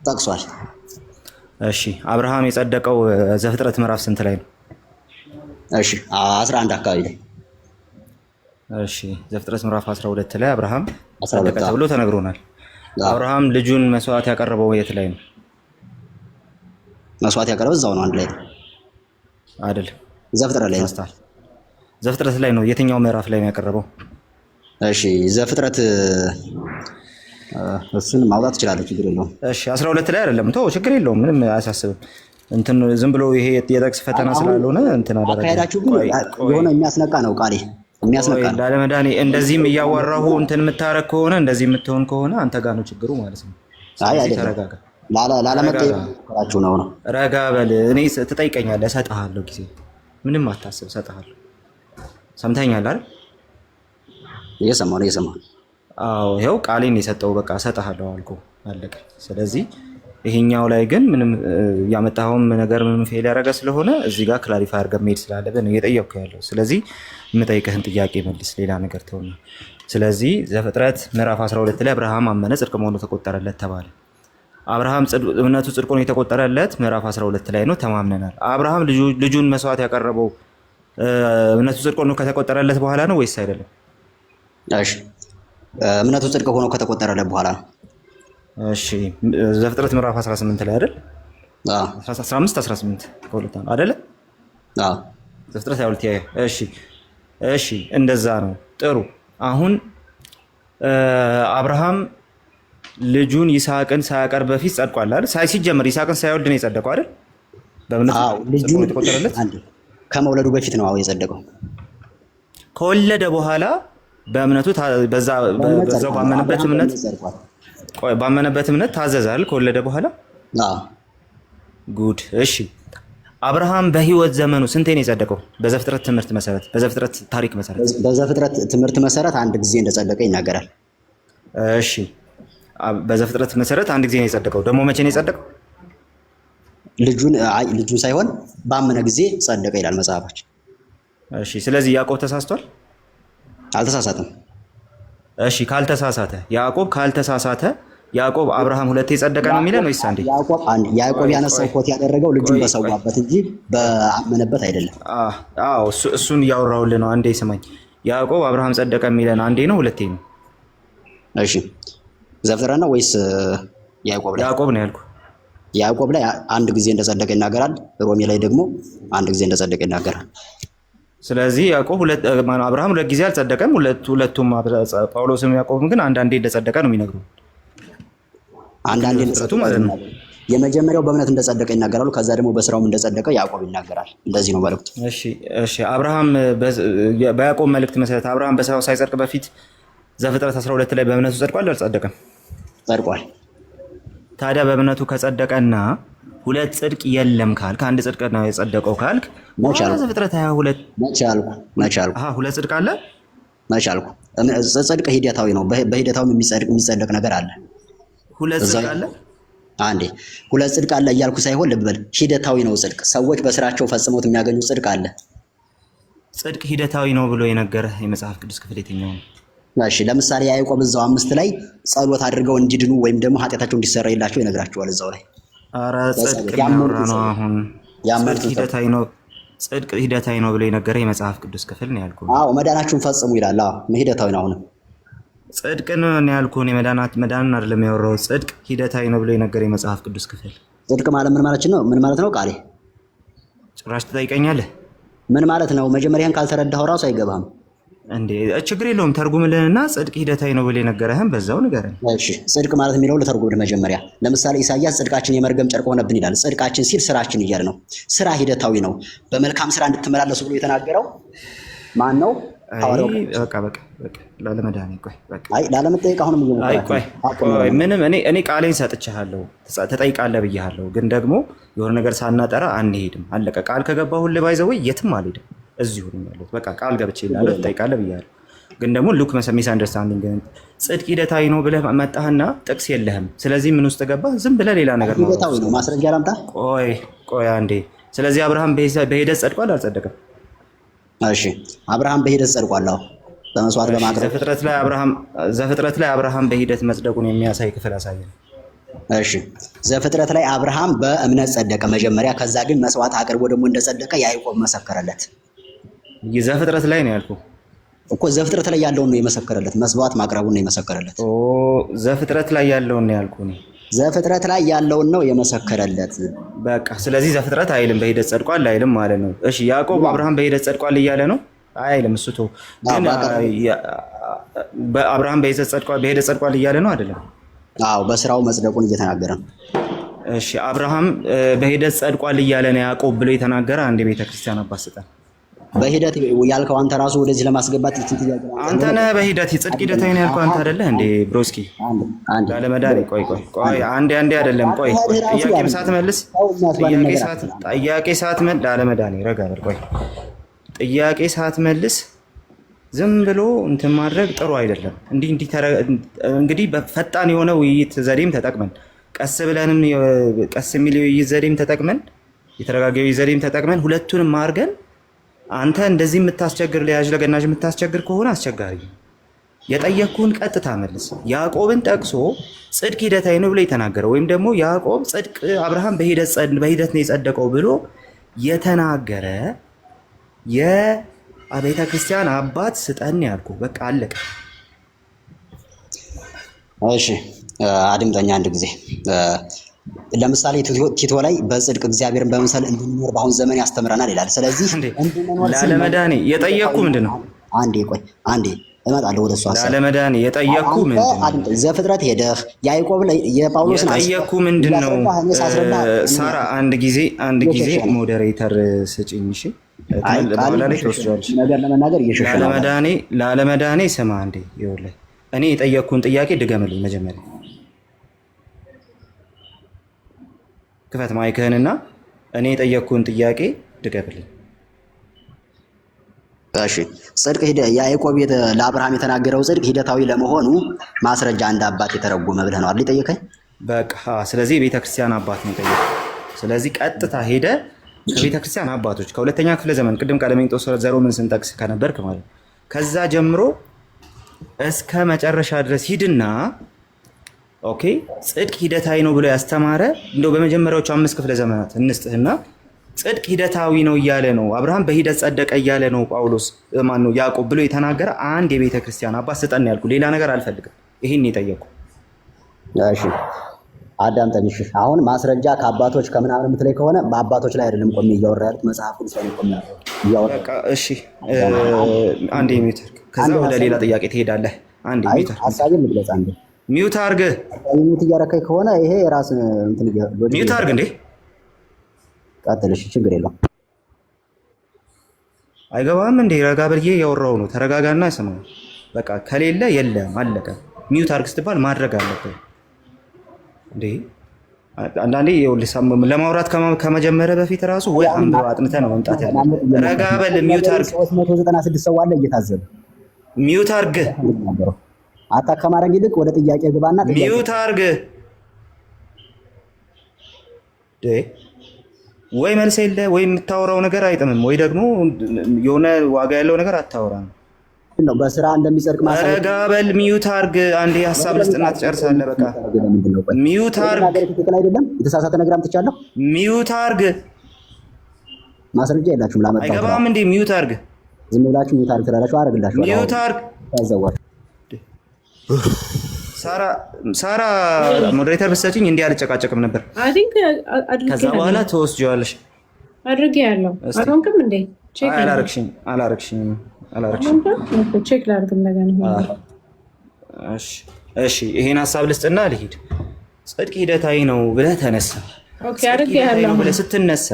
ጠቅሷል። እሺ አብርሃም የጸደቀው ዘፍጥረት ምዕራፍ ስንት ላይ ነው? እሺ 11 አካባቢ ላይ። እሺ ዘፍጥረት ምዕራፍ 12 ላይ አብርሃም ጸደቀ ተብሎ ተነግሮናል። አብርሃም ልጁን መስዋዕት ያቀረበው የት ላይ ነው? መስዋዕት ያቀረበው እዛው ነው አንድ ላይ አይደል? ዘፍጥረት ላይ ነው። ዘፍጥረት ላይ ነው። የትኛው ምዕራፍ ላይ ነው ያቀረበው? እሺ ዘፍጥረት እሱን ማውጣት ትችላለህ፣ ችግር የለውም። እሺ 12 ላይ አይደለም? ተው ችግር የለውም፣ ምንም አያሳስብም። እንትን ዝም ብሎ ይሄ የጠቅስ ፈተና ስላልሆነ እንትን አደረገ። አካሄዳችሁ ግን የሆነ የሚያስነቃ ነው ቃሌ የሚያስነቃ ነው። ላለመዳኔ እንደዚህም እያወራሁ እንትን የምታረግ ከሆነ እንደዚህ የምትሆን ከሆነ አንተ ጋር ነው ችግሩ ማለት ነው። አይ አይደለም፣ ተረጋጋ። ላለመጠየቃችሁ ነው። ረጋ በል። እኔ ትጠይቀኛለህ፣ እሰጥሃለሁ ጊዜ፣ ምንም አታስብ፣ እሰጥሃለሁ። ሰምተኛል አይደል? እየሰማሁ ነው። አዎ ይኸው ቃሌን የሰጠው በቃ እሰጥሃለሁ አልኩህ፣ አለቀ። ስለዚህ ይሄኛው ላይ ግን ምንም ያመጣኸውም ነገር ምንም ፌል ያደረገ ስለሆነ እዚህ ጋር ክላሪፋይ አድርገህ መሄድ ስላለብህ ነው እየጠየቅኩ ያለው። ስለዚህ የምጠይቅህን ጥያቄ መልስ፣ ሌላ ነገር ተውና። ስለዚህ ዘፍጥረት ምዕራፍ 12 ላይ አብርሃም አመነ ጽድቅ መሆኑ ተቆጠረለት ተባለ። አብርሃም እምነቱ ጽድቅ ሆኖ የተቆጠረለት ምዕራፍ 12 ላይ ነው፣ ተማምነናል። አብርሃም ልጁን መስዋዕት ያቀረበው እምነቱ ጽድቅ ሆኖ ከተቆጠረለት በኋላ ነው ወይስ አይደለም? እሺ እምነቱ ጽድቅ ሆኖ ከተቆጠረለት በኋላ ነው። እሺ ዘፍጥረት ምዕራፍ 18 ላይ አይደል? 15 18 ከሁለት ነው አይደል? ዘፍጥረት 22 እሺ እንደዛ ነው። ጥሩ። አሁን አብርሃም ልጁን ይስሐቅን ሳያቀርብ በፊት ጸድቋል አይደል? ሲጀምር ይስሐቅን ሳይወልድ ነው የጸደቀው አይደል? በእምነት ልጁን የተቆጠረለት ከመውለዱ በፊት ነው የጸደቀው። ከወለደ በኋላ በእምነቱ በዛው ባመነበት እምነት ታዘዛል። ከወለደ በኋላ ጉድ። እሺ አብርሃም በህይወት ዘመኑ ስንቴ ነው የጸደቀው? በዘፍጥረት ትምህርት መሰረት፣ በዘፍጥረት ታሪክ መሰረት፣ በዘፍጥረት ትምህርት መሰረት አንድ ጊዜ እንደጸደቀ ይናገራል። እሺ በዘፍጥረት መሰረት አንድ ጊዜ ነው የጸደቀው። ደግሞ መቼ ነው የጸደቀው? ልጁን ሳይሆን ባመነ ጊዜ ጸደቀ ይላል መጽሐፋችን። እሺ ስለዚህ ያዕቆብ ተሳስቷል? አልተሳሳተም። እሺ ካልተሳሳተ ያዕቆብ አብርሃም ሁለቴ ጸደቀ ነው የሚለን ወይስ አንዴ? ያዕቆብ ያነሳው ኮት ያደረገው ልጁን በሰዋበት እንጂ በአመነበት አይደለም። አዎ እሱን እያወራሁልህ ነው። አንዴ ስማኝ። ያዕቆብ አብርሃም ጸደቀ የሚለን አንዴ ነው ሁለቴ ነው? እሺ ዘፍጥረት ነው ወይስ ያዕቆብ ላይ? ያዕቆብ ነው ያልኩህ። ያዕቆብ ላይ አንድ ጊዜ እንደጸደቀ ይናገራል። ሮሜ ላይ ደግሞ አንድ ጊዜ እንደጸደቀ ይናገራል። ስለዚህ ያዕቆብ አብርሃም ሁለት ጊዜ አልጸደቀም። ሁለቱም ጳውሎስም ያዕቆብም ግን አንዳንዴ እንደጸደቀ ነው የሚነግሩ። አንዳንዴ እንደጸደቀ ማለት ነው። የመጀመሪያው በእምነት እንደጸደቀ ይናገራሉ። ከዛ ደግሞ በስራውም እንደጸደቀ ያዕቆብ ይናገራል። እንደዚህ ነው መልእክቱ። እሺ አብርሃም በያዕቆብ መልእክት መሰረት አብርሃም በስራው ሳይጸድቅ በፊት ዘፍጥረት 12 ላይ በእምነቱ ጸድቋል አልጸደቀም? ጸድቋል። ታዲያ በእምነቱ ከጸደቀና ሁለት ጽድቅ የለም ካልክ አንድ ጽድቅ ነው የጸደቀው ካልክ ዘፍጥረት 22 መቻልኩ ሁለት ጽድቅ አለ መቻልኩ። ጽድቅ ሂደታዊ ነው። በሂደታውም የሚጸደቅ ነገር አለ። ሁለት ጽድቅ አለ አንዴ ሁለት ጽድቅ አለ እያልኩ ሳይሆን ልብ በል ሂደታዊ ነው ጽድቅ። ሰዎች በስራቸው ፈጽመውት የሚያገኙት ጽድቅ አለ። ጽድቅ ሂደታዊ ነው ብሎ የነገረህ የመጽሐፍ ቅዱስ ክፍል የትኛው ነው? እሺ ለምሳሌ ያዕቆብ እዛው 5 ላይ ጸሎት አድርገው እንዲድኑ ወይም ደግሞ ኃጢአታቸው እንዲሰረይላቸው ይነግራቸዋል እዛው ላይ። ኧረ ጽድቅ ያወራ ነው አሁን። ጽድቅ ሂደታዊ ነው ብሎ የነገረህ የመጽሐፍ ቅዱስ ክፍል ነው ያልኩህ። አዎ መዳናችሁን ፈጽሙ ይላል። አዎ ሂደታዊ ነው። አሁንም ጽድቅ ነው ያልኩህ። መዳንን አይደለም ያወራሁት። ጽድቅ ሂደታዊ ነው ብሎ የነገረህ የመጽሐፍ ቅዱስ ክፍል። ጽድቅ ማለት ምን ማለት ነው? ምን ማለት ነው? ቃሌ ጭራሽ ትጠይቀኛለህ? ምን ማለት ነው? መጀመሪያን ካልተረዳኸው ራሱ አይገባህም እንዴ? ችግር የለውም ተርጉምልንና ጽድቅ ሂደታዊ ነው ብሎ የነገረህም በዛው ንገረን። እሺ ጽድቅ ማለት የሚለው ለተርጉምልህ መጀመሪያ። ለምሳሌ ኢሳይያስ ጽድቃችን የመርገም ጨርቅ ሆነብን ይላል። ጽድቃችን ሲል ስራችን እያለ ነው። ስራ ሂደታዊ ነው። በመልካም ስራ እንድትመላለሱ ብሎ የተናገረው ማን ነው? በቃ ላለመድኃኔ ላለመጠየቅ አሁንም ምንም እኔ ቃሌን ሰጥቼሃለሁ፣ ተጠይቃለህ ብያለሁ። ግን ደግሞ የሆነ ነገር ሳናጠራ አንሄድም። አለቀ። ቃል ከገባሁልህ ባይዘው የትም አልሄድም፣ እዚሁ ነው ያለሁት። በቃ ቃል ገብቼልሃለሁ፣ ትጠይቃለህ ብያለሁ። ግን ደግሞ ሉክ ሚስ አንደርስታንዲንግ ጽድቅ ሂደታዊ ነው ብለህ መጣህና ጥቅስ የለህም። ስለዚህ ምን ውስጥ ገባህ? ዝም ብለህ ሌላ ነገር ነው። ማስረጃ ላምጣ። ቆይ አንዴ። ስለዚህ አብርሃም በሂደት ጸድቋል አልጸደቀም? እሺ አብርሃም በሂደት ጸድቋል። አዎ በመስዋዕት በማቅረብ ዘፍጥረት ላይ አብርሃም በሂደት መጽደቁን የሚያሳይ ክፍል አሳየን። እሺ ዘፍጥረት ላይ አብርሃም በእምነት ጸደቀ መጀመሪያ። ከዛ ግን መስዋዕት አቅርቦ ደግሞ እንደጸደቀ ያዕቆብ መሰከረለት። ዘፍጥረት ላይ ነው ያልኩህ እኮ። ዘፍጥረት ላይ ያለውን ነው የመሰከረለት። መስዋዕት ማቅረቡን ነው የመሰከረለት። ዘፍጥረት ላይ ያለውን ነው ያልኩህ እኔ። ዘፍጥረት ላይ ያለውን ነው የመሰከረለት። በቃ ስለዚህ ዘፍጥረት አይልም በሂደት ጸድቋል አይልም ማለት ነው። እሺ ያዕቆብ አብርሃም በሂደት ጸድቋል እያለ ነው አይልም። እሱ ተው። ግን አብርሃም በሂደት ጸድቋል እያለ ነው አይደለም? አዎ በስራው መጽደቁን እየተናገረ ነው። እሺ አብርሃም በሂደት ጸድቋል እያለ ነው ያዕቆብ ብሎ የተናገረ አንድ የቤተክርስቲያን አባት ስጠን። በሂደት ያልከው አንተ ራሱ ወደዚህ ለማስገባት ጥያቄ አንተ ነህ። በሂደት ጽድቅ ሂደታዊ ነው ያልከው አንተ አይደለህ እንዴ ብሮስኪ? ላለመዳኔ ቆይ አንዴ አይደለም። ቆይ ጥያቄ ሳትመልስ ላለመዳኔ ረጋ በል። ቆይ ጥያቄ ሳትመልስ ዝም ብሎ እንትን ማድረግ ጥሩ አይደለም። እንግዲህ በፈጣን የሆነ ውይይት ዘዴም ተጠቅመን ቀስ የሚል ውይይት ዘዴም ተጠቅመን የተረጋጋ ውይይት ዘዴም ተጠቅመን ሁለቱንም አድርገን አንተ እንደዚህ የምታስቸግር ለያዥ ለገናዥ የምታስቸግር ከሆነ አስቸጋሪ። የጠየቅኩህን ቀጥታ መልስ። ያዕቆብን ጠቅሶ ጽድቅ ሂደታዊ ነው ብሎ የተናገረው ወይም ደግሞ ያዕቆብ ጽድቅ አብርሃም በሂደት ነው የጸደቀው ብሎ የተናገረ የቤተ ክርስቲያን አባት ስጠን ያልኩ። በቃ አለቀ። እሺ አድምጠኛ አንድ ጊዜ። ለምሳሌ ቲቶ ላይ በጽድቅ እግዚአብሔርን በመምሰል እንድንኖር በአሁን ዘመን ያስተምረናል ይላል። ስለዚህ ላለመዳኔ የጠየቅኩ ምንድን ነው? አንዴ እመጣለሁ ወደ እሱ ሀሳብ። ላለመዳኔ የጠየቅኩ ምንድን ነው? ዘፍጥረት ሄደህ ያዕቆብ ላይ የጳውሎስን የጠየቅኩ ምንድን ነው? ሳራ አንድ ጊዜ ሞዴሬተር ስጭኝ። እሺ ነገር ለመናገር እየሸሸ ላለመዳኔ ስማ አንዴ። ይኸውልህ እኔ የጠየቅኩን ጥያቄ ድገምልኝ መጀመሪያ። ክፈት ማይክህንና እኔ የጠየቅኩን ጥያቄ ድገምልኝ። እሺ ጽድቅ ያዕቆብ ለአብርሃም የተናገረው ጽድቅ ሂደታዊ ለመሆኑ ማስረጃ አንድ አባት የተረጎመ ብለህ ነው አይደል የጠየቀኝ? በቃ ስለዚህ የቤተክርስቲያን አባት ነው የጠየቀው። ስለዚህ ቀጥታ ሄደ ከቤተክርስቲያን አባቶች ከሁለተኛ ክፍለ ዘመን ቅድም ቀለሜንጦስ ዘሮምን ስንጠቅስ ከነበርክ ማለት ከዛ ጀምሮ እስከ መጨረሻ ድረስ ሂድና ኦኬ ጽድቅ ሂደታዊ ነው ብሎ ያስተማረ እንደው በመጀመሪያዎቹ 5 ክፍለ ዘመናት እንስጥህና ጽድቅ ሂደታዊ ነው እያለ ነው አብርሃም በሂደት ጸደቀ እያለ ነው ጳውሎስ ማን ነው ያዕቆብ ብሎ የተናገረ አንድ የቤተ ክርስቲያን አባት ስጠን ያልኩ ሌላ ነገር አልፈልግም። ይሄን የጠየቁ እሺ አዳምጠኝ። እሺ አሁን ማስረጃ ከአባቶች ከምናምን የምትለይ ከሆነ በአባቶች ላይ አይደለም ቆሜ እያወራ ያሉት መጽሐፉን ስለቆም ያወራ። እሺ አንዴ ሚውት ከዛ ወደ ሌላ ጥያቄ ትሄዳለህ። አንዴ ሚውት ሐሳቤን ልግለጽ። አንዴ ሚውት አድርግ። ሚውት እያረከኝ ከሆነ ይሄ የራስ እንትን ሚውት አድርግ እንዴ ቀጥል። እሺ ችግር የለውም። አይገባም እንዴ ረጋ ብዬ ያወራው ነው። ተረጋጋና ስማ። በቃ ከሌለ የለም አለቀ። ሚውት አድርግ ስትባል ማድረግ አለብህ እንዴ። አንዳንዴ ለማውራት ከመጀመሪያ በፊት ራሱ ወይ አንብበህ አጥንተህ ነው መምጣት ያለብህ። ረጋ በል። ሚውት አድርግ። 396 ሰው አለ እየታዘበ። ሚውት አድርግ። አታክ ከማድረግ ይልቅ ወደ ጥያቄ ግባና ሚውት አድርግ። ወይ መልስ የለ ወይ የምታወራው ነገር አይጥምም ወይ ደግሞ የሆነ ዋጋ ያለው ነገር አታወራም ነው። በስራ እንደሚጸድቅ ማሳየት። ረጋ በል። ሚውት አድርግ። አንዴ ሀሳብ ልስጥና ትጨርሳለህ። በቃ ሚውት አድርግ። ትክክል አይደለም። የተሳሳተ ነገር አምጥቻለሁ። ሚውት አድርግ። ማስረጃ የላችሁም ላመጣው። አይገባም እንዴ? ሚውት አድርግ። ዝም ብላችሁ ሚውት አድርግ ትላላችሁ። አደርግላችኋለሁ። ሚውት አድርግ። ታዘዋል። ሳራ ሞዴሬተር ብትሰጪኝ እንዲህ አልጨቃጨቅም ነበር። ከዛ በኋላ ተወስጂዋለሽ። አድርጌያለሁ። አልሆንክም እንዴ? ቼክ አላረግሽኝም። ቼክ ላድርግ እንደገና። እሺ ይሄን ሀሳብ ልስጥና ልሂድ። ጽድቅ ሂደታዊ ነው ብለህ ተነሳ። ኦኬ አድርጌያለሁ ብለህ ስትነሳ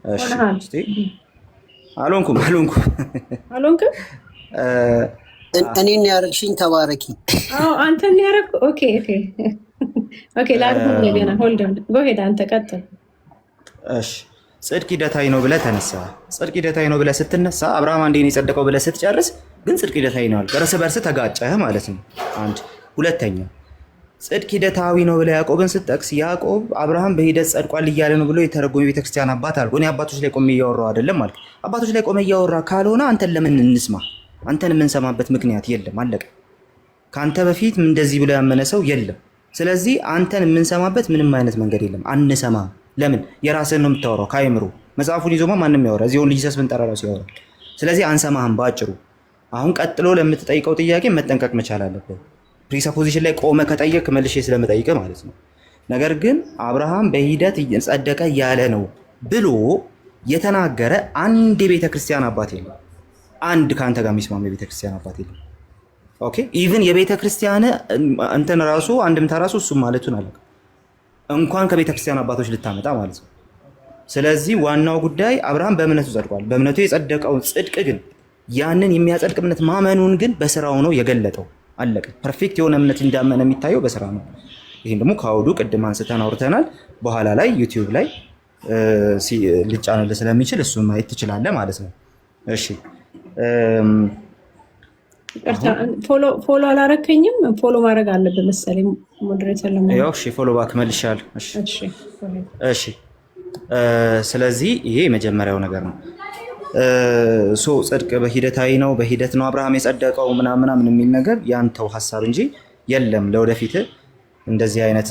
እሺ አልሆንኩም። እኔን ያረግሽኝ ተባረኪ። አዎ አንተን ያረግ። ኦኬ ላድርግ እንደገና። ሆልድ ኦን ጎ ሄድ። አንተ ቀጥል። እሺ ጽድቅ ሂደታዊ ነው ብለህ ተነሳ። ጽድቅ ሂደታዊ ነው ብለህ ስትነሳ አብርሃም አንዴ ነው የጸደቀው ብለህ ስትጨርስ ግን ጽድቅ ሂደታዊ ነው አልክ። እርስ በርስ ተጋጨህ ማለት ነው። አንድ ሁለተኛ ጽድቅ ሂደታዊ ነው ብለህ ያዕቆብን ስትጠቅስ ያዕቆብ አብርሃም በሂደት ጸድቋል እያለ ነው ብሎ የተረጎመ ቤተክርስቲያን አባት አልኩ። እኔ አባቶች ላይ ቆሜ እያወራሁ አይደለም አልክ። አባቶች ላይ ቆሜ እያወራ ካልሆነ አንተን ለምን እንስማ? አንተን የምንሰማበት ምክንያት የለም። አለቀ። ከአንተ በፊት እንደዚህ ብሎ ያመነ ሰው የለም። ስለዚህ አንተን የምንሰማበት ምንም አይነት መንገድ የለም። አንሰማ። ለምን? የራስህን ነው የምታወራው ከአይምሮ። መጽሐፉን ይዞማ ማንም ያወራ። እዚሁን ልጅ ሰስ ብንጠራ ራሱ ያወራል። ስለዚህ አንሰማህም ባጭሩ። አሁን ቀጥሎ ለምትጠይቀው ጥያቄ መጠንቀቅ መቻል አለብህ። ፕሪሰፖዚሽን ላይ ቆመ ከጠየቅ መልሼ ስለምጠይቅ ማለት ነው። ነገር ግን አብርሃም በሂደት ጸደቀ ያለ ነው ብሎ የተናገረ አንድ የቤተ ክርስቲያን አባት የለም። አንድ ከአንተ ጋር የሚስማማ የቤተ ክርስቲያን አባት የለም። ኦኬ ኢቭን የቤተ ክርስቲያን እንትን ራሱ አንድምታ ራሱ እሱም ማለቱን አለ እንኳን ከቤተ ክርስቲያን አባቶች ልታመጣ ማለት ነው። ስለዚህ ዋናው ጉዳይ አብርሃም በእምነቱ ጸድቋል። በእምነቱ የጸደቀውን ጽድቅ ግን ያንን የሚያጸድቅ እምነት ማመኑን ግን በስራው ነው የገለጠው። አለቀ። ፐርፌክት የሆነ እምነት እንዳመነ የሚታየው በስራ ነው። ይህን ደግሞ ከአውዱ ቅድም አንስተን አውርተናል። በኋላ ላይ ዩቲዩብ ላይ ልጫንልህ ስለሚችል እሱን ማየት ትችላለህ ማለት ነው። እሺ ፎሎ አላረከኝም። ፎሎ ማድረግ አለብህ መሰለኝ ሞዴሬተር ለምን? ያው እሺ ፎሎ ባክ መልሻለሁ። እሺ ስለዚህ ይሄ የመጀመሪያው ነገር ነው። ጽድቅ በሂደታዊ ነው በሂደት ነው አብርሃም የጸደቀው ምናምን የሚል ነገር ያንተው ሀሳብ እንጂ የለም። ለወደፊት እንደዚህ አይነት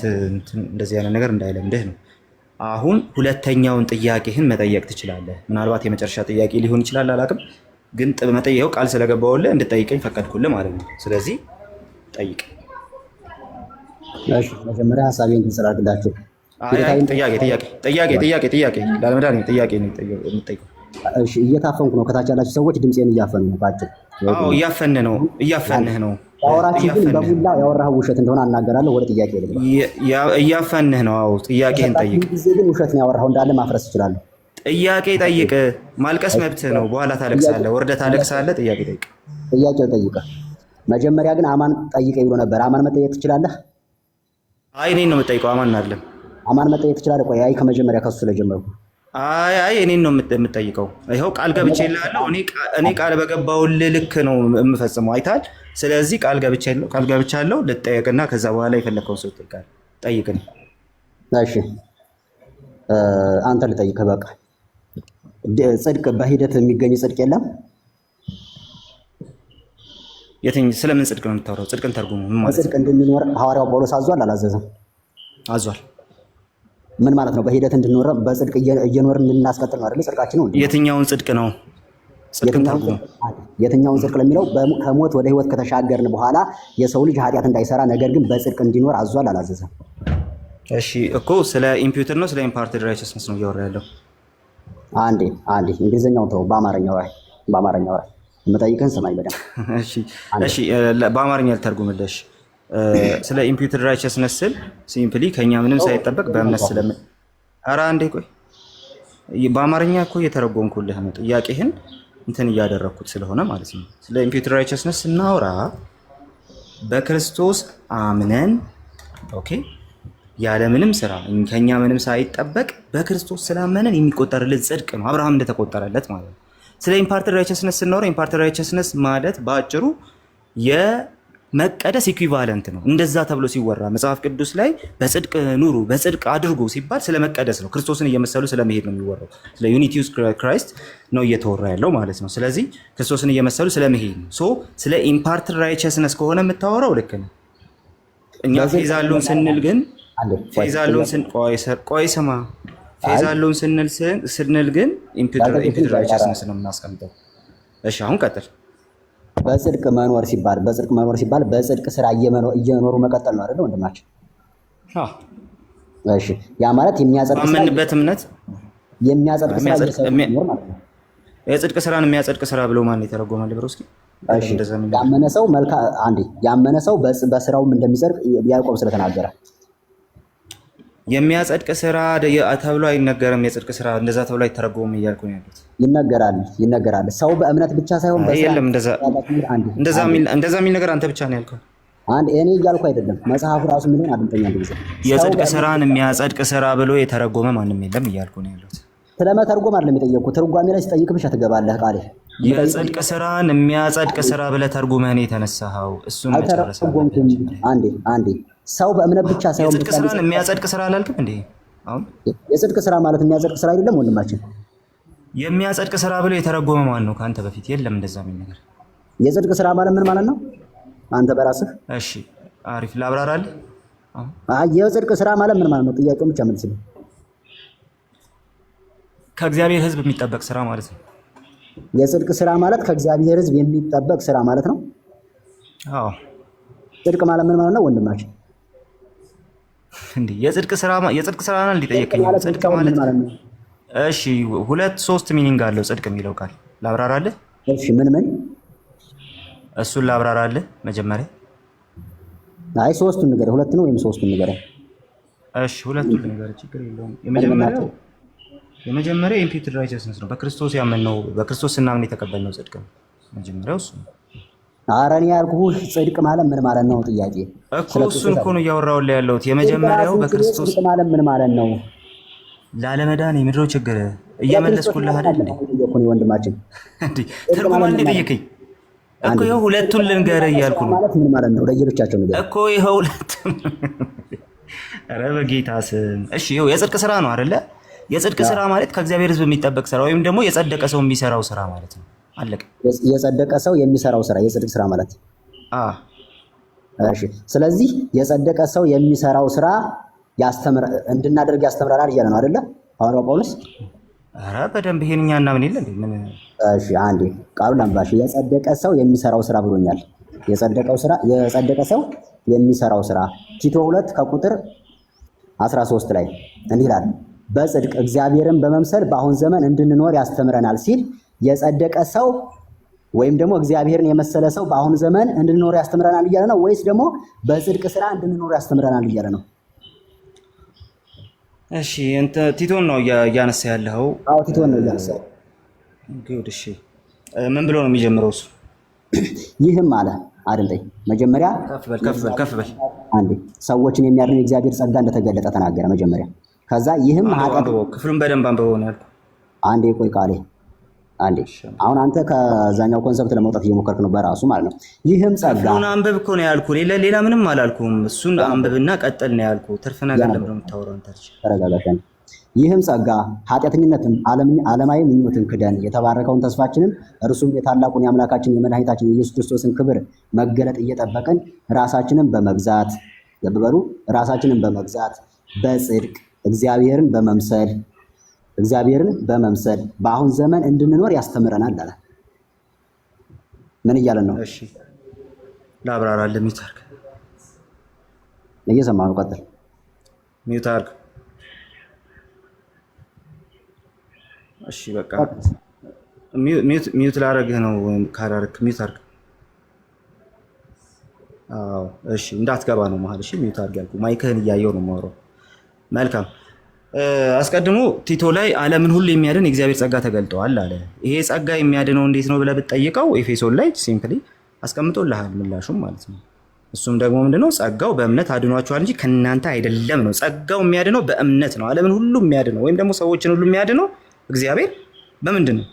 ነገር እንዳይለምድህ ነው። አሁን ሁለተኛውን ጥያቄህን መጠየቅ ትችላለህ። ምናልባት የመጨረሻ ጥያቄ ሊሆን ይችላል አላውቅም፣ ግን መጠየቀው ቃል ስለገባሁልህ እንድጠይቀኝ ፈቀድኩልህ ማለት ነው። ስለዚህ ጠይቅ። እሺ መጀመሪያ ሀሳቤን ትሰራላችሁ። ጥያቄ ላለመዳን ጥያቄ ነው የምጠይቀው። እሺ እየታፈንኩ ነው። ከታች ያላችሁ ሰዎች ድምጼን እያፈኑ ነው። ባጭሩ አዎ እያፈንህ ነው። ያወራችሁ ግን በሙላ ያወራኸው ውሸት እንደሆነ አናገራለሁ። ወደ ጥያቄ ልግባ። እያፈንህ ነው። አዎ ጥያቄህን ጠይቅ። ጊዜ ግን ውሸት ነው ያወራኸው እንዳለ ማፍረስ እችላለሁ። ጥያቄ ጠይቅ። ማልቀስ መብትህ ነው። በኋላ ታለቅሳለህ፣ ወርደህ ታለቅሳለህ። ጥያቄ ጠይቅ። ጥያቄው ጠይቀ። መጀመሪያ ግን አማን ጠይቀኝ ብሎ ነበር። አማን መጠየቅ ትችላለህ? አይ እኔን ነው የምጠይቀው። አማን አይደለም። አማን መጠየቅ ትችላለህ? ቆይ አይ ከመጀመሪያ ከሱ ስለጀመርኩ አይ እኔን ነው የምጠይቀው። ይኸው ቃል ገብቼልሃለሁ። እኔ ቃል በገባሁልህ ልክ ነው የምፈጽመው። አይተሃል። ስለዚህ ቃል ገብቻለሁ። ልጠየቅና ከዛ በኋላ የፈለከውን ሰው ጠይቅኝ። እሺ አንተ ልጠይቅህ። በቃ ጽድቅ በሂደት የሚገኝ ጽድቅ የለም። ስለምን ጽድቅ ነው የምታወራው? ጽድቅን ተርጉሙ። ምን ማለት በጽድቅ እንድንኖር ሐዋርያው ጳውሎስ አዟል አላዘዘም? አዟል። ምን ማለት ነው? በሂደት እንድንኖር በጽድቅ እየኖርን እንድናስቀጥል ነው አይደል? ጽድቃችን ነው። የትኛውን ጽድቅ ነው? ጽድቅን ተርጉሙ። የትኛውን ጽድቅ ለሚለው ከሞት ወደ ህይወት ከተሻገርን በኋላ የሰው ልጅ ኃጢአት እንዳይሰራ ነገር ግን በጽድቅ እንዲኖር አዟል አላዘዘም? እሺ እኮ ስለ ኢምፒውትድ ነው ስለ ኢምፓርትድ ራይቸስነስ ነው እያወራ ያለው? አንዴ እንግሊዝኛውን ተው፣ በአማርኛው ላይ የምጠይቅህን ስማኝ በደንብ። እሺ በአማርኛ ልተርጉምልሽ። ስለ ኢምፒውትድ ራይቸስነስ ስል ሲምፕሊ ከኛ ምንም ሳይጠበቅ በእምነት ስለምን ኧረ አንዴ ቆይ፣ በአማርኛ እኮ እየተረጎምኩልህ ነው። ጥያቄህን እንትን እያደረግኩት ስለሆነ ማለት ነው። ስለ ኢምፒውትድ ራይቸስነስ ስናወራ በክርስቶስ አምነን ኦኬ፣ ያለ ምንም ስራ ከኛ ምንም ሳይጠበቅ በክርስቶስ ስላመነን የሚቆጠርልን ጽድቅ ነው፣ አብርሃም እንደተቆጠረለት ማለት ነው። ስለ ኢምፓርትድ ራይቸስነስ ስናወራ ኢምፓርትድ ራይቸስነስ ማለት በአጭሩ የመቀደስ ኢኩቫለንት ነው። እንደዛ ተብሎ ሲወራ መጽሐፍ ቅዱስ ላይ በጽድቅ ኑሩ፣ በጽድቅ አድርጉ ሲባል ስለ መቀደስ ነው፣ ክርስቶስን እየመሰሉ ስለመሄድ ነው የሚወራው። ስለ ዩኒቲ ኦፍ ክራይስት ነው እየተወራ ያለው ማለት ነው። ስለዚህ ክርስቶስን እየመሰሉ ስለመሄድ ነው። ሶ ስለ ኢምፓርትድ ራይቸስነስ ከሆነ የምታወራው ልክ ነው። እኛ ፌዛሉን ስንል ግን ፌዛሉን ስንል ግን ኢምፒውትድ ራይቸስነስ ነው የምናስቀምጠው። እሺ አሁን ቀጥል። በጽድቅ መኖር ሲባል በጽድቅ ስራ እየኖሩ መቀጠል ነው አይደል ወንድማችን? እሺ ያ ማለት የሚያጸድቅ ስራ ማመንበት እምነት የሚያጸድቅ ስራ እየኖር ማለት ነው። የጽድቅ ስራን የሚያጸድቅ ስራ ብሎ ማን የተረጎማል? ብሮ እስኪ ያመነ ሰው በስራውም እንደሚጸድቅ ያዕቆብ ስለተናገረ የሚያጸድቅ ስራ ተብሎ አይነገርም። የጽድቅ ስራ እንደዛ ተብሎ አይተረጎምም እያልኩ ነው ያሉት። ይነገራል። ሰው በእምነት ብቻ ሳይሆን የለም እንደዛ የሚል ነገር አንተ ብቻ ነው ያልከው። እኔ እያልኩ አይደለም፣ መጽሐፉ ራሱ የሚለውን አድምጠኛ ጊዜ የጽድቅ ስራን የሚያጸድቅ ስራ ብሎ የተረጎመ ማንም የለም እያልኩ ነው ያሉት። ስለመተርጎም አይደለም የጠየቅኩት። ትርጓሜ ላይ ሲጠይቅ ብቻ ትገባለህ ቃል የጽድቅ ስራን የሚያጸድቅ ስራ ብለህ ተርጉመህ ነው የተነሳኸው። እሱን አንዴ ሰው በእምነት ብቻ ሳይሆን የጽድቅ ስራን የሚያጸድቅ ስራ አላልክም እንዴ? አሁን የጽድቅ ስራ ማለት የሚያጸድቅ ስራ አይደለም ወንድማችን? የሚያጸድቅ ስራ ብሎ የተረጎመ ማን ነው ከአንተ በፊት? የለም እንደዛ የሚል ነገር። የጽድቅ ስራ ማለት ምን ማለት ነው አንተ በራስህ? እሺ አሪፍ ላብራራልህ። የጽድቅ ስራ ማለት ምን ማለት ነው? ጥያቄውን ብቻ መልስልኝ። ከእግዚአብሔር ሕዝብ የሚጠበቅ ስራ ማለት ነው። የጽድቅ ስራ ማለት ከእግዚአብሔር ሕዝብ የሚጠበቅ ስራ ማለት ነው። አዎ ጽድቅ ማለት ምን ማለት ነው ወንድማችን? እንዴ የጽድቅ ስራ ነው እንዲጠየቀኝ። ጽድቅ ማለት እሺ 2-3 ሚኒንግ አለው ጽድቅ የሚለው ቃል ላብራራልህ። እሺ ምን እሱን ላብራራልህ መጀመሪያ። አይ ሶስቱን ነገር ሁለት ነው ወይም ሶስቱን ነገር? እሺ ሁለቱን ነገር ችግር የለውም። የመጀመሪያው ኢምፒውትድ ራይቸስነስ ነው። በክርስቶስ ያመንነው በክርስቶስ ስናምን የተቀበልነው ጽድቅ ነው። መጀመሪያው እሱ ነው። ኧረ እኔ ያልኩህ ጽድቅ ማለት ምን ማለት ነው ጥያቄ እኮ እሱን እኮ ነው እያወራሁልህ ያለሁት። የመጀመሪያው በክርስቶስ ጽድቅ ማለት ምን ማለት ነው? ላለመዳን የምድረው ችግር እየመለስኩልህ አይደል እንዴ ወንድማችን? እንዴ ትርጉም እንዴ ጠየቀኝ እኮ። ይኸው ሁለቱን ልንገርህ እያልኩ ነው። ማለት ምን ማለት ነው? ለየብቻቸው ነገር እኮ ይኸው ሁለቱን። ኧረ በጌታ ስም እሺ። ይኸው የጽድቅ ስራ ነው አይደለ? የጽድቅ ስራ ማለት ከእግዚአብሔር ሕዝብ የሚጠበቅ ስራ ወይም ደግሞ የጸደቀ ሰው የሚሰራው ስራ ማለት ነው። አለቀ። የጸደቀ ሰው የሚሰራው ስራ የጽድቅ ስራ ማለት እሺ። ስለዚህ የጸደቀ ሰው የሚሰራው ስራ እንድናደርግ ያስተምረናል እያለ ነው አይደለ ሐዋርያው ጳውሎስ? ኧረ በደንብ ይሄን እኛ እናምን የለ እንዴ? ምን እሺ አንዴ ቃሉን አንባሽ። የጸደቀ ሰው የሚሰራው ስራ ብሎኛል። የጸደቀ ሰው የሚሰራው ስራ ቲቶ 2 ከቁጥር 13 ላይ እንዲህ ይላል፣ በጽድቅ እግዚአብሔርን በመምሰል በአሁን ዘመን እንድንኖር ያስተምረናል ሲል የጸደቀ ሰው ወይም ደግሞ እግዚአብሔርን የመሰለ ሰው በአሁን ዘመን እንድንኖር ያስተምረናል እያለ ነው ወይስ ደግሞ በጽድቅ ስራ እንድንኖር ያስተምረናል እያለ ነው? እሺ እንተ ቲቶን ነው እያነሳ ያለው? አዎ ቲቶን ነው እያነሳ። ጉድ። እሺ ምን ብሎ ነው የሚጀምረው እሱ? ይህም አለ አይደል መጀመሪያ ከፍ በል አንዴ ሰዎችን የሚያድን የእግዚአብሔር ጸጋ እንደተገለጠ ተናገረ መጀመሪያ። ከዛ ይህም ክፍሉን በደንብ አንብበው ነው ያልኩት። አንዴ ቆይ ቃሌ አንዴ። አሁን አንተ ከዛኛው ኮንሰፕት ለመውጣት እየሞከርክ ነው በራሱ ማለት ነው። ይህም ጸጋ ክፍሉን አንብብ እኮ ነው ያልኩት። ሌላ ምንም አላልኩም። እሱን አንብብና ቀጥል ነው ያልኩት። ትርፍ ነገር ለምን ነው የምታወራው አንተ? ተረጋጋሽ። ይህም ጸጋ ኃጢአተኝነትን ዓለማዊ ምኞትን ክደን የተባረከውን ተስፋችንን እርሱም የታላቁን የአምላካችን የመድኃኒታችን የኢየሱስ ክርስቶስን ክብር መገለጥ እየጠበቅን ራሳችንን በመግዛት ለበበሉ ራሳችንን በመግዛት በጽድቅ እግዚአብሔርን በመምሰል በአሁን ዘመን እንድንኖር ያስተምረናል አለ። ምን እያለን ነው? እሺ ላብራራልህ። ሚውት አድርግ። እየሰማህ ነው? ቀጥል። ሚውት አድርግ። እሺ በቃ ሚውት ላደርግህ ነው። ካላደረግክ ሚውት አድርግ። አዎ እሺ፣ እንዳትገባ ነው መሀል። እሺ ሚውት አድርግ ያልኩህ፣ ማይክህን እያየሁ ነው የማወራው። መልካም። አስቀድሞ ቲቶ ላይ ዓለምን ሁሉ የሚያድን የእግዚአብሔር ጸጋ ተገልጠዋል አለ። ይሄ ጸጋ የሚያድነው እንዴት ነው ብለህ ብትጠይቀው ኤፌሶን ላይ ሲምፕሊ አስቀምጦልሃል ምላሹም ማለት ነው። እሱም ደግሞ ምንድነው? ጸጋው በእምነት አድኗችኋል እንጂ ከእናንተ አይደለም ነው። ጸጋው የሚያድነው በእምነት ነው። ዓለምን ሁሉ የሚያድነው ወይም ደግሞ ሰዎችን ሁሉ የሚያድነው እግዚአብሔር በምንድን ነው?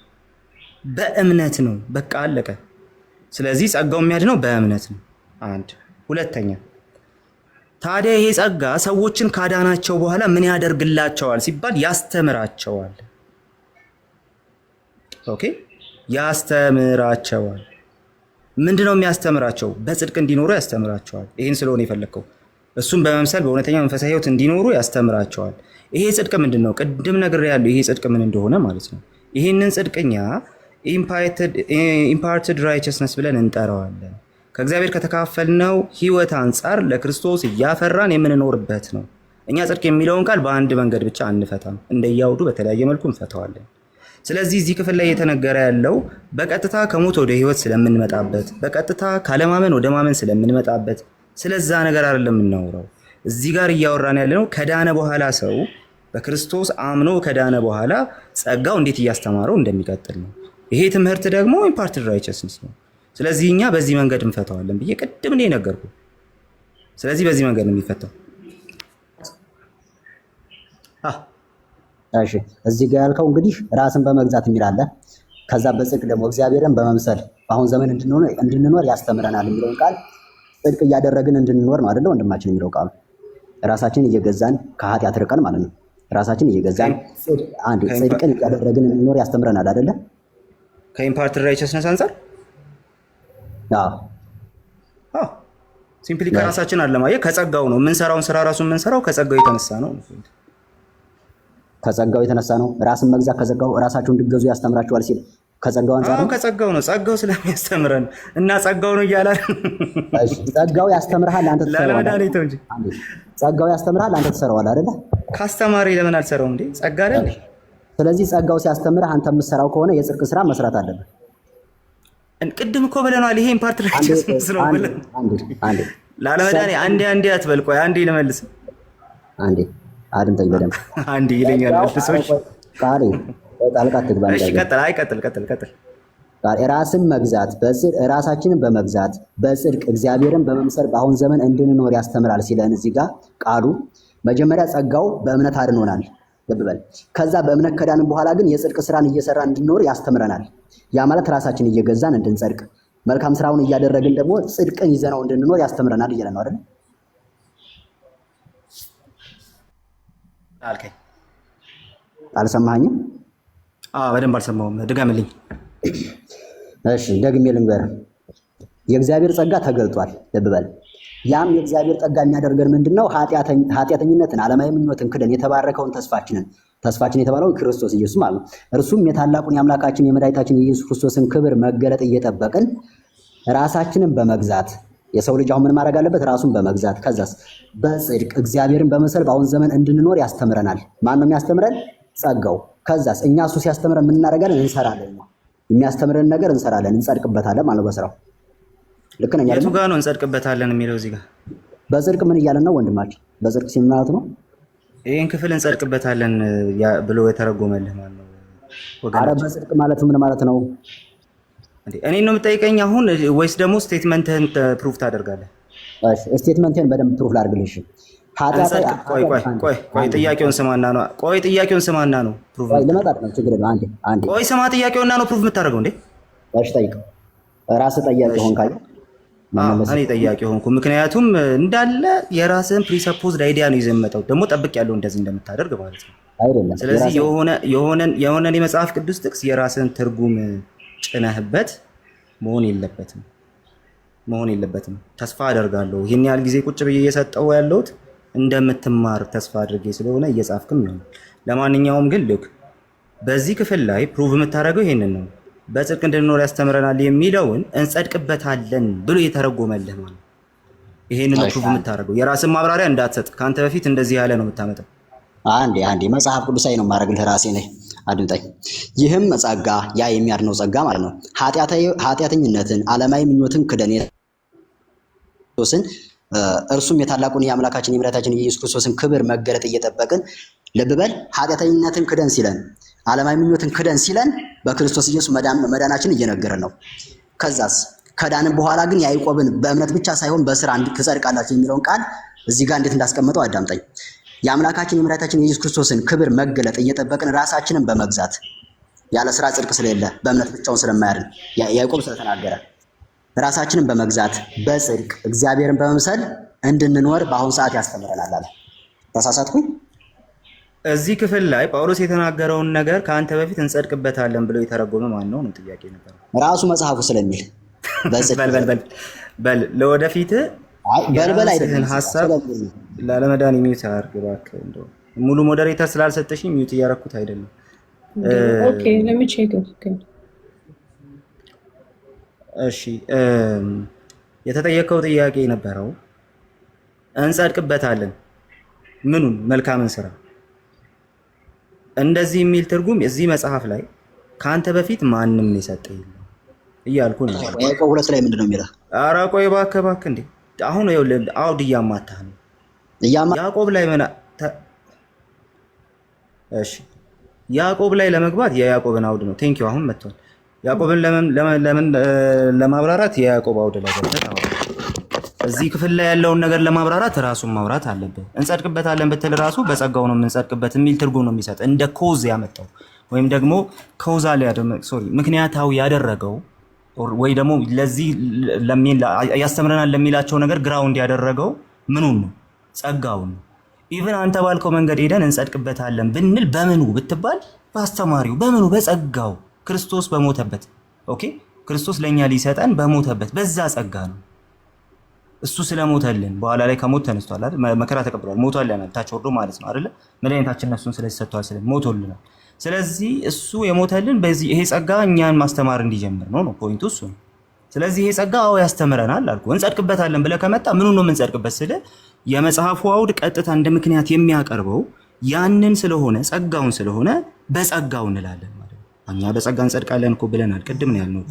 በእምነት ነው። በቃ አለቀ። ስለዚህ ጸጋው የሚያድነው በእምነት ነው። አንድ ሁለተኛ፣ ታዲያ ይሄ ጸጋ ሰዎችን ካዳናቸው በኋላ ምን ያደርግላቸዋል ሲባል ያስተምራቸዋል። ኦኬ፣ ያስተምራቸዋል። ምንድነው የሚያስተምራቸው? በጽድቅ እንዲኖሩ ያስተምራቸዋል። ይህን ስለሆነ የፈለግከው እሱም በመምሰል በእውነተኛ መንፈሳዊ ሕይወት እንዲኖሩ ያስተምራቸዋል። ይሄ ጽድቅ ምንድን ነው? ቅድም ነግሬያለሁ። ይሄ ጽድቅ ምን እንደሆነ ማለት ነው። ይህንን ጽድቅኛ ኢምፓርትድ ራይቸስነስ ብለን እንጠራዋለን። ከእግዚአብሔር ከተካፈልነው ሕይወት አንጻር ለክርስቶስ እያፈራን የምንኖርበት ነው። እኛ ጽድቅ የሚለውን ቃል በአንድ መንገድ ብቻ አንፈታም፣ እንደያውዱ በተለያየ መልኩ እንፈታዋለን። ስለዚህ እዚህ ክፍል ላይ እየተነገረ ያለው በቀጥታ ከሞት ወደ ሕይወት ስለምንመጣበት፣ በቀጥታ ካለማመን ወደ ማመን ስለምንመጣበት ስለዛ ነገር አይደለም የምናወራው። እዚህ ጋር እያወራን ያለነው ከዳነ በኋላ ሰው በክርስቶስ አምኖ ከዳነ በኋላ ጸጋው እንዴት እያስተማረው እንደሚቀጥል ነው። ይሄ ትምህርት ደግሞ ኢምፓርትድ ራይቸስነስ ነው። ስለዚህ እኛ በዚህ መንገድ እንፈታዋለን ብዬ ቅድም ነው የነገርኩህ። ስለዚህ በዚህ መንገድ ነው የሚፈታው። እሺ እዚህ ጋር ያልከው እንግዲህ ራስን በመግዛት የሚል አለ። ከዛ በጽድቅ ደግሞ እግዚአብሔርን በመምሰል በአሁን ዘመን እንድንኖር ያስተምረናል የሚለውን ቃል ጽድቅ እያደረግን እንድንኖር ነው አይደለ ወንድማችን? የሚለው ቃሉ ራሳችንን እየገዛን ከኃጢአት ርቀን ማለት ነው። ራሳችንን እየገዛን ጽድቅን እያደረግን እንድንኖር ያስተምረናል አይደለ? ከኢምፓርትድ ራይቸስነስ አንጻር ሲምፕሊ ከራሳችን አለማየ ከጸጋው ነው የምንሰራውን ስራ ራሱ የምንሰራው ከጸጋው የተነሳ ነው። ከጸጋው የተነሳ ነው። ራስን መግዛት ከጸጋው ራሳችሁን እንድትገዙ ያስተምራችኋል ሲል ከጸጋው አንጻር ነው። ከጸጋው ነው። ጸጋው ስለሚያስተምረን እና ጸጋው ነው እያላል። ጸጋው ያስተምርሃል፣ አንተ ትሰራዋለህ። ጸጋው ያስተምርሃል፣ አንተ ትሰራዋለህ አይደለ? ካስተማሪ ለምን አልሰራውም እንዴ? ጸጋ አይደል? ስለዚህ ጸጋው ሲያስተምርህ አንተ የምትሰራው ከሆነ የጽድቅ ስራ መስራት አለብህ። ቅድም እኮ ብለናል። ይሄ ኢምፓርትድ ራይቸስነስ ነው ብለን ላለመዳኔ አንዴ አትበል። ቆይ አንዴ ልመልስ። አንዴ አድምጠኝ በደንብ። አንዴ ይለኛል መልሶች ቃሌ ጣልቃ ትግባ። እሺ ቀጥል። ራሳችንን በመግዛት በጽድቅ እግዚአብሔርን በመምሰል በአሁን ዘመን እንድንኖር ያስተምራል ሲለን እዚህ ጋር ቃሉ መጀመሪያ ጸጋው በእምነት አድኖናል። ልብበል። ከዛ በእምነት ከዳንን በኋላ ግን የጽድቅ ስራን እየሰራ እንድንኖር ያስተምረናል። ያ ማለት ራሳችን እየገዛን እንድንጸድቅ መልካም ስራውን እያደረግን ደግሞ ጽድቅን ይዘናው እንድንኖር ያስተምረናል እያለ ነው አይደል? አልከኝ። አልሰማኸኝም? በደንብ አልሰማሁም። ድገምልኝ። እሺ ደግሜ ልንገርህ። የእግዚአብሔር ጸጋ ተገልጧል። ልብ በል። ያም የእግዚአብሔር ጸጋ የሚያደርገን ምንድነው? ኃጢአተኝነትን፣ ዓለማዊ ምኞትን ክደን የተባረከውን ተስፋችን የተባለው ክርስቶስ ኢየሱስ ማለት ነው። እርሱም የታላቁን የአምላካችን የመድኃኒታችን የኢየሱስ ክርስቶስን ክብር መገለጥ እየጠበቅን ራሳችንን በመግዛት የሰው ልጅ አሁን ምን ማድረግ አለበት? ራሱን በመግዛት ከዛስ በጽድቅ እግዚአብሔርን በመምሰል በአሁን ዘመን እንድንኖር ያስተምረናል። ማን ነው የሚያስተምረን? ጸጋው። ከዛስ እኛ እሱ ሲያስተምረን ምን እናደርጋለን? እንሰራለን። የሚያስተምረን ነገር እንሰራለን፣ እንጸድቅበታለን ማለት ነው በስራው። ልክ ነኝ አይደል? የቱ ጋር ነው እንጸድቅበታለን የሚለው? እዚህ ጋር በጽድቅ ምን እያለን ነው ወንድማችን? በጽድቅ ሲል ማለት ነው ይሄን ክፍል እንጸድቅበታለን ብሎ የተረጎመልህ ማለት ነው ወገን? ኧረ በጽድቅ ማለት ምን ማለት ነው? እኔ ነው የምጠይቀኝ አሁን ወይስ ደግሞ ስቴትመንትህን ፕሩፍ ታደርጋለህ? እሺ ስቴትመንትህን በደንብ ፕሩፍ ላድርግልሽ። ቆይ ጥያቄውን ስማና ነው ፕሩፍ ልመጣ ነው። ችግር የለም። አንዴ ቆይ ስማ፣ ጥያቄውና ነው ፕሩፍ የምታደርገው እንዴ? እሺ ጠይቀው። ራስህ ጠያቂ ሆንክ አይደል? እኔ ጠያቂ ሆንኩ። ምክንያቱም እንዳለ የራስህን ፕሪሰፖዝድ አይዲያ ነው ይዘህ የመጣው። ደግሞ ጠብቅ ያለው እንደዚህ እንደምታደርግ ማለት ነው። ስለዚህ የሆነን የመጽሐፍ ቅዱስ ጥቅስ የራስህን ትርጉም ጭነህበት መሆን የለበትም። ተስፋ አደርጋለሁ ይህን ያህል ጊዜ ቁጭ ብዬ እየሰጠው ያለሁት እንደምትማር ተስፋ አድርጌ ስለሆነ እየጻፍክም ነው። ለማንኛውም ግን ልክ በዚህ ክፍል ላይ ፕሩቭ የምታደርገው ይሄንን ነው። በጽድቅ እንድንኖር ያስተምረናል የሚለውን እንጸድቅበታለን ብሎ የተረጎመልህ ማለት ይሄንን ነው ፕሩቭ የምታደርገው። የራስን ማብራሪያ እንዳትሰጥ፣ ከአንተ በፊት እንደዚህ ያለ ነው የምታመጣው። አንዴ መጽሐፍ ቅዱሳዊ ነው የማደርግልህ ራሴ ነኝ። አድምጠኝ። ይህም ጸጋ ያ የሚያድነው ጸጋ ማለት ነው ኃጢአተኝነትን፣ ዓለማዊ ምኞትን ክደን እርሱም የታላቁን የአምላካችን የመድኃኒታችን የኢየሱስ ክርስቶስን ክብር መገለጥ እየጠበቅን ልብ በል። ኃጢአተኝነትን ክደን ሲለን፣ ዓለማዊ ምኞትን ክደን ሲለን በክርስቶስ ኢየሱስ መዳናችን እየነገረን ነው። ከዛስ ከዳንን በኋላ ግን ያዕቆብን በእምነት ብቻ ሳይሆን በስራ ትጸድቃላችሁ የሚለውን ቃል እዚህ ጋር እንዴት እንዳስቀመጠው አዳምጠኝ። የአምላካችን የመድኃኒታችን የኢየሱስ ክርስቶስን ክብር መገለጥ እየጠበቅን ራሳችንን በመግዛት ያለ ስራ ጽድቅ ስለሌለ በእምነት ብቻውን ስለማያድን ያዕቆብ ስለተናገረ ራሳችንን በመግዛት በጽድቅ እግዚአብሔርን በመምሰል እንድንኖር በአሁኑ ሰዓት ያስተምረናል አለ። ተሳሳትኩኝ? እዚህ ክፍል ላይ ጳውሎስ የተናገረውን ነገር ከአንተ በፊት እንጸድቅበታለን ብሎ የተረጎመ ማን ነው ጥያቄ ነበር። ራሱ መጽሐፉ ስለሚል በል ለወደፊት የራስህን ሀሳብ ላለመዳን ሚዩት አድርግ እባክህ። እንደው ሙሉ ሞዴሬተር ስላልሰጠሽኝ ሚዩት እያደረኩት አይደለም። ኦኬ ለምን ቼክ እሺ የተጠየቀው ጥያቄ የነበረው እንጸድቅበታለን ምኑን? መልካምን ስራ። እንደዚህ የሚል ትርጉም እዚህ መጽሐፍ ላይ ከአንተ በፊት ማንም የሰጠ የለም እያልኩ ነው። ያዕቆብ 2 ላይ ምንድን ነው የሚለው? ኧረ ቆይ እባክህ እንዴ! አሁን ይኸውልህ አውድ እያማታህ ነው። ያዕቆብ ላይ እሺ ያዕቆብ ላይ ለመግባት የያዕቆብን አውድ ነው። ቴንክ ዩ አሁን መጥቷል። ያዕቆብን ለምን ለማብራራት የያዕቆብ አውድ ላይ ገብተህ እዚህ ክፍል ላይ ያለውን ነገር ለማብራራት ራሱን ማብራት አለብህ። እንጸድቅበታለን ብትል ራሱ በጸጋው ነው የምንጸድቅበት የሚል ትርጉም ነው የሚሰጥ። እንደ ኮዝ ያመጣው ወይም ደግሞ ኮዛል ምክንያታዊ ያደረገው ወይ ደግሞ ለዚህ ያስተምረናል ለሚላቸው ነገር ግራውንድ ያደረገው ምኑን ነው? ጸጋውን ነው። ኢቭን አንተ ባልከው መንገድ ሄደን እንጸድቅበታለን ብንል በምኑ ብትባል በአስተማሪው በምኑ? በጸጋው ክርስቶስ በሞተበት። ኦኬ ክርስቶስ ለኛ ሊሰጠን በሞተበት በዛ ጸጋ ነው። እሱ ስለሞተልን በኋላ ላይ ከሞት ተነስቷል አይደል? መከራ ተቀብሏል፣ ሞቷልናል፣ ታች ወርዶ ማለት ነው አይደል? መድኃኒታችን ነፍሱን ስለዚህ ሰጥቷል፣ ሞቶልናል። ስለዚህ እሱ የሞተልን በዚህ ይሄ ጸጋ እኛን ማስተማር እንዲጀምር ነው ፖይንቱ እሱ ነው። ስለዚህ ይሄ ጸጋ ያስተምረናል አልኩ። እንጸድቅበታለን ብለህ ከመጣ ምኑ ነው የምንጸድቅበት ስለ የመጽሐፉ አውድ ቀጥታ እንደ ምክንያት የሚያቀርበው ያንን ስለሆነ ጸጋውን ስለሆነ በጸጋው እንላለን ማለት ነው። እኛ በጸጋ እንጸድቃለን እኮ ብለናል፣ ቅድም ነው ያልነው።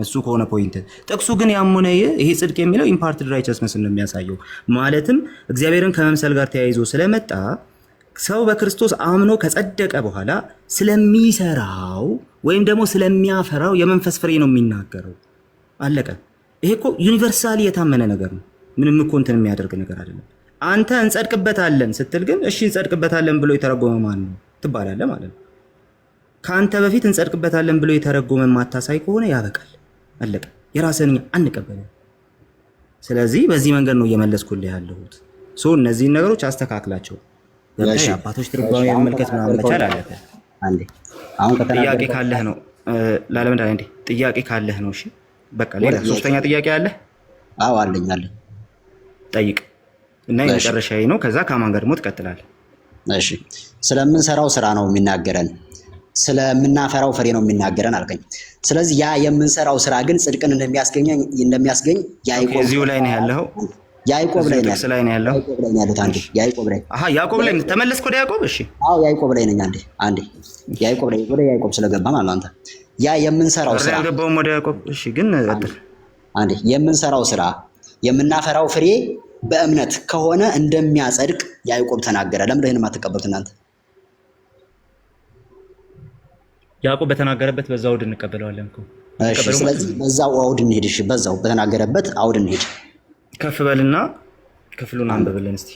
እሱ ከሆነ ፖይንት ጥቅሱ ግን ያመነ ይሄ ጽድቅ የሚለው ኢምፓርትድ ራይቸስነስ ነው የሚያሳየው። ማለትም እግዚአብሔርን ከመምሰል ጋር ተያይዞ ስለመጣ ሰው በክርስቶስ አምኖ ከጸደቀ በኋላ ስለሚሰራው ወይም ደግሞ ስለሚያፈራው የመንፈስ ፍሬ ነው የሚናገረው። አለቀ። ይሄ እኮ ዩኒቨርሳሊ የታመነ ነገር ነው። ምንም እኮ እንትን የሚያደርግ ነገር አይደለም። አንተ እንጸድቅበታለን ስትል ግን እሺ እንጸድቅበታለን ብሎ የተረጎመ ማን ነው ትባላለህ ማለት ነው። ከአንተ በፊት እንጸድቅበታለን ብሎ የተረጎመ ማታሳይ ከሆነ ያበቃል። አለቀ። የራስህን አንቀበልም። ስለዚህ በዚህ መንገድ ነው እየመለስኩልህ ያለሁት። እነዚህን ነገሮች አስተካክላቸው። አባቶች ትርጓሜ መመልከት ምናምን መቻል አለብህ። ጥያቄ ካለህ ነው ላለመዳን እንዴ? ጥያቄ ካለህ ነው። እሺ በቃ ሌላ ሶስተኛ ጥያቄ አለህ? አዎ አለኝ። ጠይቅ እና የመጨረሻዬ ነው። ከዛ ከማን ጋር ደግሞ ትቀጥላለህ? እሺ ስለምንሰራው ስራ ነው የሚናገረን፣ ስለምናፈራው ፍሬ ነው የሚናገረን አልከኝ። ስለዚህ ያ የምንሰራው ስራ ግን ጽድቅን እንደሚያስገኝ ያዕቆብ እዚሁ ላይ ነው ያለው። ያዕቆብ ላይ ነው ያለው። ያዕቆብ ላይ ያዕቆብ ላይ ተመለስክ ወደ ያዕቆብ። እሺ አዎ ያዕቆብ ላይ ነኝ። አንዴ ያዕቆብ ላይ ወደ ያዕቆብ ስለገባ ማለት አንተ ያ የምንሰራው ስራ አልገባውም ወደ ያዕቆብ። እሺ ግን አንዴ የምንሰራው ስራ የምናፈራው ፍሬ በእምነት ከሆነ እንደሚያጸድቅ ያዕቆብ ተናገረ። ለምን ይሄን የማትቀበሉት እናንተ? ያዕቆብ በተናገረበት በዛው አውድ እንቀበለዋለን እኮ። እሺ ስለዚህ በዛው አውድ እንሄድ። እሺ በዛው በተናገረበት አውድ እንሄድ። ከፍ በልና ክፍሉን አንብብልን እስቲ።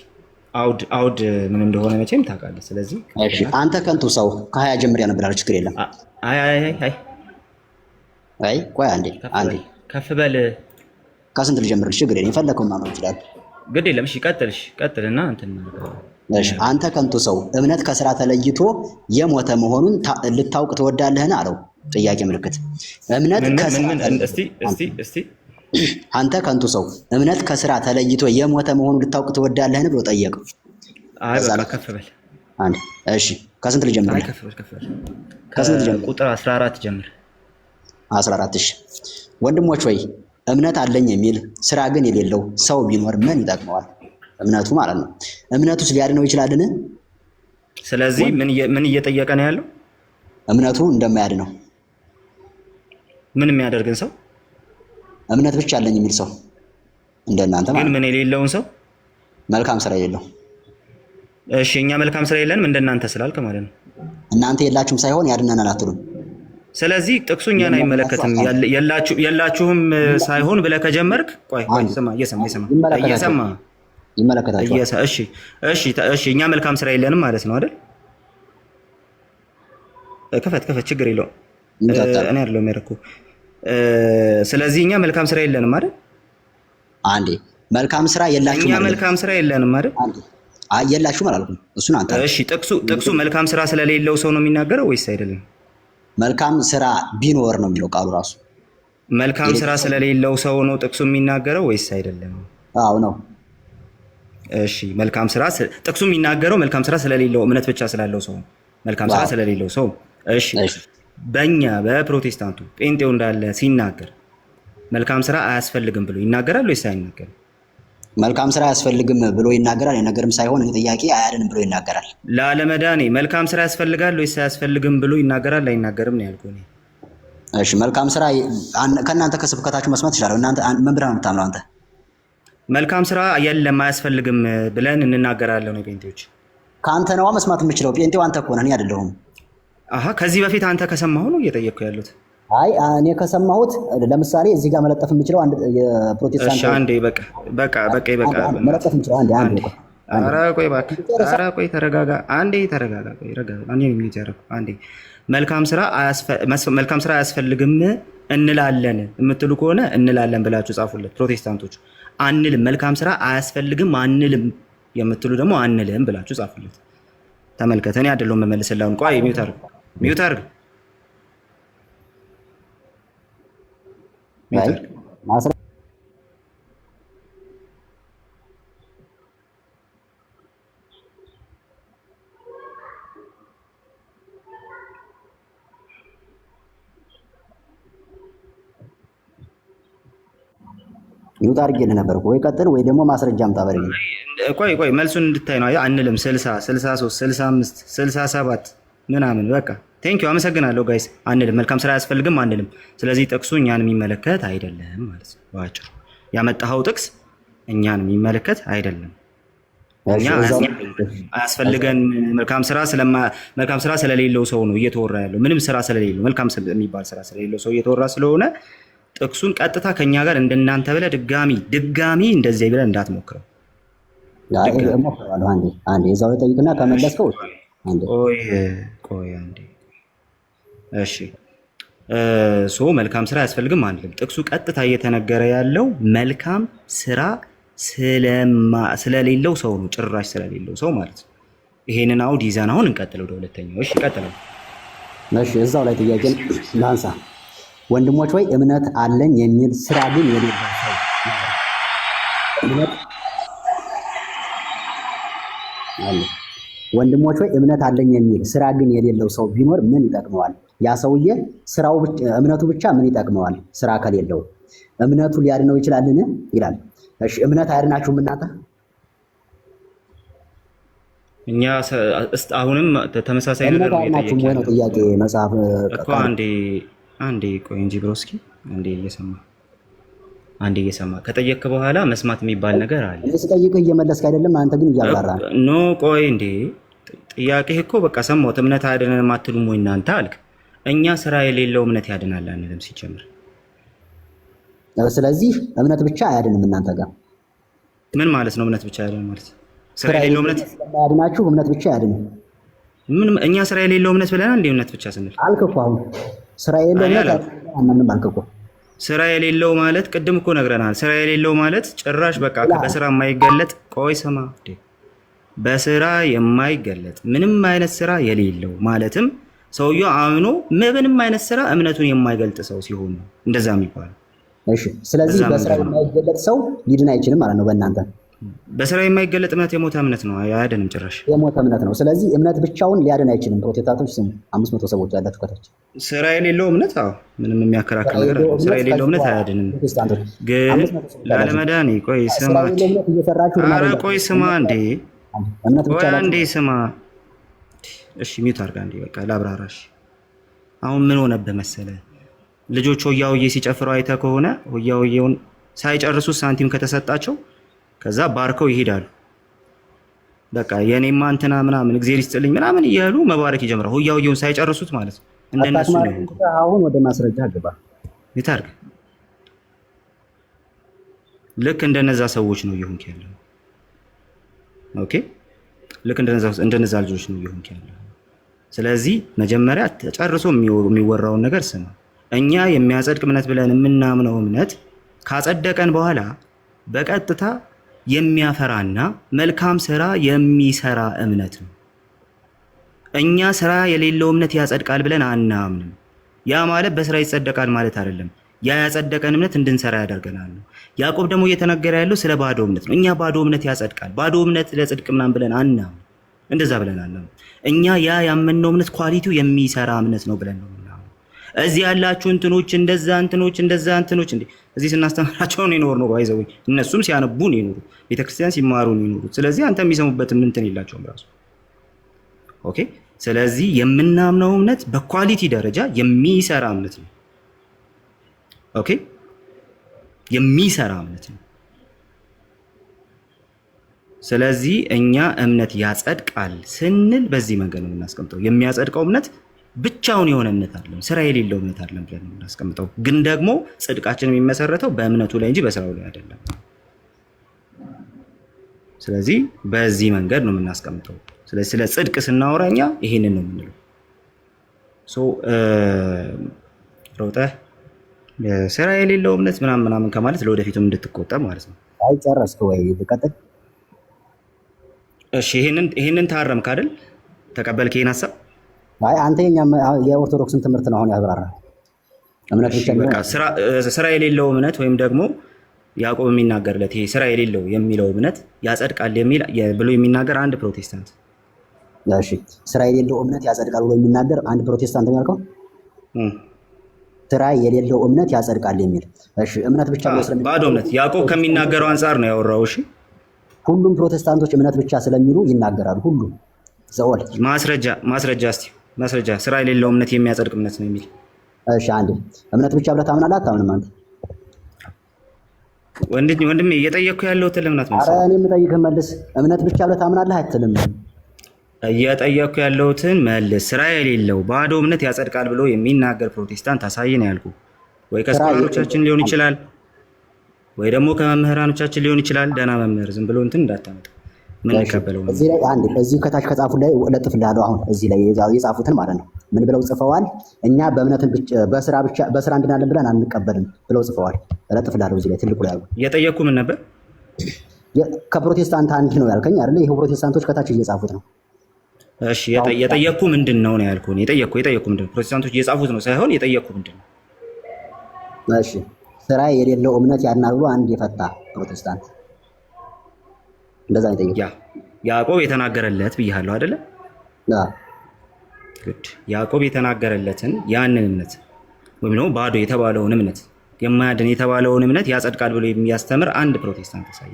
አውድ ምን እንደሆነ መቼም ታውቃለህ። ስለዚህ እሺ አንተ ከንቱ ሰው ከ20 ጀምር ያነብራል። ችግር የለም። አይ ቆይ አንዴ ከፍ በል ከስንት ልጀምርልሽ? ችግር የለም የፈለከውን ማመን ይችላል። ግድ የለም። እሺ ቀጥልና እንትን እሺ። አንተ ከንቱ ሰው እምነት ከስራ ተለይቶ የሞተ መሆኑን ልታውቅ ትወዳለህን? አለው። ጥያቄ ምልክት። እምነት እስቲ አንተ ከንቱ ሰው እምነት ከስራ ተለይቶ የሞተ መሆኑን ልታውቅ ትወዳለህን ብሎ ጠየቀው። አይ በቃ ከፍ በል አንድ። እሺ ከስንት ልጀምር? አይ ከፍ በል ከስንት ልጀምር? ቁጥር 14 ጀምር። 14። እሺ ወንድሞች ወይ እምነት አለኝ የሚል ስራ ግን የሌለው ሰው ቢኖር ምን ይጠቅመዋል? እምነቱ ማለት ነው። እምነቱስ ሊያድነው ይችላልን? ስለዚህ ምን እየጠየቀ ነው ያለው? እምነቱ እንደማያድነው። ምን የሚያደርግን ሰው? እምነት ብቻ አለኝ የሚል ሰው እንደናንተ ማለት ግን ምን የሌለውን ሰው? መልካም ስራ የሌለው። እሺ እኛ መልካም ስራ የለንም እንደናንተ ስላልክ ማለት ነው። እናንተ የላችሁም ሳይሆን ያድነናል አትሉም። ስለዚህ ጥቅሱ እኛን አይመለከትም። የላችሁም ሳይሆን ብለህ ከጀመርክ ቆይ እየሰማ ይመለከታችኋል። እሺ እኛ መልካም ስራ የለንም ማለት ነው አይደል? ከፈት ችግር የለውም። እኔ አይደለሁም ያደረኩት። ስለዚህ እኛ መልካም ስራ የለንም አይደል? አንዴ መልካም ስራ የላችሁም። እኛ መልካም ስራ የለንም አይደል? የላችሁም አላልኩም። እሱን አንተ እሺ ጥቅሱ መልካም ስራ ስለሌለው ሰው ነው የሚናገረው ወይስ አይደለም? መልካም ስራ ቢኖር ነው የሚለው ቃሉ ራሱ። መልካም ስራ ስለሌለው ሰው ነው ጥቅሱ የሚናገረው ወይስ አይደለም? አዎ ነው። እሺ መልካም ስራ ጥቅሱ የሚናገረው መልካም ስራ ስለሌለው እምነት ብቻ ስላለው ሰው መልካም ስራ ስለሌለው ሰው። እሺ በእኛ በፕሮቴስታንቱ ጴንጤው እንዳለ ሲናገር መልካም ስራ አያስፈልግም ብሎ ይናገራል ወይስ አይናገርም? መልካም ስራ አያስፈልግም ብሎ ይናገራል። የነገርም ሳይሆን ጥያቄ አያድንም ብሎ ይናገራል። ለአለመዳኔ መልካም ስራ ያስፈልጋል ወይስ አያስፈልግም ብሎ ይናገራል አይናገርም ነው ያልኩህ እኔ። እሺ መልካም ስራ ከእናንተ ከስብከታችሁ መስማት ይችላል። እናንተ ምን ብለህ ነው የምታምነው አንተ? መልካም ስራ የለም አያስፈልግም ብለን እንናገራለን ነው ጴንጤዎች። ከአንተ ነዋ መስማት የምችለው። ጴንጤው አንተ እኮ ነህ፣ እኔ አይደለሁም። አሃ ከዚህ በፊት አንተ ከሰማሁ ነው እየጠየቅኩ ያሉት። አይ እኔ ከሰማሁት ለምሳሌ እዚህ ጋር መለጠፍ የምችለው አንድ የፕሮቴስታንት እሺ አንዴ በቃ መለጠፍ የምችለው አንዴ ኧረ ቆይ እባክህ፣ ኧረ ቆይ ተረጋጋ፣ አንዴ ተረጋጋ፣ ቆይ ረጋ አንዴ ነው የሚያደርጉ አንዴ። መልካም ስራ አያስፈልግም እንላለን የምትሉ ከሆነ እንላለን ብላችሁ ጻፉለት ፕሮቴስታንቶች። አንልም መልካም ስራ አያስፈልግም አንልም የምትሉ ደግሞ አንልም ብላችሁ ጻፉለት። ተመልከተ፣ እኔ አይደለሁም መመልስልህ። ቆይ ሚውት አድርግ ይውጣ አድርጌልህ ነበር። ወይ ቀጥል ወይ ደግሞ ማስረጃ አምጣ በለኝ። ቆይ መልሱን እንድታይ ነው። አንልም 60 63 65 67 ምናምን በቃ ቴንኪው አመሰግናለሁ ጋይስ። አንልም መልካም ስራ አያስፈልግም አንልም። ስለዚህ ጥቅሱ እኛን የሚመለከት አይደለም ማለት ነው። ባጭሩ ያመጣኸው ጥቅስ እኛን የሚመለከት አይደለም። እኛ አያስፈልገን መልካም ስራ ስለሌለው ሰው ነው እየተወራ ያለው። ምንም ስራ ስለሌለው መልካም የሚባል ስራ ስለሌለው ሰው እየተወራ ስለሆነ ጥቅሱን ቀጥታ ከኛ ጋር እንደናንተ ብለህ ድጋሚ እንደዚህ ብለህ እንዳትሞክረው። አንዴ እዛው ላይ ጠይቅና ከመለስከው ቆይ አንዴ። እሺ መልካም ስራ አያስፈልግም አንልም። ጥቅሱ ቀጥታ እየተነገረ ያለው መልካም ስራ ስለሌለው ሰው ነው፣ ጭራሽ ስለሌለው ሰው ማለት ነው። ይሄንን አውድ ይዘን አሁን እንቀጥል ወደ ሁለተኛው። እሺ ቀጥለው። እሺ እዛው ላይ ጥያቄ ላንሳ። ወንድሞች ወይ እምነት አለኝ የሚል ስራ ግን የሌለው ሰው ወንድሞች ወይ እምነት አለኝ የሚል ስራ ግን የሌለው ሰው ቢኖር ምን ይጠቅመዋል? ያ ሰውዬ እምነቱ ብቻ ምን ይጠቅመዋል? ስራ ከሌለው እምነቱ ሊያድነው ይችላልን? ይላል። እሺ እምነት አያድናችሁም እናንተ? እኛ አሁንም ተመሳሳይ ነገር ነው ጥያቄ መጽሐፍ እኮ አንዴ ቆይ እንጂ ብሮስኪ አንዴ እየሰማ ከጠየቅክ በኋላ መስማት የሚባል ነገር አለ። ስጠይቅህ እየመለስክ አይደለም፣ አንተ ግን እያብራራህ ኖ። ቆይ እንዴ ጥያቄህ እኮ በቃ ሰማሁት። እምነት አያድነንም አትሉም ወይ እናንተ አልክ። እኛ ስራ የሌለው እምነት ያድናል አንልም ሲጀምር። ስለዚህ እምነት ብቻ አያድንም እናንተ ጋር ምን ማለት ነው? እምነት ብቻ አያድንም ማለት ስራ የሌለው እምነት ያድናችሁ? እምነት ብቻ አያድንም። እኛ ስራ የሌለው እምነት ብለናል እንዴ? እምነት ብቻ ስንል አልክ እኮ አሁን ስራ የሌለው እምነት አናምንም አልክ እኮ። ስራ የሌለው ማለት ቅድም እኮ ነግረናል። ስራ የሌለው ማለት ጭራሽ በቃ በስራ የማይገለጥ ቆይ ስማ፣ በስራ የማይገለጥ ምንም አይነት ስራ የሌለው ማለትም ሰውየው አምኖ ምንም አይነት ስራ እምነቱን የማይገልጥ ሰው ሲሆን ነው እንደዛ የሚባለው። እሺ፣ ስለዚህ በስራ የማይገለጥ ሰው ሊድን አይችልም ማለት ነው በእናንተ። በስራ የማይገለጥ እምነት የሞተ እምነት ነው፣ አያድንም ጭራሽ የሞተ እምነት ነው። ስለዚህ እምነት ብቻውን ሊያድን አይችልም። ፕሮቴስታንቶች ስሙ 500 ሰዎች ያላችሁ ከታች ስራ የሌለው እምነት ምንም የሚያከራክር ነገር አለ። ስራ የሌለው እምነት አያድንም። ግን ላለመዳን ቆይ ስማ፣ ኧረ ቆይ ስማ እንዴ፣ ቆይ አንዴ ስማ። እሺ ሚውት አድርጋ እንዴ፣ በቃ ላብራራሽ። አሁን ምን ሆነብህ መሰለህ፣ ልጆች ሆያ ሆዬ ሲጨፍሩ አይተህ ከሆነ ሆያ ሆዬውን ሳይጨርሱ ሳንቲም ከተሰጣቸው ከዛ ባርከው ይሄዳሉ። በቃ የኔማ እንትና ምናምን እግዚአብሔር ይስጥልኝ ምናምን እያሉ መባረክ ይጀምራሉ። ሆያ ሆዬውን ሳይጨርሱት ማለት ነው። እንደነሱ ነው። አሁን ወደ ማስረጃ ገባ። ይታርግ ልክ እንደነዛ ሰዎች ነው እየሆንክ ያለው። ኦኬ፣ ልክ እንደነዛ ልጆች ነው እየሆንክ ያለው። ስለዚህ መጀመሪያ ተጨርሶ የሚወራውን ነገር ስማ። እኛ የሚያጸድቅ እምነት ብለን የምናምነው እምነት ካጸደቀን በኋላ በቀጥታ የሚያፈራና መልካም ስራ የሚሰራ እምነት ነው። እኛ ስራ የሌለው እምነት ያጸድቃል ብለን አናምንም። ያ ማለት በስራ ይጸደቃል ማለት አይደለም። ያ ያጸደቀን እምነት እንድንሰራ ያደርገናል ነው። ያዕቆብ ደግሞ እየተናገረ ያለው ስለ ባዶ እምነት ነው። እኛ ባዶ እምነት ያጸድቃል፣ ባዶ እምነት ለጽድቅ ምናምን ብለን አናምንም። እንደዛ ብለን አናምንም። እኛ ያ ያመንነው እምነት ኳሊቲው የሚሰራ እምነት ነው ብለን ነው የምናምነው። እዚህ ያላችሁ እንትኖች እንደዛ እንትኖች እንዴ እዚህ ስናስተምራቸው ነው የኖር ነው ባይዘው እነሱም ሲያነቡ ነው የኖሩ፣ ቤተክርስቲያን ሲማሩ ነው የኖሩት። ስለዚህ አንተ የሚሰሙበት እንትን የላቸውም ራሱ። ኦኬ፣ ስለዚህ የምናምነው እምነት በኳሊቲ ደረጃ የሚሰራ እምነት ነው። ኦኬ፣ የሚሰራ እምነት ነው። ስለዚህ እኛ እምነት ያጸድቃል ስንል በዚህ መንገድ ነው የምናስቀምጠው። የሚያጸድቀው እምነት ብቻውን የሆነ እምነት አይደለም፣ ስራ የሌለው እምነት አይደለም ብለን ነው የምናስቀምጠው። ግን ደግሞ ጽድቃችን የሚመሰረተው በእምነቱ ላይ እንጂ በስራው ላይ አይደለም። ስለዚህ በዚህ መንገድ ነው የምናስቀምጠው። ስለዚህ ስለ ጽድቅ ስናወራ እኛ ይሄንን ነው የምንለው። ሮጠህ ስራ የሌለው እምነት ምናምን ከማለት ለወደፊቱም እንድትቆጠብ ማለት ነው። አይ ጨረስክ ወይ? ልቀጥል? እሺ፣ ይሄንን ታረምክ አይደል? ተቀበልክ ይሄን ሐሳብ? አይ አንተ የኦርቶዶክስን ትምህርት ነው አሁን ያብራራ። እምነት ብቻ በቃ ስራ የሌለው እምነት ወይም ደግሞ ያዕቆብ የሚናገርለት ይሄ ስራ የሌለው የሚለው እምነት ያጸድቃል የሚል ብሎ የሚናገር አንድ ፕሮቴስታንት። እሺ፣ ስራ የሌለው እምነት ያጸድቃል ብሎ የሚናገር አንድ ፕሮቴስታንት ነው ያልከው? ስራ የሌለው እምነት ያጸድቃል የሚል። እሺ፣ እምነት ብቻ ባዶ እምነት ያዕቆብ ከሚናገረው አንፃር ነው ያወራው። እሺ፣ ሁሉም ፕሮቴስታንቶች እምነት ብቻ ስለሚሉ ይናገራሉ። ሁሉም ዘወል ማስረጃ እስቲ ማስረጃ። ስራ የሌለው እምነት የሚያጸድቅ እምነት ነው የሚል። እሺ፣ አንዴ እምነት ብቻ ብለህ ታምናለህ አታምንም አንተ? ወንድሜ እየጠየቅኩ ያለሁት ለምናት መልስ። ኧረ እኔ የምጠይቅህ መልስ። እምነት ብቻ ብለህ ታምናለህ አትልም? እየጠየቅኩ ያለሁትን መልስ። ስራ የሌለው ባዶ እምነት ያጸድቃል ብሎ የሚናገር ፕሮቴስታንት አሳይ ነው ያልኩህ። ወይ ከስኮላሮቻችን ሊሆን ይችላል ወይ ደግሞ ከመምህራኖቻችን ሊሆን ይችላል። ደህና መምህር ዝም ብሎ እንትን እንዳታመጣ። ምን ይቀበለው? እዚህ ላይ አንድ እዚህ ከታች ከጻፉ ላይ ለጥፍልሃለሁ። አሁን እዚህ ላይ የጻፉትን ማለት ነው። ምን ብለው ጽፈዋል? እኛ በእምነትን በስራ እንድናለን ብለን አንቀበልም ብለው ጽፈዋል። ለጥፍልሃለሁ እዚህ ላይ ትልቁ ላይ ያሉ። የጠየቅኩ ምን ነበር? ከፕሮቴስታንት አንድ ነው ያልከኝ አይደለ? ይሄው ፕሮቴስታንቶች ከታች እየጻፉት ነው። እሺ፣ የጠየቅኩ ምንድን ነው ነው ያልኩህ? የጠየቅኩ ምንድን ነው? ፕሮቴስታንቶች እየጻፉት ነው ሳይሆን የጠየቅኩ ምንድን ነው? እሺ፣ ስራ የሌለው እምነት ያድናል ብሎ አንድ የፈታ ፕሮቴስታንት እንደዛ ነው የጠየቀው። ያዕቆብ የተናገረለት ብያለሁ አይደለ? ግድ ያዕቆብ የተናገረለትን ያንን እምነት ወይም ደግሞ ባዶ የተባለውን እምነት የማያድን የተባለውን እምነት ያጸድቃል ብሎ የሚያስተምር አንድ ፕሮቴስታንት ያሳይ።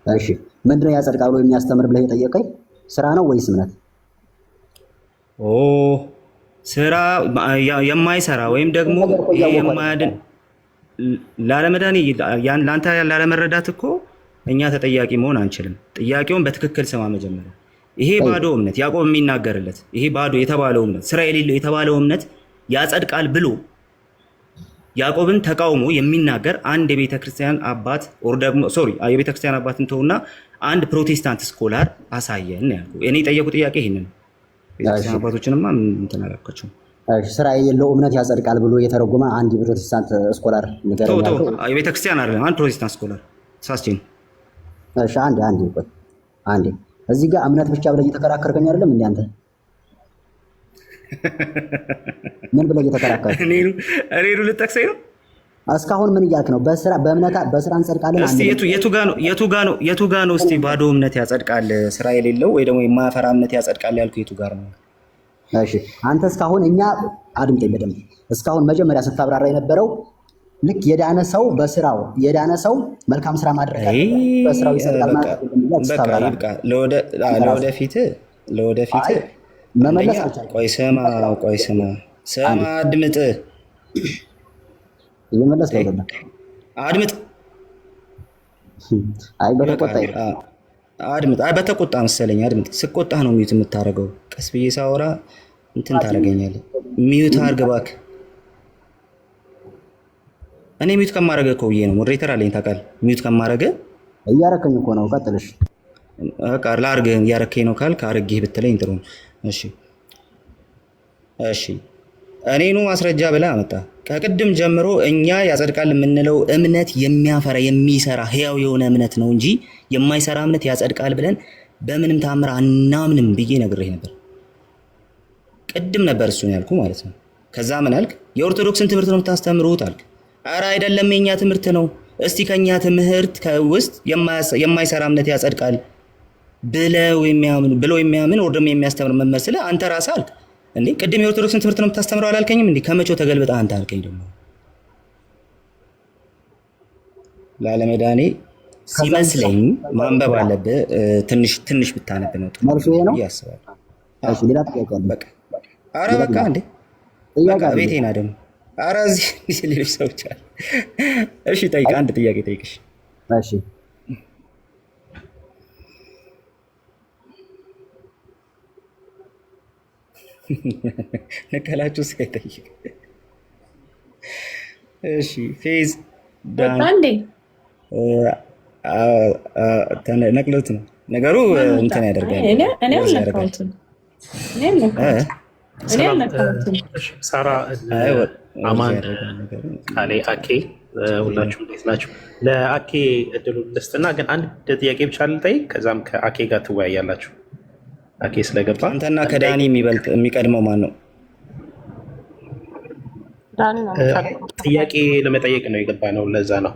እሺ፣ ምንድነው ያጸድቃል ብሎ የሚያስተምር ብለህ የጠየቀኝ? ስራ ነው ወይስ እምነት? ስራ የማይሰራ ወይም ደግሞ የማያድን ላለመዳን ለአንተ ላለመረዳት እኮ እኛ ተጠያቂ መሆን አንችልም። ጥያቄውን በትክክል ስማ መጀመሪያ። ይሄ ባዶ እምነት ያዕቆብ የሚናገርለት ይሄ ባዶ የተባለው እምነት ስራ የሌለው የተባለው እምነት ያጸድቃል ብሎ ያዕቆብን ተቃውሞ የሚናገር አንድ የቤተክርስቲያን አባት ኦር ደግሞ የቤተክርስቲያን አባትን ተውና አንድ ፕሮቴስታንት ስኮላር አሳየን ያልኩ። እኔ የጠየቁ ጥያቄ ይሄንን ቤተክርስቲያን አባቶችንማ እንትን አላልኳቸውም። ስራ የሌለው እምነት ያጸድቃል ብሎ የተረጎመ አንድ ፕሮቴስታንት ስኮላር ንገረኝ ያልከው የቤተክርስቲያን አይደለም። አንድ ፕሮቴስታንት ስኮላር ሳስቼ ነው። እሺ አንዴ እዚህ ጋር እምነት ብቻ ብለህ እየተከራከርከኝ አይደለም እንዴ አንተ? ምን ብለህ እየተከራከርክ? እኔኑ ልጠቅሰኝ ነው? እስካሁን ምን እያልክ ነው? በስራ እንጸድቃለን። እስቲ የቱ ጋ ነው እስቲ ባዶ እምነት ያጸድቃል ስራ የሌለው ወይ ደግሞ የማያፈራ እምነት ያጸድቃል ያልኩ የቱ ጋር ነው? እሺ አንተ እስካሁን እኛ አድምጠኝ በደንብ። እስካሁን መጀመሪያ ስታብራራ የነበረው ልክ የዳነ ሰው በስራው የዳነ ሰው መልካም ስራ ማድረግ በስራው ይጸድቃል ማለት ነው። በቃ ለወደፊት መመለስ አልቻልኩም። ቆይ ስማ አድምጥ። እየመለስ ነው አይደለም? አድምጥ። በተቆጣ መሰለኝ አድምጥ። ስቆጣህ ነው ሚዩት የምታደርገው። ቀስ ብዬ ሳወራ እንትን ታደርገኛለህ። ሚዩት አድርግ እባክህ። እኔ ሚዩት ከማደርገህ እኮ ብዬ ነው። ሞዴሬተር አለኝ ታውቃለህ። ሚዩት ከማደርገህ እያረከኝ እኮ ነው። ቀጥልሽ። በቃ ላድርግህ። እያረከኝ ነው ካልክ አድርጌህ ብትለኝ ጥሩ ነው። እሺ እኔኑ ማስረጃ ብለህ አመጣ። ከቅድም ጀምሮ እኛ ያጸድቃል የምንለው እምነት የሚያፈራ የሚሰራ ህያው የሆነ እምነት ነው እንጂ የማይሰራ እምነት ያጸድቃል ብለን በምንም ታምር አናምንም ብዬ ነግሬህ ነበር። ቅድም ነበር እሱን ያልኩ ማለት ነው። ከዛ ምን አልክ? የኦርቶዶክስን ትምህርት ነው የምታስተምሩት አልክ። ኧረ አይደለም የኛ ትምህርት ነው። እስቲ ከኛ ትምህርት ውስጥ የማይሰራ እምነት ያጸድቃል ብለው የሚያምን ወር ደግሞ የሚያስተምር መምህር ስለ አንተ ራስህ አልክ። እንዴ ቅድም የኦርቶዶክስን ትምህርት ነው የምታስተምረው አላልከኝም እንዴ? ከመቼው ተገልብጣ አንተ አልከኝ። ደግሞ ላለመዳኔ ሲመስለኝ ማንበብ አለብህ። ትንሽ ብታነብ ነው ጥሩ መልሱ ይሄ ነው ያስባል። እሺ ሌላ ጥያቄ አለ? በቃ ኧረ በቃ እንዴ በቃ ቤቴና ደግሞ ኧረ እዚህ ሌሎች ሰዎች አሉ። እሺ ጠይቅ፣ አንድ ጥያቄ ጠይቅሽ። እሺ ነቀላችሁ ሳይጠይቅ እሺ ፌዝ አንዴ ነቅሎት ነው ነገሩ እንትን ያደርጋል። ሳራ አማን ቃሌ አኬ ሁላችሁም እንዴት ናቸው? ለአኬ እድሉ ልስጥና ግን አንድ ጥያቄ ብቻ ልጠይቅ፣ ከዛም ከአኬ ጋር ትወያያላችሁ። አኬ ስለገባ አንተና ከዳኒ የሚቀድመው ማን ነው? ዳኒ ነው። ጥያቄ ለመጠየቅ ነው የገባ ነው። ለዛ ነው